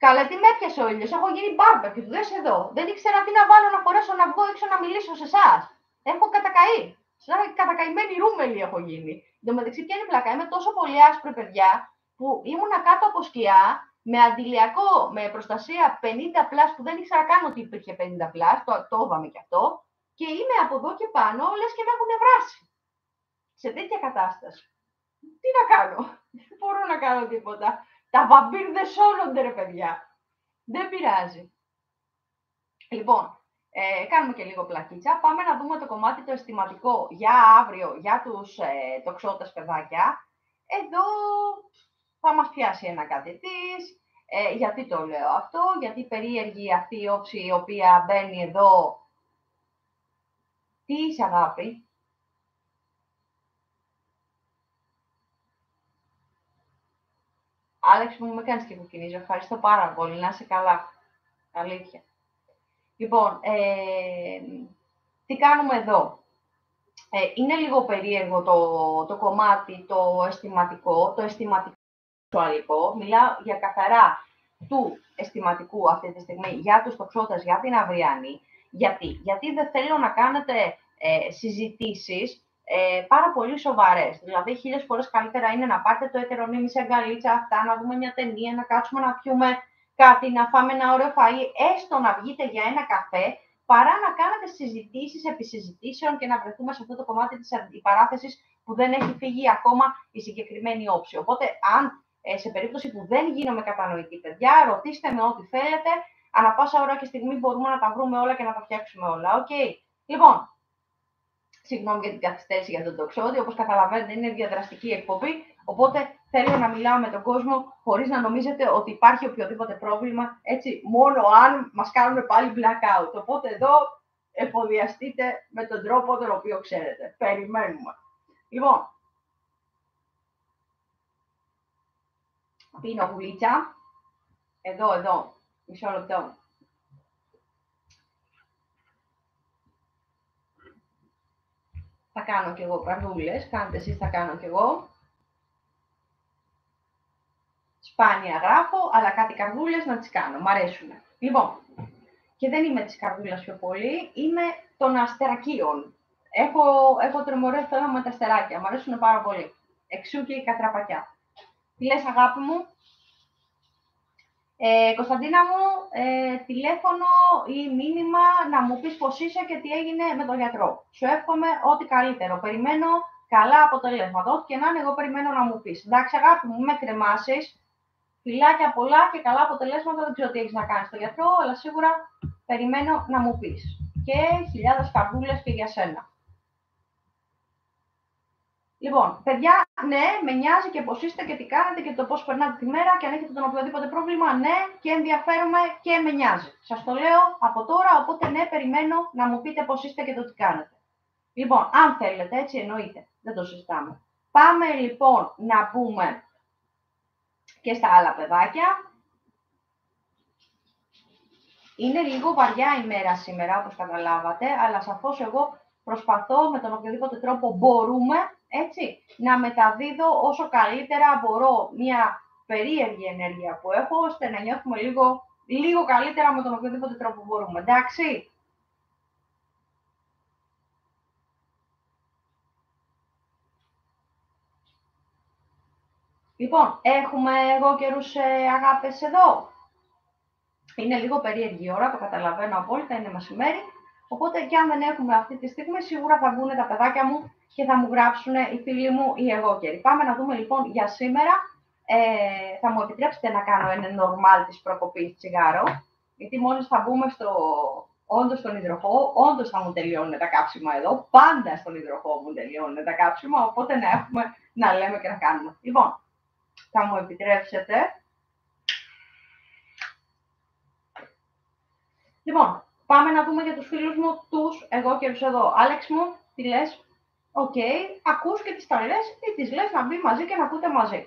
Καλά, τι με έπιασε ο ήλιος, έχω γίνει μπάρμπεκι, δες εδώ. Δεν ήξερα τι να βάλω να φορέσω να βγω έξω να μιλήσω σε εσάς. Έχω κατακαεί. Σαν κατακαημένη ρούμελη έχω γίνει. Εν τω μεταξύ, ποια είναι η πλάκα, είμαι τόσο πολύ άσπρη, παιδιά, που ήμουνα κάτω από σκιά, με αντιλιακό, με προστασία 50+, που δεν ήξερα καν ότι υπήρχε 50+, το είδαμε κι αυτό, και είμαι από εδώ και πάνω, λες και με έχουν βράσει. Σε τέτοια κατάσταση. Τι να κάνω, δεν μπορώ να κάνω τίποτα. Τα βαμπύρ δεν σώνονται, ρε παιδιά. Δεν πειράζει. Λοιπόν, κάνουμε και λίγο πλακίτσα. Πάμε να δούμε το κομμάτι το αισθηματικό για αύριο, για τους τοξότες παιδάκια. Εδώ θα μας πιάσει ένα κατετής. Γιατί το λέω αυτό, γιατί περίεργη αυτή η όψη η οποία μπαίνει εδώ. Τι είσαι, αγάπη? Άλεξ μου, με κάνεις και κοκκινίζω. Ευχαριστώ πάρα πολύ. Να είσαι καλά. Αλήθεια. Λοιπόν, τι κάνουμε εδώ. Είναι λίγο περίεργο το κομμάτι το αισθηματικό, το αισθηματικό σεξουαλικό. Μιλάω για καθαρά του αισθηματικού αυτή τη στιγμή για τους τοξότες, για την αυριανή. Γιατί δεν θέλω να κάνετε συζητήσεις πάρα πολύ σοβαρές. Δηλαδή, 1000 φορές καλύτερα είναι να πάρετε το ετερονίμι σε αγκαλίτσα αυτά, να δούμε μια ταινία, να κάτσουμε να πιούμε κάτι, να φάμε ένα ωραίο φαΐ, έστω να βγείτε για ένα καφέ, παρά να κάνετε συζητήσεις επί συζητήσεων και να βρεθούμε σε αυτό το κομμάτι της αντιπαράθεσης που δεν έχει φύγει ακόμα η συγκεκριμένη όψη. Οπότε, αν σε περίπτωση που δεν γίνομαι κατανοητή, παιδιά, ρωτήστε με ό,τι θέλετε. Ανά πάσα ώρα και στιγμή μπορούμε να τα βρούμε όλα και να τα φτιάξουμε όλα. Οκ. Λοιπόν, συγγνώμη για την καθυστέρηση για τον τοξότη. Όπως καταλαβαίνετε, είναι διαδραστική εκπομπή. Οπότε θέλω να μιλάω με τον κόσμο χωρίς να νομίζετε ότι υπάρχει οποιοδήποτε πρόβλημα. Έτσι, μόνο αν μας κάνουν πάλι blackout. Οπότε εδώ εφοδιαστείτε με τον τρόπο τον οποίο ξέρετε. Περιμένουμε. Λοιπόν, πίνω γουλίτσα. Εδώ. Μισό λεπτό. Θα κάνω κι εγώ καρδούλες. Κάντε εσείς, θα κάνω κι εγώ. Σπάνια γράφω, αλλά κάτι καρδούλες να τις κάνω. Μ' αρέσουν. Λοιπόν, και δεν είμαι της καρδούλας πιο πολύ, είμαι των αστερακίων. Έχω τρομερό θέμα με τα αστεράκια. Μ' αρέσουν πάρα πολύ. Εξού και η κατραπακιά. Τι λες, αγάπη μου? Κωνσταντίνα μου, τηλέφωνο ή μήνυμα να μου πεις πώς είσαι και τι έγινε με τον γιατρό. Σου εύχομαι ό,τι καλύτερο. Περιμένω καλά αποτελέσματα. Ό,τι και να είναι, εγώ περιμένω να μου πεις. Εντάξει, αγάπη μου, με κρεμάσεις. Φιλάκια πολλά και καλά αποτελέσματα. Δεν ξέρω τι έχεις να κάνεις στο γιατρό, αλλά σίγουρα περιμένω να μου πεις. Και χιλιάδες καρδούλες και για σένα. Λοιπόν, παιδιά, ναι, με νοιάζει και πώς είστε και τι κάνετε και το πώς περνάτε τη μέρα και αν έχετε τον οποιοδήποτε πρόβλημα, ναι, και ενδιαφέρομαι και με νοιάζει. Σας το λέω από τώρα, οπότε ναι, περιμένω να μου πείτε πώς είστε και το τι κάνετε. Λοιπόν, αν θέλετε, έτσι εννοείται, δεν το συζητάμε. Πάμε λοιπόν να πούμε και στα άλλα παιδάκια. Είναι λίγο βαριά η μέρα σήμερα, όπως καταλάβατε, αλλά σαφώς εγώ προσπαθώ με τον οποιοδήποτε τρόπο μπορούμε, έτσι, να μεταδίδω όσο καλύτερα μπορώ μια περίεργη ενέργεια που έχω, ώστε να νιώθουμε λίγο καλύτερα με τον οποιοδήποτε τρόπο μπορούμε. Εντάξει. Λοιπόν, έχουμε εγώ καιρούς αγάπες εδώ. Είναι λίγο περίεργη η ώρα, το καταλαβαίνω απόλυτα, είναι μεσημέρι. Οπότε και αν δεν έχουμε αυτή τη στιγμή, σίγουρα θα βγουν τα παιδάκια μου και θα μου γράψουν οι φίλοι μου οι εγώκεροι. Πάμε να δούμε λοιπόν για σήμερα. Θα μου επιτρέψετε να κάνω ένα normal της προκοπής τσιγάρο, γιατί μόλις θα μπούμε όντως στον υδροχό, όντως θα μου τελειώνουν τα κάψιμα εδώ. Πάντα στον υδροχό μου τελειώνουν τα κάψιμα, οπότε να έχουμε να λέμε και να κάνουμε. Λοιπόν, θα μου επιτρέψετε. Λοιπόν, πάμε να δούμε για τους φίλους μου, τους εγώκερους εδώ. Άλεξ μου, τι λες? Οκ, ακούς και τις τα λες ή τις λες να μπει μαζί και να ακούτε μαζί.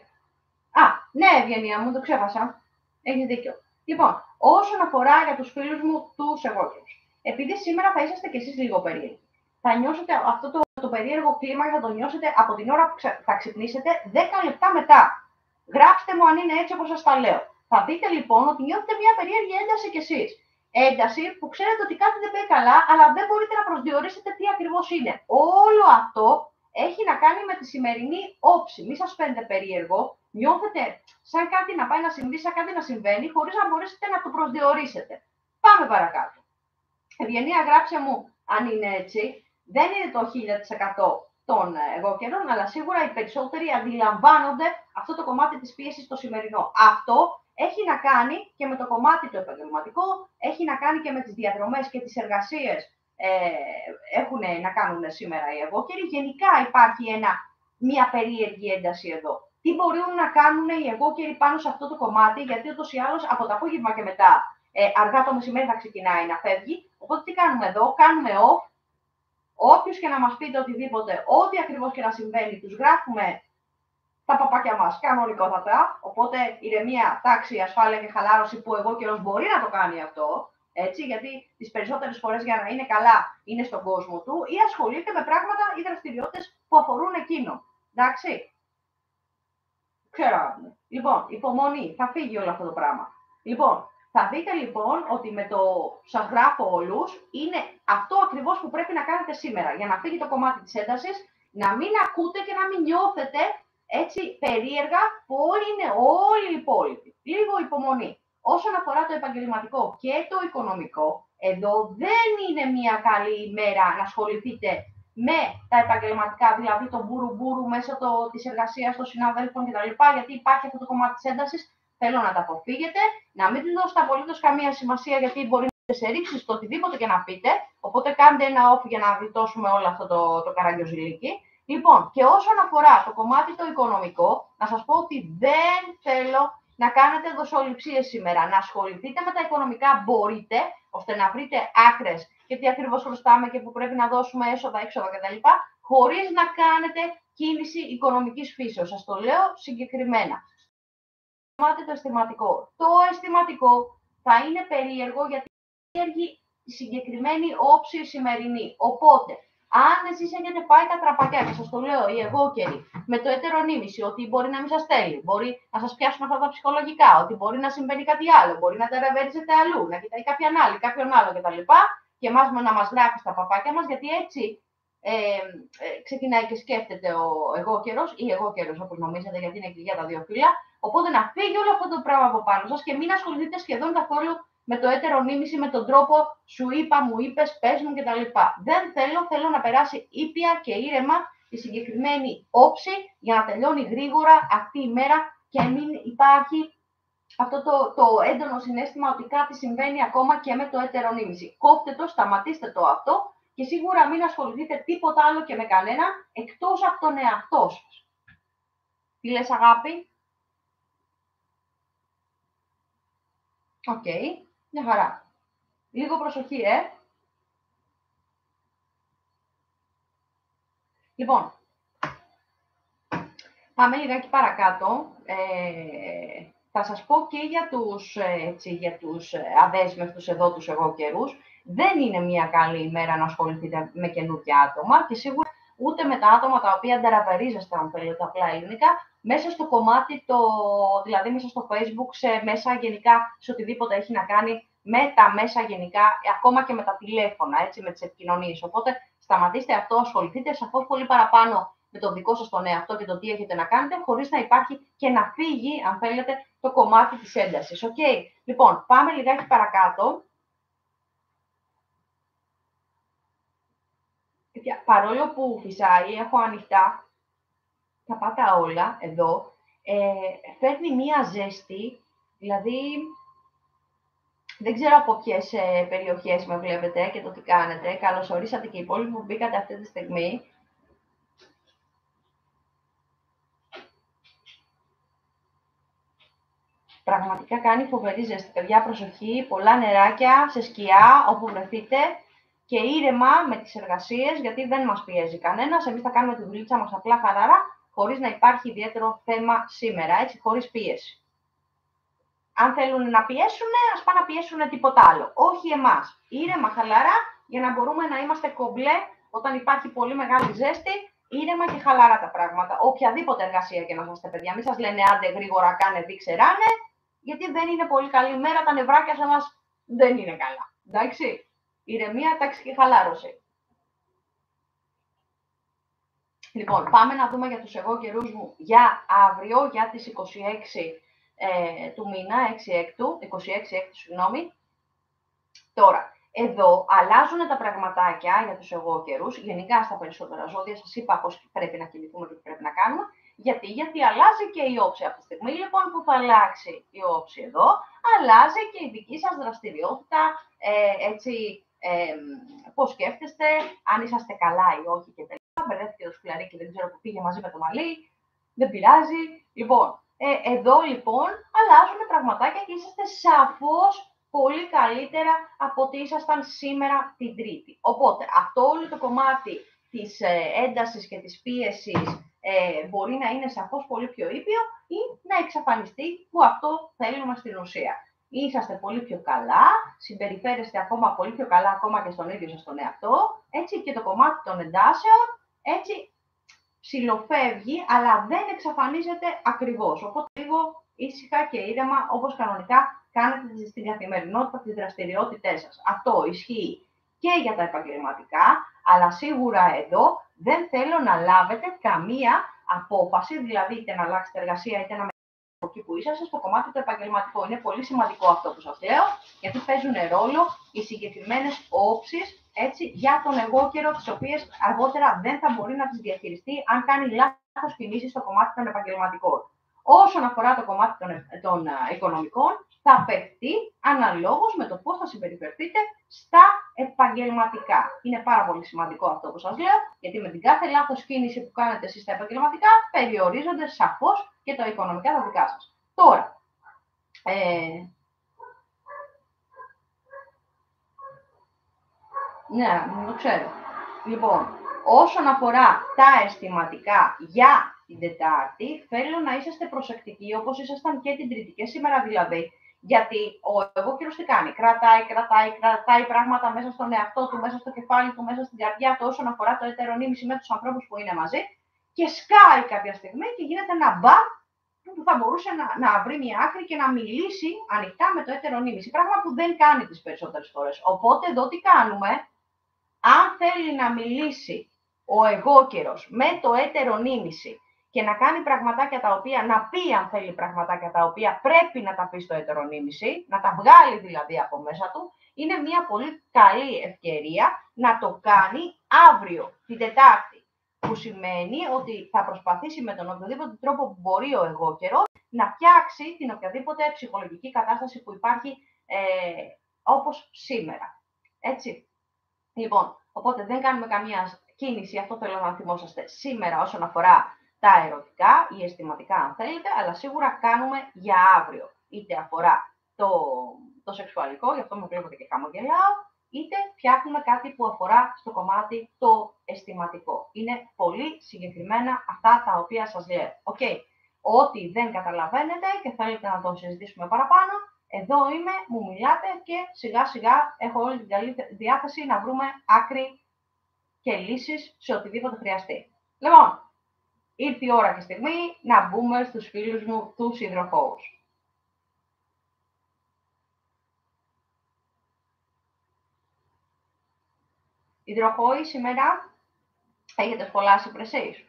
Α, ναι, Ευγενία μου, το ξέχασα. Έχεις δίκιο. Λοιπόν, όσον αφορά για τους φίλους μου, τους εγώκερους. Επειδή σήμερα θα είσαστε κι εσείς λίγο περίεργοι. Θα νιώσετε αυτό το περίεργο κλίμα και θα το νιώσετε από την ώρα που θα ξυπνήσετε 10 λεπτά μετά. Γράψτε μου αν είναι έτσι όπως σας τα λέω. Θα δείτε λοιπόν ότι νιώθετε μια περίεργη ένταση κι εσείς. Ένταση που ξέρετε ότι κάτι δεν πάει καλά, αλλά δεν μπορείτε να προσδιορίσετε τι ακριβώς είναι. Όλο αυτό έχει να κάνει με τη σημερινή όψη. Μην σας φαίνεται περίεργο. Νιώθετε σαν κάτι να πάει να συμβεί, σαν κάτι να συμβαίνει, χωρίς να μπορέσετε να το προσδιορίσετε. Πάμε παρακάτω. Ευγενία, γράψε μου αν είναι έτσι. Δεν είναι το 1000% των εγώκερων, αλλά σίγουρα οι περισσότεροι αντιλαμβάνονται αυτό το κομμάτι της πίεσης στο σημερινό. Αυτό έχει να κάνει και με το κομμάτι το επαγγελματικό, έχει να κάνει και με τις διαδρομές και τις εργασίες έχουν να κάνουν σήμερα οι εγώκεροι. Γενικά υπάρχει μια περίεργη ένταση εδώ. Τι μπορούν να κάνουν οι εγώκεροι πάνω σε αυτό το κομμάτι, γιατί ούτως ή άλλως από το απόγευμα και μετά, αργά το μεσημέρι θα ξεκινάει να φεύγει. Οπότε τι κάνουμε εδώ? Κάνουμε off. Όποιος και να μας πείτε οτιδήποτε, ό,τι ακριβώς και να συμβαίνει, τους γράφουμε τα παπάκια μας κανονικότατα. Οπότε ηρεμία, τάξη, ασφάλεια και χαλάρωση, που εγώκερος μπορεί να το κάνει αυτό. Έτσι, γιατί τις περισσότερες φορές για να είναι καλά είναι στον κόσμο του ή ασχολείται με πράγματα ή δραστηριότητες που αφορούν εκείνο. Εντάξει. Ξέρω. Λοιπόν, υπομονή, θα φύγει όλο αυτό το πράγμα. Λοιπόν, θα δείτε λοιπόν ότι με το σας γράφω όλους είναι αυτό ακριβώς που πρέπει να κάνετε σήμερα για να φύγει το κομμάτι της έντασης, να μην ακούτε και να μην νιώθετε έτσι περίεργα που όλοι είναι όλοι οι υπόλοιποι. Λίγο υπομονή. Όσον αφορά το επαγγελματικό και το οικονομικό, εδώ δεν είναι μια καλή ημέρα να ασχοληθείτε με τα επαγγελματικά, δηλαδή το μπουρου-μπούρου μέσα της εργασίας των συναδέλφων κτλ. Γιατί υπάρχει αυτό το κομμάτι της έντασης. Θέλω να τα αποφύγετε, να μην του δώσετε απολύτως καμία σημασία, γιατί μπορεί να σε ρίξει στο οτιδήποτε και να πείτε. Οπότε κάντε ένα off για να γλιτώσουμε όλο αυτό το καραγκιόζηλίκι. Λοιπόν, και όσον αφορά το κομμάτι το οικονομικό, να σας πω ότι δεν θέλω να κάνετε δοσοληψίες σήμερα. Να ασχοληθείτε με τα οικονομικά μπορείτε, ώστε να βρείτε άκρες και τι ακριβώς χρωστάμε και που πρέπει να δώσουμε έσοδα, έξοδα κτλ. Χωρίς να κάνετε κίνηση οικονομικής φύσεως. Σας το λέω συγκεκριμένα. Το αισθηματικό. Το αισθηματικό θα είναι περίεργο, γιατί είναι η συγκεκριμένη όψη σημερινή. Οπότε, αν εσείς έχετε πάει τα τραπακιά, και σας το λέω οι εγώκεροι, με το ετερονίμηση, ότι μπορεί να μην σας θέλει, μπορεί να σας πιάσουν αυτά τα ψυχολογικά, ότι μπορεί να συμβαίνει κάτι άλλο, μπορεί να τεραβέριζετε αλλού, να κοιτάει κάποιον άλλο κτλ. Και εμάς να μας γράφει στα παπάκια μας, γιατί έτσι ξεκινάει και σκέφτεται ο εγώκερος ή εγώκερος, όπως νομίζετε, γιατί είναι και για τα δύο φύλλα. Οπότε να φύγει όλο αυτό το πράγμα από πάνω σας και μην ασχοληθείτε σχεδόν καθόλου με το ετερονίμηση, με τον τρόπο σου είπα, μου είπες, πες μου κτλ. Δεν θέλω να περάσει ήπια και ήρεμα η συγκεκριμένη όψη για να τελειώνει γρήγορα αυτή η μέρα και μην υπάρχει αυτό το έντονο συναίσθημα ότι κάτι συμβαίνει ακόμα και με το ετερονίμηση. Κόφτε το, σταματήστε το αυτό και σίγουρα μην ασχοληθείτε τίποτα άλλο και με κανένα εκτός από τον εαυτό σας. Τι λες, αγάπη? Οκ, μια χαρά. Λίγο προσοχή, Λοιπόν, πάμε λιγάκι παρακάτω. Θα σας πω και για τους αδέσμευτους εδώ τους εγώκερους. Δεν είναι μια καλή ημέρα να ασχοληθείτε με καινούργια άτομα και σίγουρα ούτε με τα άτομα τα οποία ανταραβερίζεστε, αν θέλετε απλά ελληνικά, μέσα στο κομμάτι, δηλαδή μέσα στο Facebook, σε μέσα γενικά, σε οτιδήποτε έχει να κάνει με τα μέσα γενικά, ακόμα και με τα τηλέφωνα, έτσι, με τις επικοινωνίες. Οπότε σταματήστε αυτό, ασχοληθείτε σαφώς πολύ παραπάνω με το δικό σας τον εαυτό και το τι έχετε να κάνετε, χωρίς να υπάρχει και να φύγει, αν θέλετε, το κομμάτι της έντασης. Okay. Λοιπόν, πάμε λιγάκι παρακάτω. Παρόλο που φυσάει, έχω ανοιχτά τα πάτα όλα εδώ, φέρνει μία ζέστη, δηλαδή δεν ξέρω από ποιες περιοχές με βλέπετε και το τι κάνετε. Καλώς ορίσατε και οι υπόλοιποι που μπήκατε αυτή τη στιγμή. Πραγματικά κάνει φοβερή ζέστη. Παιδιά, προσοχή, πολλά νεράκια, σε σκιά, όπου βρεθείτε και ήρεμα με τις εργασίες, γιατί δεν μας πιέζει κανένας. Εμείς θα κάνουμε τη δουλίτσα μας απλά χαλαρά, χωρίς να υπάρχει ιδιαίτερο θέμα σήμερα, έτσι, χωρίς πίεση. Αν θέλουν να πιέσουν, ας πάνε να πιέσουν τίποτα άλλο. Όχι εμάς. Ήρεμα, χαλαρά, για να μπορούμε να είμαστε κομπλέ όταν υπάρχει πολύ μεγάλη ζέστη, ήρεμα και χαλαρά τα πράγματα. Οποιαδήποτε εργασία και να είστε, παιδιά. Μην σας λένε άντε γρήγορα, κάνε, δείξε, ράνε, γιατί δεν είναι πολύ καλή μέρα, τα νευράκια σε μας δεν είναι καλά. Εντάξει. Ηρεμία, τάξη και χαλάρωση. Λοιπόν, πάμε να δούμε για τους εγώ καιρούς μου για αύριο, για τις 26 του μήνα, 26 συγγνώμη. Τώρα, εδώ αλλάζουν τα πραγματάκια για τους εγώ καιρούς, γενικά στα περισσότερα ζώδια, σας είπα πώς πρέπει να κινηθούμε και τι πρέπει να κάνουμε. Γιατί αλλάζει και η όψη. Από τη στιγμή λοιπόν που θα αλλάξει η όψη εδώ, αλλάζει και η δική σας δραστηριότητα, πώς σκέφτεστε, αν είσαστε καλά ή όχι και τελικά. Μπερδεύτηκε το σκουλαρίκι, δεν ξέρω που πήγε μαζί με το μαλλί, δεν πειράζει. Λοιπόν, εδώ λοιπόν αλλάζουν πραγματάκια και είσαστε σαφώς πολύ καλύτερα από ό,τι ήσασταν σήμερα την Τρίτη. Οπότε, αυτό όλο το κομμάτι της έντασης και της πίεσης μπορεί να είναι σαφώς πολύ πιο ήπιο ή να εξαφανιστεί, που αυτό θέλουμε στην ουσία. Είσαστε πολύ πιο καλά, συμπεριφέρεστε ακόμα πολύ πιο καλά ακόμα και στον ίδιο σας τον εαυτό, έτσι, και το κομμάτι των εντάσεων, έτσι, ψιλοφεύγει, αλλά δεν εξαφανίζεται ακριβώς. Οπότε λίγο ήσυχα και ήρεμα, όπως κανονικά κάνετε στην καθημερινότητα τις δραστηριότητές σας. Αυτό ισχύει και για τα επαγγελματικά, αλλά σίγουρα εδώ δεν θέλω να λάβετε καμία απόφαση, δηλαδή είτε να αλλάξετε εργασία είτε να μεταφέρετε από εκεί που είσαστε στο κομμάτι το επαγγελματικό. Είναι πολύ σημαντικό αυτό που σας λέω, γιατί παίζουν ρόλο οι συγκεκριμένες όψεις, έτσι, για τον εγώ καιρό, τις οποίες αργότερα δεν θα μπορεί να τις διαχειριστεί αν κάνει λάθος κινήσεις στο κομμάτι των επαγγελματικών. Όσον αφορά το κομμάτι των οικονομικών, θα παιχτεί αναλόγως με το πώς θα συμπεριφερθείτε στα επαγγελματικά. Είναι πάρα πολύ σημαντικό αυτό που σας λέω, γιατί με την κάθε λάθος κίνηση που κάνετε εσείς στα επαγγελματικά, περιορίζονται σαφώς και τα οικονομικά τα δικά σας. Τώρα, ναι, το ξέρω. Λοιπόν, όσον αφορά τα αισθηματικά για την Τετάρτη, θέλω να είσαστε προσεκτικοί, όπως ήσασταν και την Τρίτη και σήμερα δηλαδή, γιατί ο εγώ καιρός τι κάνει, κρατάει πράγματα μέσα στον εαυτό του, μέσα στο κεφάλι του, μέσα στην καρδιά του, όσον αφορά το ετερονίμηση με τους ανθρώπους που είναι μαζί, και σκάει κάποια στιγμή και γίνεται ένα μπαμ που θα μπορούσε να βρει μια άκρη και να μιλήσει ανοιχτά με το ετερονίμηση, πράγμα που δεν κάνει τις περισσότερες φορές. Οπότε εδώ τι κάνουμε? Αν θέλει να μιλήσει ο εγώ καιρός με το ετερονίμηση και να κάνει πραγματάκια τα οποία, να πει αν θέλει πραγματάκια τα οποία πρέπει να τα πει στο ετερονίμηση, να τα βγάλει δηλαδή από μέσα του, είναι μια πολύ καλή ευκαιρία να το κάνει αύριο, την Τετάρτη. Που σημαίνει ότι θα προσπαθήσει με τον οποιοδήποτε τρόπο που μπορεί ο εγώ καιρός να φτιάξει την οποιαδήποτε ψυχολογική κατάσταση που υπάρχει όπως σήμερα. Έτσι. Λοιπόν, οπότε δεν κάνουμε καμία κίνηση, αυτό θέλω να θυμόσαστε σήμερα όσον αφορά τα ερωτικά ή αισθηματικά αν θέλετε, αλλά σίγουρα κάνουμε για αύριο. Είτε αφορά το σεξουαλικό, γι' αυτό με βλέπετε και χαμογελάω, είτε φτιάχνουμε κάτι που αφορά στο κομμάτι το αισθηματικό. Είναι πολύ συγκεκριμένα αυτά τα οποία σας λέω. Okay. Ό,τι δεν καταλαβαίνετε και θέλετε να το συζητήσουμε παραπάνω, εδώ είμαι, μου μιλάτε και σιγά σιγά έχω όλη την καλή διάθεση να βρούμε άκρη και λύσεις σε οτιδήποτε χρειαστεί. Λοιπόν, ήρθε η ώρα και στιγμή να μπούμε στους φίλους μου τους υδροχόους. Υδροχόοι, σήμερα έχετε σχολάσει πρεσείς.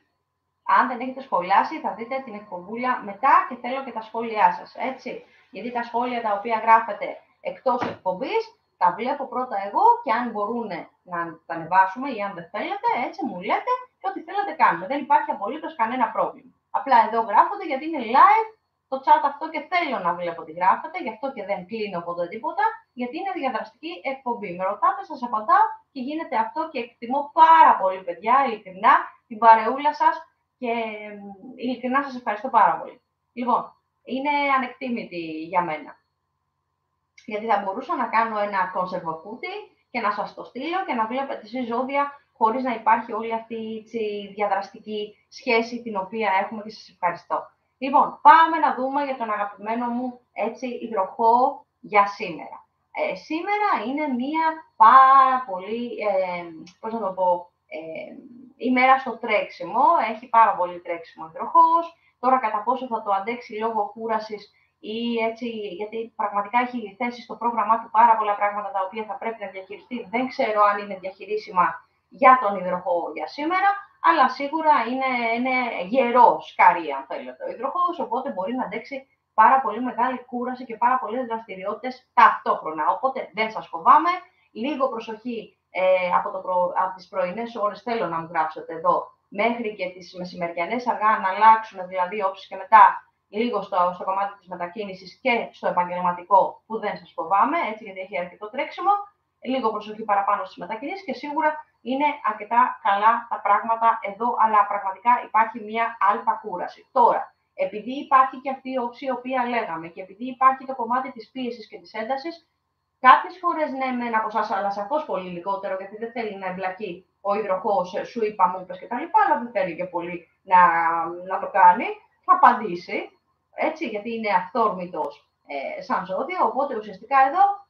Αν δεν έχετε σχολιάσει, θα δείτε την εκπομπούλα μετά και θέλω και τα σχόλιά σας, έτσι. Γιατί τα σχόλια τα οποία γράφετε εκτός εκπομπής, τα βλέπω πρώτα εγώ και αν μπορούν να τα ανεβάσουμε ή αν δεν θέλετε, έτσι μου λέτε και ό,τι θέλετε κάνουμε. Δεν υπάρχει απολύτως κανένα πρόβλημα. Απλά εδώ γράφονται γιατί είναι live το chat αυτό και θέλω να βλέπω τι γράφετε, γι' αυτό και δεν κλείνω ποτέ τίποτα, γιατί είναι διαδραστική εκπομπή. Με ρωτάτε, σας απαντάω και γίνεται αυτό και εκτιμώ πάρα πολύ, παιδιά, ειλικρινά, την παρεούλα σας και ειλικρινά σας ευχαριστώ πάρα πολύ. Λοιπόν, είναι ανεκτήμητη για μένα. Γιατί θα μπορούσα να κάνω ένα κονσερβοκούτι και να σας το στείλω και να βλέπετε εσείς ζώδια χωρίς να υπάρχει όλη αυτή η διαδραστική σχέση την οποία έχουμε και σας ευχαριστώ. Λοιπόν, πάμε να δούμε για τον αγαπημένο μου υδροχόο για σήμερα. Σήμερα είναι μία πάρα πολύ, πώς να το πω, ημέρα στο τρέξιμο. Έχει πάρα πολύ τρέξιμο υδροχόος. Τώρα κατά πόσο θα το αντέξει λόγω κούρασης ή έτσι, γιατί πραγματικά έχει θέσει στο πρόγραμμά του πάρα πολλά πράγματα τα οποία θα πρέπει να διαχειριστεί. Δεν ξέρω αν είναι διαχειρίσιμα για τον υδροχόο για σήμερα, αλλά σίγουρα είναι γερό σκαρί, αν θέλετε, ο υδροχόος, οπότε μπορεί να αντέξει πάρα πολύ μεγάλη κούραση και πάρα πολλές δραστηριότητες ταυτόχρονα. Οπότε δεν σας φοβάμαι, λίγο προσοχή από τις πρωινές ώρες θέλω να μου γράψετε εδώ, μέχρι και τις μεσημεριανές αργά να αλλάξουν δηλαδή όψεις και μετά λίγο στο κομμάτι της μετακίνησης και στο επαγγελματικό που δεν σας φοβάμαι, έτσι γιατί έχει αρκετό τρέξιμο, λίγο προσοχή παραπάνω στις μετακινήσεις και σίγουρα είναι αρκετά καλά τα πράγματα εδώ, αλλά πραγματικά υπάρχει μια αλφα κούραση. Τώρα, επειδή υπάρχει και αυτή η όψη η οποία λέγαμε και επειδή υπάρχει το κομμάτι της πίεσης και της έντασης, κάποιες φορές ναι, μεν από εσάς, αλλά σαφώς πολύ λιγότερο, γιατί δεν θέλει να εμπλακεί ο υδροχόος, σου είπα, μου είπες κτλ. Αλλά δεν θέλει και πολύ να το κάνει, θα απαντήσει. Έτσι, γιατί είναι αυθόρμητος σαν ζώδιο, οπότε ουσιαστικά εδώ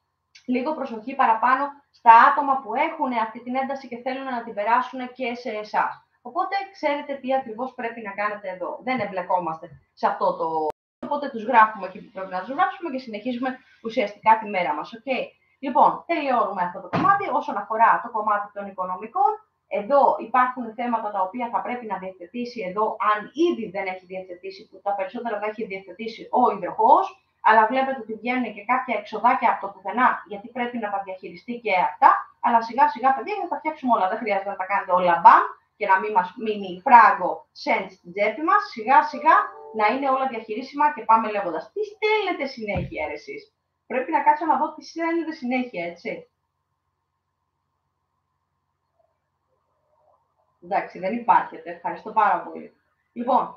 λίγο προσοχή παραπάνω στα άτομα που έχουν αυτή την ένταση και θέλουν να την περάσουν και σε εσάς. Οπότε ξέρετε τι ακριβώς πρέπει να κάνετε εδώ. Δεν εμπλεκόμαστε σε αυτό το... Οπότε τους γράφουμε εκεί που πρέπει να τους γράψουμε και συνεχίζουμε ουσιαστικά τη μέρα μας. Okay. Λοιπόν, τελειώνουμε αυτό το κομμάτι. Όσον αφορά το κομμάτι των οικονομικών, εδώ υπάρχουν θέματα τα οποία θα πρέπει να διευθετήσει εδώ, αν ήδη δεν έχει διευθετήσει, που τα περισσότερα θα έχει διευθετήσει ο υδροχόος, αλλά βλέπετε ότι βγαίνουν και κάποια εξοδάκια από το πουθενά, γιατί πρέπει να τα διαχειριστεί και αυτά, αλλά σιγά σιγά, παιδιά, για να τα φτιάξουμε όλα. Δεν χρειάζεται να τα κάνετε όλα μπαμ και να μην μας μείνει φράγκο σεντ στην τσέπη μας. Σιγά σιγά να είναι όλα διαχειρίσιμα και πάμε λέγοντας. Τι στέλνετε συνέχεια, εσείς. Πρέπει να κάτσω να δω τι στέλνετε συνέχεια, έτσι. Εντάξει, δεν υπάρχετε. Ευχαριστώ πάρα πολύ. Λοιπόν,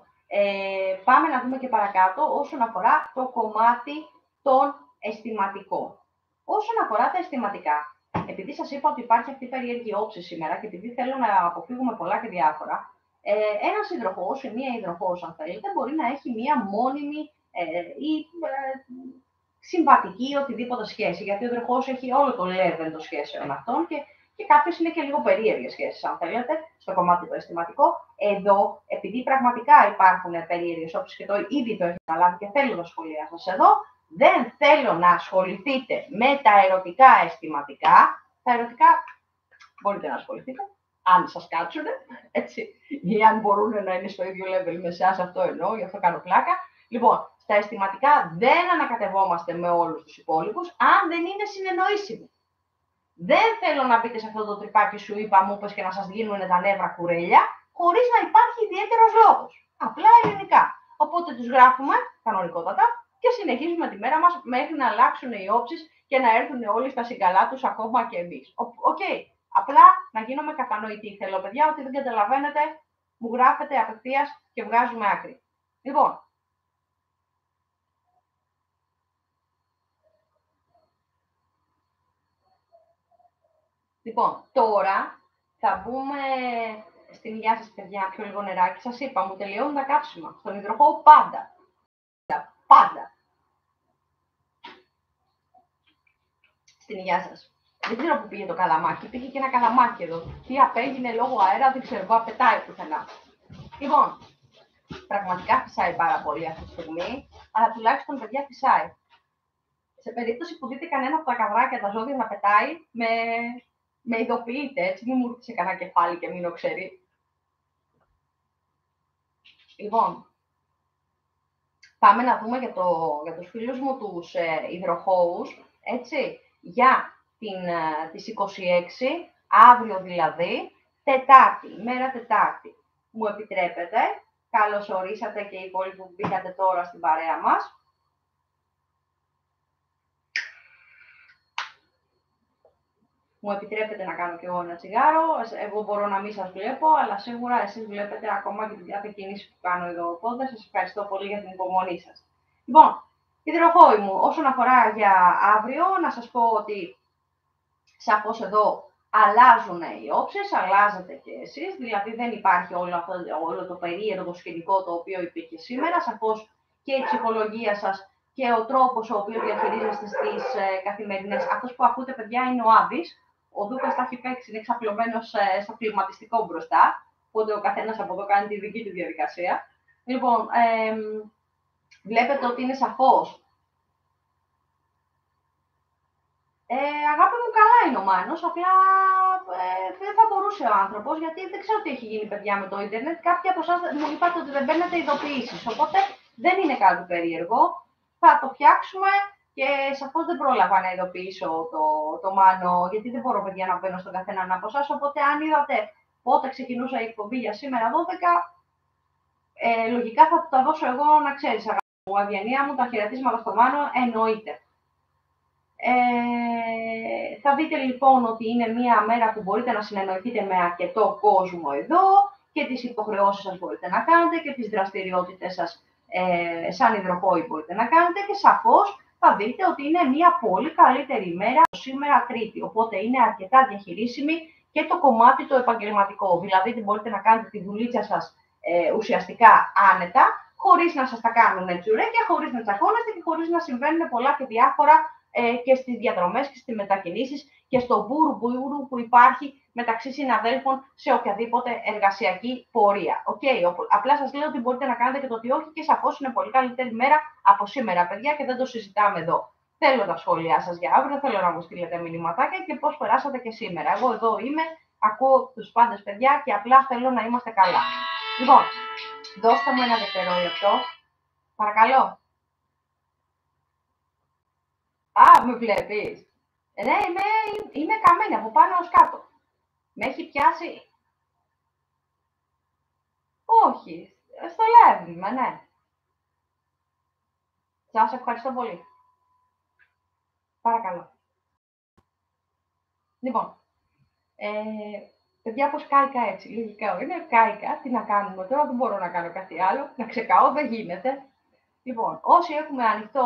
πάμε να δούμε και παρακάτω όσον αφορά το κομμάτι των αισθηματικών. Όσον αφορά τα αισθηματικά, επειδή σας είπα ότι υπάρχει αυτή η περίεργη όψη σήμερα και επειδή θέλω να αποφύγουμε πολλά και διάφορα, ένας υδροχόος ή μία υδροχόος, αν θέλετε, μπορεί να έχει μία μόνιμη ή συμβατική οτιδήποτε σχέση, γιατί ο υδροχόος έχει όλο το level των σχέσεων αυτών και κάποιες είναι και λίγο περίεργες σχέσεις, αν θέλετε, στο κομμάτι το αισθηματικό. Εδώ, επειδή πραγματικά υπάρχουν περίεργες όψεις και ήδη το έχετε αναλάβει και θέλω να σχολιάσω εδώ, δεν θέλω να ασχοληθείτε με τα ερωτικά αισθηματικά. Τα ερωτικά μπορείτε να ασχοληθείτε, αν σας κάτσουν, έτσι, ή αν μπορούν να είναι στο ίδιο level με εσάς, αυτό εννοώ, γι' αυτό κάνω πλάκα. Λοιπόν, στα αισθηματικά δεν ανακατευόμαστε με όλους τους υπόλοιπους, αν δεν είναι συνεννοήσιμοι. Δεν θέλω να μπείτε σε αυτό το τρυπάκι σου είπα, μου είπες και να σας γίνουν τα νεύρα κουρέλια, χωρίς να υπάρχει ιδιαίτερος λόγος. Απλά ελληνικά. Οπότε τους γράφουμε κανονικότατα και συνεχίζουμε τη μέρα μας μέχρι να αλλάξουν οι όψεις και να έρθουν όλοι στα συγκαλά τους ακόμα και εμείς. Οκ. Απλά να γίνομαι κατανοητή. Θέλω, παιδιά, ότι δεν καταλαβαίνετε, μου γράφετε απευθείας και βγάζουμε άκρη. Λοιπόν, τώρα θα μπούμε στην υγεία σας, παιδιά, πιο λίγο νεράκι. Σας είπα, μου τελειώνουν τα καύσιμα. Στον υδροχόο πάντα. Πάντα. Στην υγεία σας. Δεν ξέρω που πήγε το καλαμάκι. Πήγε και ένα καλαμάκι εδώ. Τι απέγινε λόγω αέρα, δεν ξέρω, πετάει πουθενά. Λοιπόν, πραγματικά φυσάει πάρα πολύ αυτή τη στιγμή, αλλά τουλάχιστον, παιδιά, φυσάει. Σε περίπτωση που δείτε κανένα από τα καβράκια, τα ζώδια να πετάει, με ειδοποιείτε, έτσι, μην μου έρθει σε κανένα κεφάλι και μην το ξέρει. Λοιπόν, πάμε να δούμε για τους φίλους μου τους υδροχόους, έτσι, για τις 26, αύριο δηλαδή, Τετάρτη, ημέρα Τετάρτη. Μου επιτρέπετε, καλώς ορίσατε και οι υπόλοιποι που μπήκατε τώρα στην παρέα μας. Μου επιτρέπετε να κάνω κι εγώ ένα τσιγάρο. Εγώ μπορώ να μην σας βλέπω, αλλά σίγουρα εσείς βλέπετε ακόμα και την κάθε κίνηση που κάνω εδώ. Οπότε σας ευχαριστώ πολύ για την υπομονή σας. Λοιπόν, υδροχόοι μου, όσον αφορά για αύριο, να σας πω ότι σαφώς εδώ αλλάζουν οι όψεις, αλλάζετε και εσείς, δηλαδή δεν υπάρχει όλο το περίεργο σκηνικό το οποίο υπήρχε σήμερα, σαφώς και η ψυχολογία σας και ο τρόπος ο οποίος διαχειρίζεστε στις καθημερινές. Αυτός που ακούτε, παιδιά, είναι ο Άβης. Ο Δούκας τα έχει παίξει, είναι εξαπλωμένος στο κλιματιστικό μπροστά, οπότε ο καθένας από εδώ κάνει τη δική του διαδικασία. Λοιπόν, βλέπετε ότι είναι σαφώς. Αγάπη μου, καλά είναι ο Μάνος, απλά δεν θα μπορούσε ο άνθρωπος, γιατί δεν ξέρω τι έχει γίνει, παιδιά, με το ίντερνετ. Κάποιοι από εσάς μου είπατε ότι δεν παίρνετε ειδοποιήσεις, οπότε δεν είναι κάτι περίεργο. Θα το φτιάξουμε και σαφώς δεν πρόλαβα να ειδοποιήσω το Μάνο, γιατί δεν μπορώ, παιδιά, να μπαίνω στον καθέναν από εσάς. Οπότε, αν είδατε πότε ξεκινούσα η εκπομπή για σήμερα 12, λογικά θα τα δώσω εγώ να ξέρεις, αγάπη μου, Αβιανία μου, τα χαιρετίσματα στο Μάνο, εννοείται. Θα δείτε λοιπόν ότι είναι μία μέρα που μπορείτε να συνεννοηθείτε με αρκετό κόσμο εδώ και τις υποχρεώσεις σας μπορείτε να κάνετε και τις δραστηριότητες σας σαν υδροχόοι μπορείτε να κάνετε και σαφώς θα δείτε ότι είναι μία πολύ καλύτερη μέρα σήμερα Τρίτη, οπότε είναι αρκετά διαχειρίσιμη και το κομμάτι το επαγγελματικό, δηλαδή μπορείτε να κάνετε τη δουλίτσα σας ουσιαστικά άνετα, χωρίς να σας τα κάνουν τσουρέκια, χωρίς να τσακώνεστε και χωρίς να συμβαίνουν πολλά και διάφορα και στις διαδρομές και στις μετακινήσεις και στο μπούρου που υπάρχει μεταξύ συναδέλφων σε οποιαδήποτε εργασιακή πορεία. Απλά σας λέω ότι μπορείτε να κάνετε και το ότι όχι και σαφώς είναι πολύ καλύτερη μέρα από σήμερα, παιδιά, και δεν το συζητάμε εδώ. Θέλω τα σχόλιά σας για αύριο, θέλω να μου στείλετε μηνυματάκια και πώς περάσατε και σήμερα. Εγώ εδώ είμαι, ακούω τους πάντες, παιδιά, και απλά θέλω να είμαστε καλά. Λοιπόν, δώστε μου ένα δευτερόλεπτο. Παρακαλώ. Α, με βλέπεις. Ναι, είμαι καμένη από πάνω ως κάτω. Με έχει πιάσει. Όχι, στο live είμαι, ναι. Σας ευχαριστώ πολύ. Παρακαλώ. Λοιπόν, παιδιά, πως κάηκα έτσι, λογικά είναι, κάηκα, τι να κάνουμε τώρα, δεν μπορώ να κάνω κάτι άλλο, να ξεκαώ, δεν γίνεται. Λοιπόν, όσοι έχουμε ανοιχτό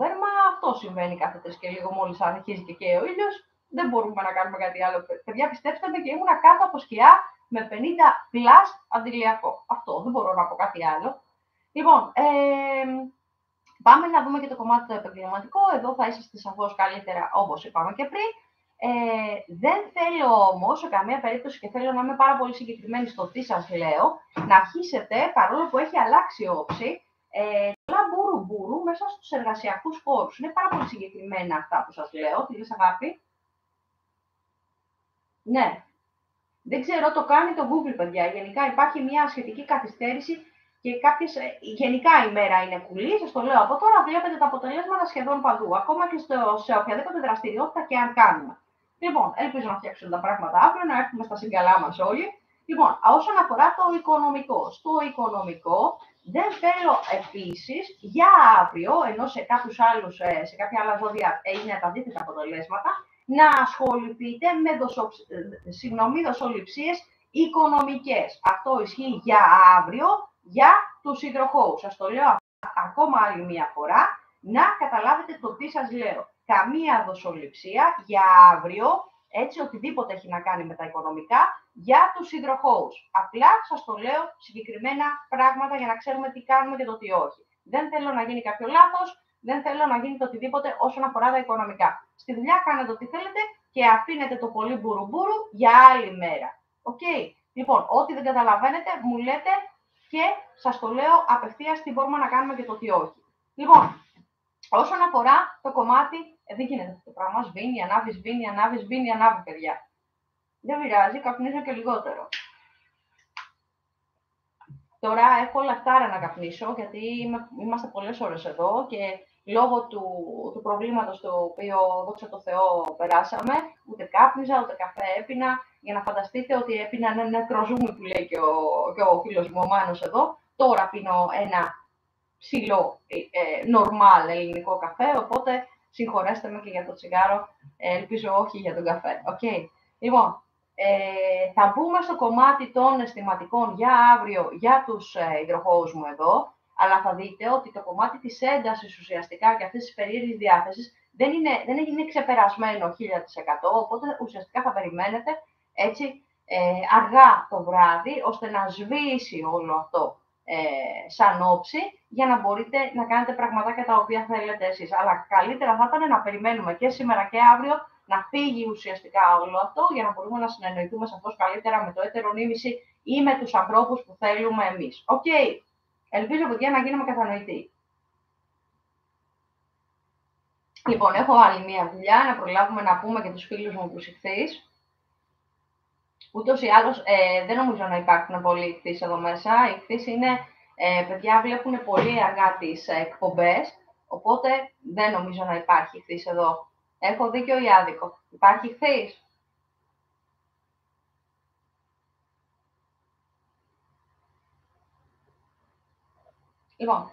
δέρμα, αυτό συμβαίνει κάθε 3 και λίγο, μόλις αρχίζει και καίει ο ήλιος, δεν μπορούμε να κάνουμε κάτι άλλο. Παιδιά, πιστέψτε με, και ήμουνα κάτω από σκιά με 50 πλάς αντιλιακό. Αυτό, δεν μπορώ να πω κάτι άλλο. Λοιπόν, πάμε να δούμε και το κομμάτι το επαγγελματικό. Εδώ θα είσαστε σαφώς καλύτερα, όπως είπαμε και πριν. Δεν θέλω όμως σε καμία περίπτωση, και θέλω να είμαι πάρα πολύ συγκεκριμένη στο τι σας λέω, να αρχίσετε, παρόλο που έχει αλλάξει όψη, πολλά μπούρου μέσα στους εργασιακούς χώρους. Είναι πάρα πολύ συγκεκριμένα αυτά που σας λέω. Τι λες, αγάπη? Ναι. Δεν ξέρω, το κάνει το Google, παιδιά. Γενικά υπάρχει μια σχετική καθυστέρηση και γενικά η μέρα είναι κουλή. Σας το λέω από τώρα, βλέπετε τα αποτελέσματα σχεδόν παντού. Ακόμα και σε οποιαδήποτε δραστηριότητα και αν κάνουμε. Λοιπόν, ελπίζω να φτιάξουν τα πράγματα αύριο, να έρθουμε στα συγκαλά μας όλοι. Λοιπόν, όσον αφορά το οικονομικό, στο οικονομικό δεν θέλω επίσης για αύριο, ενώ σε κάποια άλλα ζώδια είναι τα αντίθετα αποτελέσματα, να ασχοληθείτε με δοσοληψίες οικονομικές. Αυτό ισχύει για αύριο, για τους υδροχόους. Σας το λέω ακόμα άλλη μία φορά, να καταλάβετε το τι σας λέω. Καμία δοσοληψία για αύριο, έτσι οτιδήποτε έχει να κάνει με τα οικονομικά, για τους υδροχόους. Απλά σας το λέω συγκεκριμένα πράγματα για να ξέρουμε τι κάνουμε και το τι όχι. Δεν θέλω να γίνει κάποιο λάθος, δεν θέλω να γίνει το οτιδήποτε όσον αφορά τα οικονομικά. Στη δουλειά κάνετε ό,τι θέλετε και αφήνετε το πολύ μπουρουμπουρου για άλλη μέρα. Λοιπόν, ό,τι δεν καταλαβαίνετε μου λέτε και σας το λέω απευθείας τι μπορούμε να κάνουμε και το τι όχι. Λοιπόν, όσον αφορά το κομμάτι, δεν γίνεται αυτό το πράγμα. Σβήνει, ανάβει, παιδιά. Δεν πειράζει, καπνίζω και λιγότερο. Τώρα έχω λαχτάρα να καπνίσω, γιατί είμαστε πολλές ώρες εδώ και λόγω του προβλήματος το οποίο, δόξα τω Θεώ, περάσαμε, ούτε κάπνιζα, ούτε καφέ έπινα, για να φανταστείτε ότι έπινα ένα νεκροζούμι που λέει και ο φίλος μου ο Μάνος εδώ. Τώρα πίνω ένα ψηλό, normal ελληνικό καφέ, οπότε συγχωρέστε με και για το τσιγάρο, ελπίζω όχι για τον καφέ. Okay. Λοιπόν, θα μπούμε στο κομμάτι των αισθηματικών για αύριο, για τους υδροχόους μου εδώ, αλλά θα δείτε ότι το κομμάτι της έντασης ουσιαστικά και αυτής της περίεργης διάθεσης δεν είναι ξεπερασμένο 1000%, οπότε ουσιαστικά θα περιμένετε έτσι αργά το βράδυ, ώστε να σβήσει όλο αυτό σαν όψη, για να μπορείτε να κάνετε πραγματάκια τα οποία θέλετε εσείς. Αλλά καλύτερα θα ήταν να περιμένουμε και σήμερα και αύριο να φύγει ουσιαστικά όλο αυτό, για να μπορούμε να συνεννοηθούμε σαφώς καλύτερα με το έτερο νήμιση ή με τους ανθρώπους που θέλουμε εμείς. Οκ. Ελπίζω, παιδιά, να γίνουμε κατανοητοί. Λοιπόν, έχω άλλη μία δουλειά, να προλάβουμε να πούμε και τους φίλους μου τους ιχθείς. Ούτως ή άλλως, δεν νομίζω να υπάρχουν πολλοί ιχθείς εδώ μέσα. Οι ιχθείς είναι, παιδιά, βλέπουν πολύ αργά τις εκπομπές, οπότε δεν νομίζω να υπάρχει ιχθείς εδώ. Έχω δίκιο ή άδικο? Υπάρχει ιχθείς? Λοιπόν,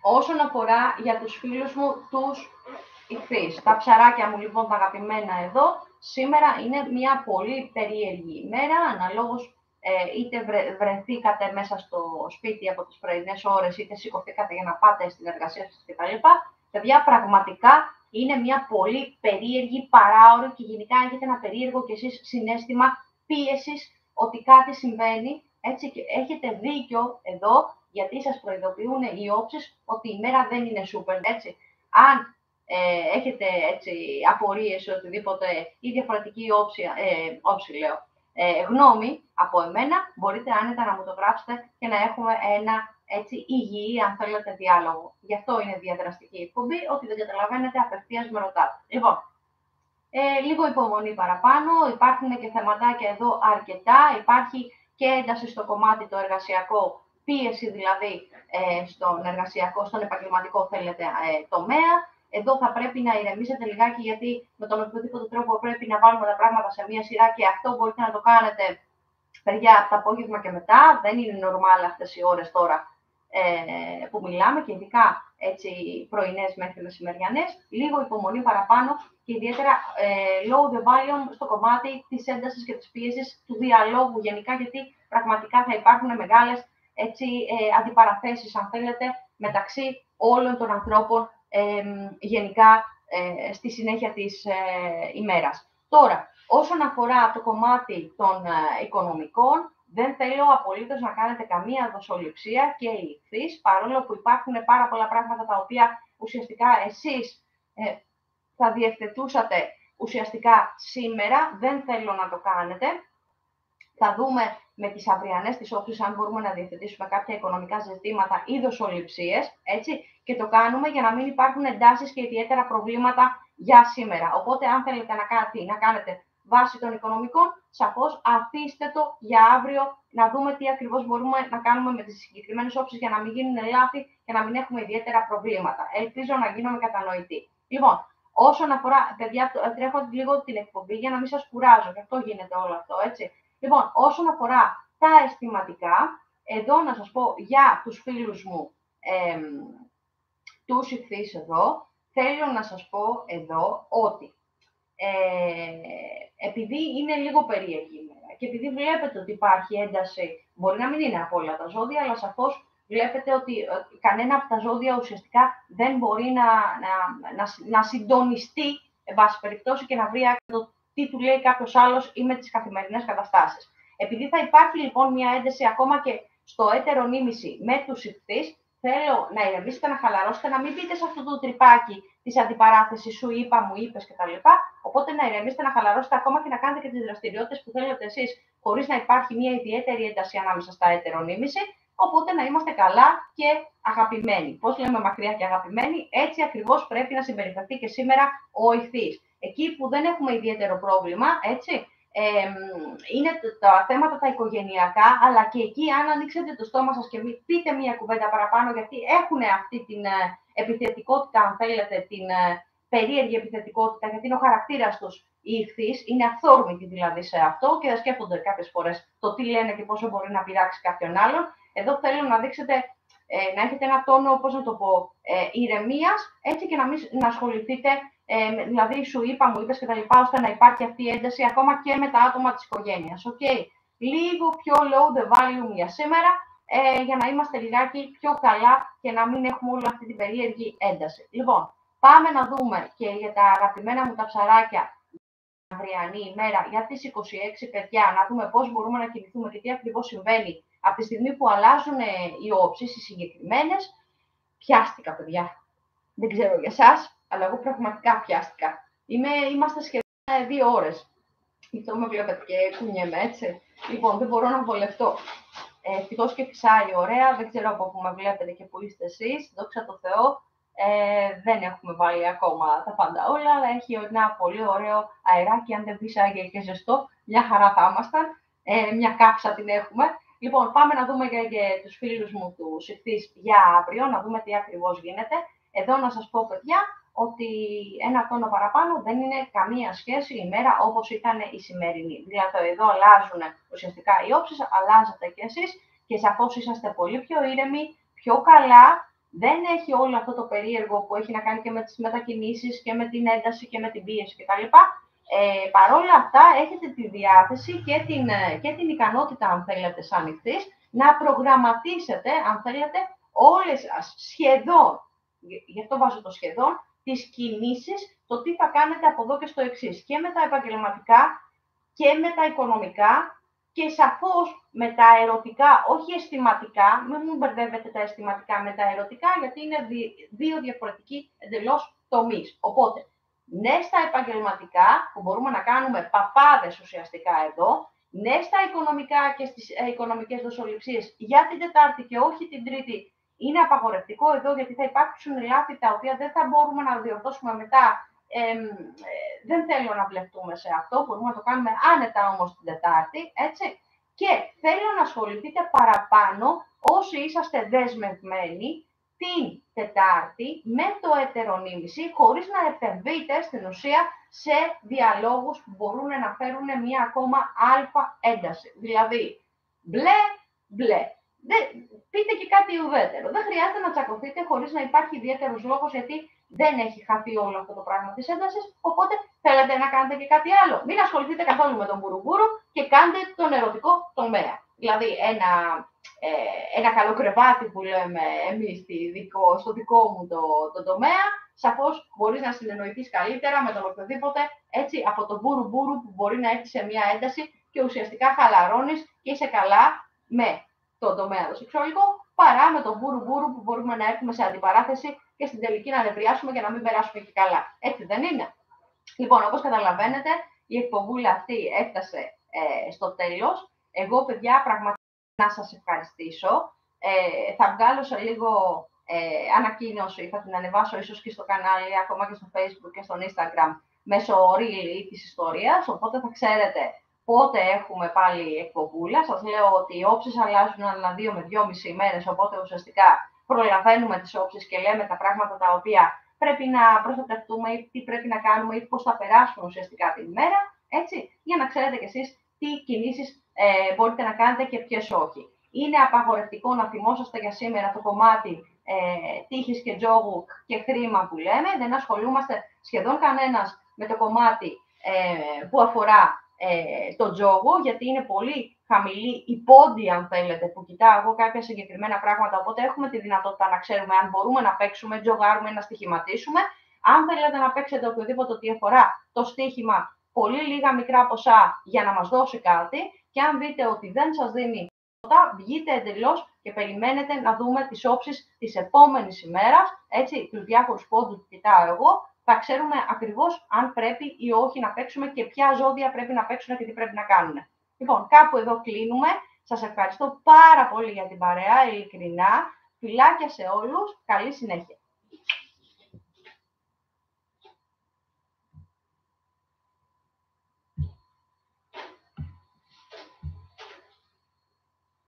όσον αφορά για τους φίλους μου τους ιχθείς, τα ψαράκια μου λοιπόν τα αγαπημένα εδώ, σήμερα είναι μια πολύ περίεργη ημέρα, αναλόγως είτε βρεθήκατε μέσα στο σπίτι από τις πρωινές ώρες, είτε σηκωθήκατε για να πάτε στην εργασία σας κτλ. Παιδιά, πραγματικά είναι μια πολύ περίεργη, παράωρη και γενικά έχετε ένα περίεργο κι εσείς συναίσθημα πίεσης ότι κάτι συμβαίνει, έτσι, και έχετε δίκιο εδώ, γιατί σας προειδοποιούν οι όψεις ότι η μέρα δεν είναι σούπερ, έτσι. Αν έχετε έτσι απορίες ή οτιδήποτε ή διαφορετική γνώμη από εμένα, μπορείτε άνετα να μου το γράψετε και να έχουμε ένα έτσι υγιή, αν θέλετε, διάλογο. Γι' αυτό είναι διαδραστική εκπομπή, ότι δεν καταλαβαίνετε, απευθείας με ρωτάτε. Λοιπόν, λίγο υπομονή παραπάνω, υπάρχουν και θεματάκια εδώ αρκετά, υπάρχει και ένταση στο κομμάτι το εργασιακό, πίεση δηλαδή στον επαγγελματικό, θέλετε, τομέα. Εδώ θα πρέπει να ηρεμήσετε λιγάκι, γιατί με τον οποιοδήποτε τρόπο πρέπει να βάλουμε τα πράγματα σε μία σειρά και αυτό μπορείτε να το κάνετε, παιδιά, από το απόγευμα και μετά. Δεν είναι normal αυτές οι ώρες τώρα που μιλάμε, και ειδικά έτσι πρωινές μέχρι μεσημεριανές. Λίγο υπομονή παραπάνω και ιδιαίτερα low the volume στο κομμάτι της έντασης και της πίεσης του διαλόγου γενικά, γιατί πραγματικά θα υπάρχουν μεγάλες έτσι, αντιπαραθέσεις, αν θέλετε, μεταξύ όλων των ανθρώπων γενικά στη συνέχεια της ημέρας. Τώρα, όσον αφορά το κομμάτι των οικονομικών, δεν θέλω απολύτως να κάνετε καμία δοσοληψία και οι ιχθείς, παρόλο που υπάρχουν πάρα πολλά πράγματα τα οποία ουσιαστικά εσείς θα διευθετούσατε ουσιαστικά σήμερα, δεν θέλω να το κάνετε. Θα δούμε με τις αυριανές τις όψεις αν μπορούμε να διευθετήσουμε κάποια οικονομικά ζητήματα ή δοσοληψίες, έτσι, και το κάνουμε για να μην υπάρχουν εντάσεις και ιδιαίτερα προβλήματα για σήμερα. Οπότε, αν θέλετε να κάνετε βάση των οικονομικών, σαφώς αφήστε το για αύριο, να δούμε τι ακριβώς μπορούμε να κάνουμε με τις συγκεκριμένες όψεις για να μην γίνουν λάθη και να μην έχουμε ιδιαίτερα προβλήματα. Ελπίζω να γίνομαι κατανοητή. Λοιπόν, όσον αφορά, παιδιά, τρέχω λίγο την εκπομπή για να μην σας κουράζω, και αυτό γίνεται όλο αυτό, έτσι. Λοιπόν, όσον αφορά τα αισθηματικά, εδώ να σας πω για τους φίλους μου τους ιχθείς εδώ, θέλω να σας πω εδώ ότι επειδή είναι λίγο περίεργη η μέρα και επειδή βλέπετε ότι υπάρχει ένταση, μπορεί να μην είναι από όλα τα ζώδια, αλλά σαφώς βλέπετε ότι κανένα από τα ζώδια ουσιαστικά δεν μπορεί να συντονιστεί, εν πάση περιπτώσει, και να βρει τι του λέει κάποιος άλλος ή με τις καθημερινές καταστάσεις. Επειδή θα υπάρχει λοιπόν μια ένταση ακόμα και στο έτερο νήμιση με τους ιχθείς, θέλω να ηρεμήσετε, να χαλαρώσετε, να μην μπείτε σε αυτό το τρυπάκι της αντιπαράθεσης, σου είπα, μου είπες κτλ. Οπότε να ηρεμήσετε, να χαλαρώσετε ακόμα και να κάνετε και τις δραστηριότητες που θέλετε εσείς, χωρίς να υπάρχει μια ιδιαίτερη ένταση ανάμεσα στα έτερο νήμιση. Οπότε να είμαστε καλά και αγαπημένοι. Πώς λέμε μακριά και αγαπημένοι, έτσι ακριβώς πρέπει να συμπεριφερθεί και σήμερα ο ιχθύς. Εκεί που δεν έχουμε ιδιαίτερο πρόβλημα, έτσι, είναι τα θέματα τα οικογενειακά, αλλά και εκεί αν ανοίξετε το στόμα σας και πείτε μία κουβέντα παραπάνω, γιατί έχουν αυτή την επιθετικότητα, αν θέλετε, την περίεργη επιθετικότητα, γιατί είναι ο χαρακτήρας τους οι ιχθύς, είναι αυθόρμητοι δηλαδή σε αυτό και δεν σκέφτονται κάποιες φορές το τι λένε και πόσο μπορεί να πειράξει κάποιον άλλον. Εδώ θέλω να δείξετε, να έχετε ένα τόνο, πώς να το πω, ηρεμίας, έτσι και να ασχοληθείτε, δηλαδή σου είπα, μου είπες και τα λοιπά, ώστε να υπάρχει αυτή η ένταση ακόμα και με τα άτομα της οικογένειας. Okay. Λίγο πιο low the volume για σήμερα, για να είμαστε λιγάκι πιο καλά και να μην έχουμε όλη αυτή την περίεργη ένταση. Λοιπόν, πάμε να δούμε και για τα αγαπημένα μου τα ψαράκια, αυριανή ημέρα για τις 26 παιδιά, να δούμε πώς μπορούμε να κινηθούμε και τι ακριβώς συμβαίνει από τη στιγμή που αλλάζουν οι όψεις, οι συγκεκριμένες. Πιάστηκα, παιδιά. Δεν ξέρω για εσάς, αλλά εγώ πραγματικά πιάστηκα. Είμαστε σχεδόν 2 ώρες. Γι' αυτό με βλέπετε και κουνιέμαι, έτσι. Λοιπόν, δεν μπορώ να βολευτώ. Ευτυχώς και φυσάει ωραία. Δεν ξέρω από πού με βλέπετε και πού είστε εσείς. Δόξα τω Θεώ. Δεν έχουμε βάλει ακόμα τα πάντα όλα, αλλά έχει ένα πολύ ωραίο αεράκι. Αν δεν φυσάει και ζεστό, μια χαρά θα ήμασταν. Μια κάψα την έχουμε. Λοιπόν, πάμε να δούμε και τους φίλους μου τους ιχθύς για αύριο, να δούμε τι ακριβώς γίνεται. Εδώ να σας πω, παιδιά, ότι ένα τόνο παραπάνω δεν είναι καμία σχέση η μέρα όπως ήταν η σημερινή. Δηλαδή, εδώ αλλάζουν ουσιαστικά οι όψεις, αλλάζετε κι εσείς και σαφώς είσαστε πολύ πιο ήρεμοι, πιο καλά. Δεν έχει όλο αυτό το περίεργο που έχει να κάνει και με τις μετακινήσεις και με την ένταση και με την πίεση κτλ. Παρόλα αυτά, έχετε τη διάθεση και την ικανότητα, αν θέλετε, σαν ιχθύς, να προγραμματίσετε, αν θέλετε, όλες σας σχεδόν, γι' αυτό βάζω το σχεδόν, τις κινήσεις, το τι θα κάνετε από εδώ και στο εξής. Και με τα επαγγελματικά και με τα οικονομικά και σαφώς με τα ερωτικά, όχι αισθηματικά, μην μου μπερδεύετε τα αισθηματικά με τα ερωτικά, γιατί είναι δύο διαφορετικοί εντελώς τομείς. Οπότε, ναι στα επαγγελματικά, που μπορούμε να κάνουμε παπάδες ουσιαστικά εδώ, ναι στα οικονομικά και στις οικονομικές δοσοληψίες για την Τετάρτη και όχι την Τρίτη, είναι απαγορευτικό εδώ, γιατί θα υπάρξουν λάθη τα οποία δεν θα μπορούμε να διορθώσουμε μετά. Δεν θέλω να βλεφτούμε σε αυτό, μπορούμε να το κάνουμε άνετα όμως την Τετάρτη, έτσι. Και θέλω να ασχοληθείτε παραπάνω όσοι είσαστε δεσμευμένοι την Τετάρτη με το ετερονίμηση, χωρίς να επεμβείτε στην ουσία σε διαλόγους που μπορούν να φέρουν μία ακόμα αλφα ένταση. Δηλαδή, μπλε, μπλε. Πείτε και κάτι ουδέτερο. Δεν χρειάζεται να τσακωθείτε χωρίς να υπάρχει ιδιαίτερος λόγος, γιατί δεν έχει χαθεί όλο αυτό το πράγμα της έντασης. Οπότε θέλετε να κάνετε και κάτι άλλο. Μην ασχοληθείτε καθόλου με τον μπουρουμπουρου και κάντε τον ερωτικό τομέα. Δηλαδή, ένα καλό κρεβάτι που λέμε εμείς στο δικό μου το τομέα, σαφώς μπορείς να συνεννοηθείς καλύτερα με τον οποιοδήποτε, έτσι, από τον μπουρουμπουρου που μπορεί να έρθει σε μια ένταση και ουσιαστικά χαλαρώνεις και είσαι καλά με τον τομέα το σεξουαλικό, παρά με τον μπουρουμπουρου που μπορούμε να έρθουμε σε αντιπαράθεση και στην τελική να νευριάσουμε και να μην περάσουμε και καλά. Έτσι δεν είναι? Λοιπόν, όπως καταλαβαίνετε, η εκπομπούλα αυτή έφτασε στο τέλος. Εγώ, παιδιά, πραγματικά να σας ευχαριστήσω. Θα βγάλω σε λίγο ανακοίνωση, θα την ανεβάσω ίσως και στο κανάλι, ακόμα και στο Facebook και στο Instagram, μέσω reel της ιστορίας, οπότε θα ξέρετε πότε έχουμε πάλι εκπομπούλα. Σας λέω ότι οι όψεις αλλάζουν ανά 2 με 2,5 ημέρες, οπότε ουσιαστικά προλαβαίνουμε τις όψεις και λέμε τα πράγματα τα οποία πρέπει να προστατευτούμε ή τι πρέπει να κάνουμε ή πώς θα περάσουμε ουσιαστικά την ημέρα, έτσι, για να ξέρετε κι εσείς τι κινήσεις μπορείτε να κάνετε και ποιες όχι. Είναι απαγορευτικό να θυμόσαστε για σήμερα το κομμάτι τύχης και τζόγου και χρήμα που λέμε. Δεν ασχολούμαστε σχεδόν κανένας με το κομμάτι που αφορά το τζόγο, γιατί είναι πολύ χαμηλή η πόντη, αν θέλετε, που κοιτάω εγώ κάποια συγκεκριμένα πράγματα, οπότε έχουμε τη δυνατότητα να ξέρουμε αν μπορούμε να παίξουμε, τζογάρουμε ή να στοιχηματίσουμε. Αν θέλετε να παίξετε οποιοδήποτε τι αφορά το στοίχημα, πολύ λίγα μικρά ποσά για να μας δώσει κάτι, και αν δείτε ότι δεν σας δίνει τίποτα, βγείτε εντελώς και περιμένετε να δούμε τις όψεις της επόμενης ημέρας, έτσι, τους διάφορους πόντους που κοιτάω εγώ, θα ξέρουμε ακριβώς αν πρέπει ή όχι να παίξουμε και ποια ζώδια πρέπει να παίξουν και τι πρέπει να κάνουν. Λοιπόν, κάπου εδώ κλείνουμε. Σας ευχαριστώ πάρα πολύ για την παρέα, ειλικρινά. Φιλάκια σε όλους. Καλή συνέχεια.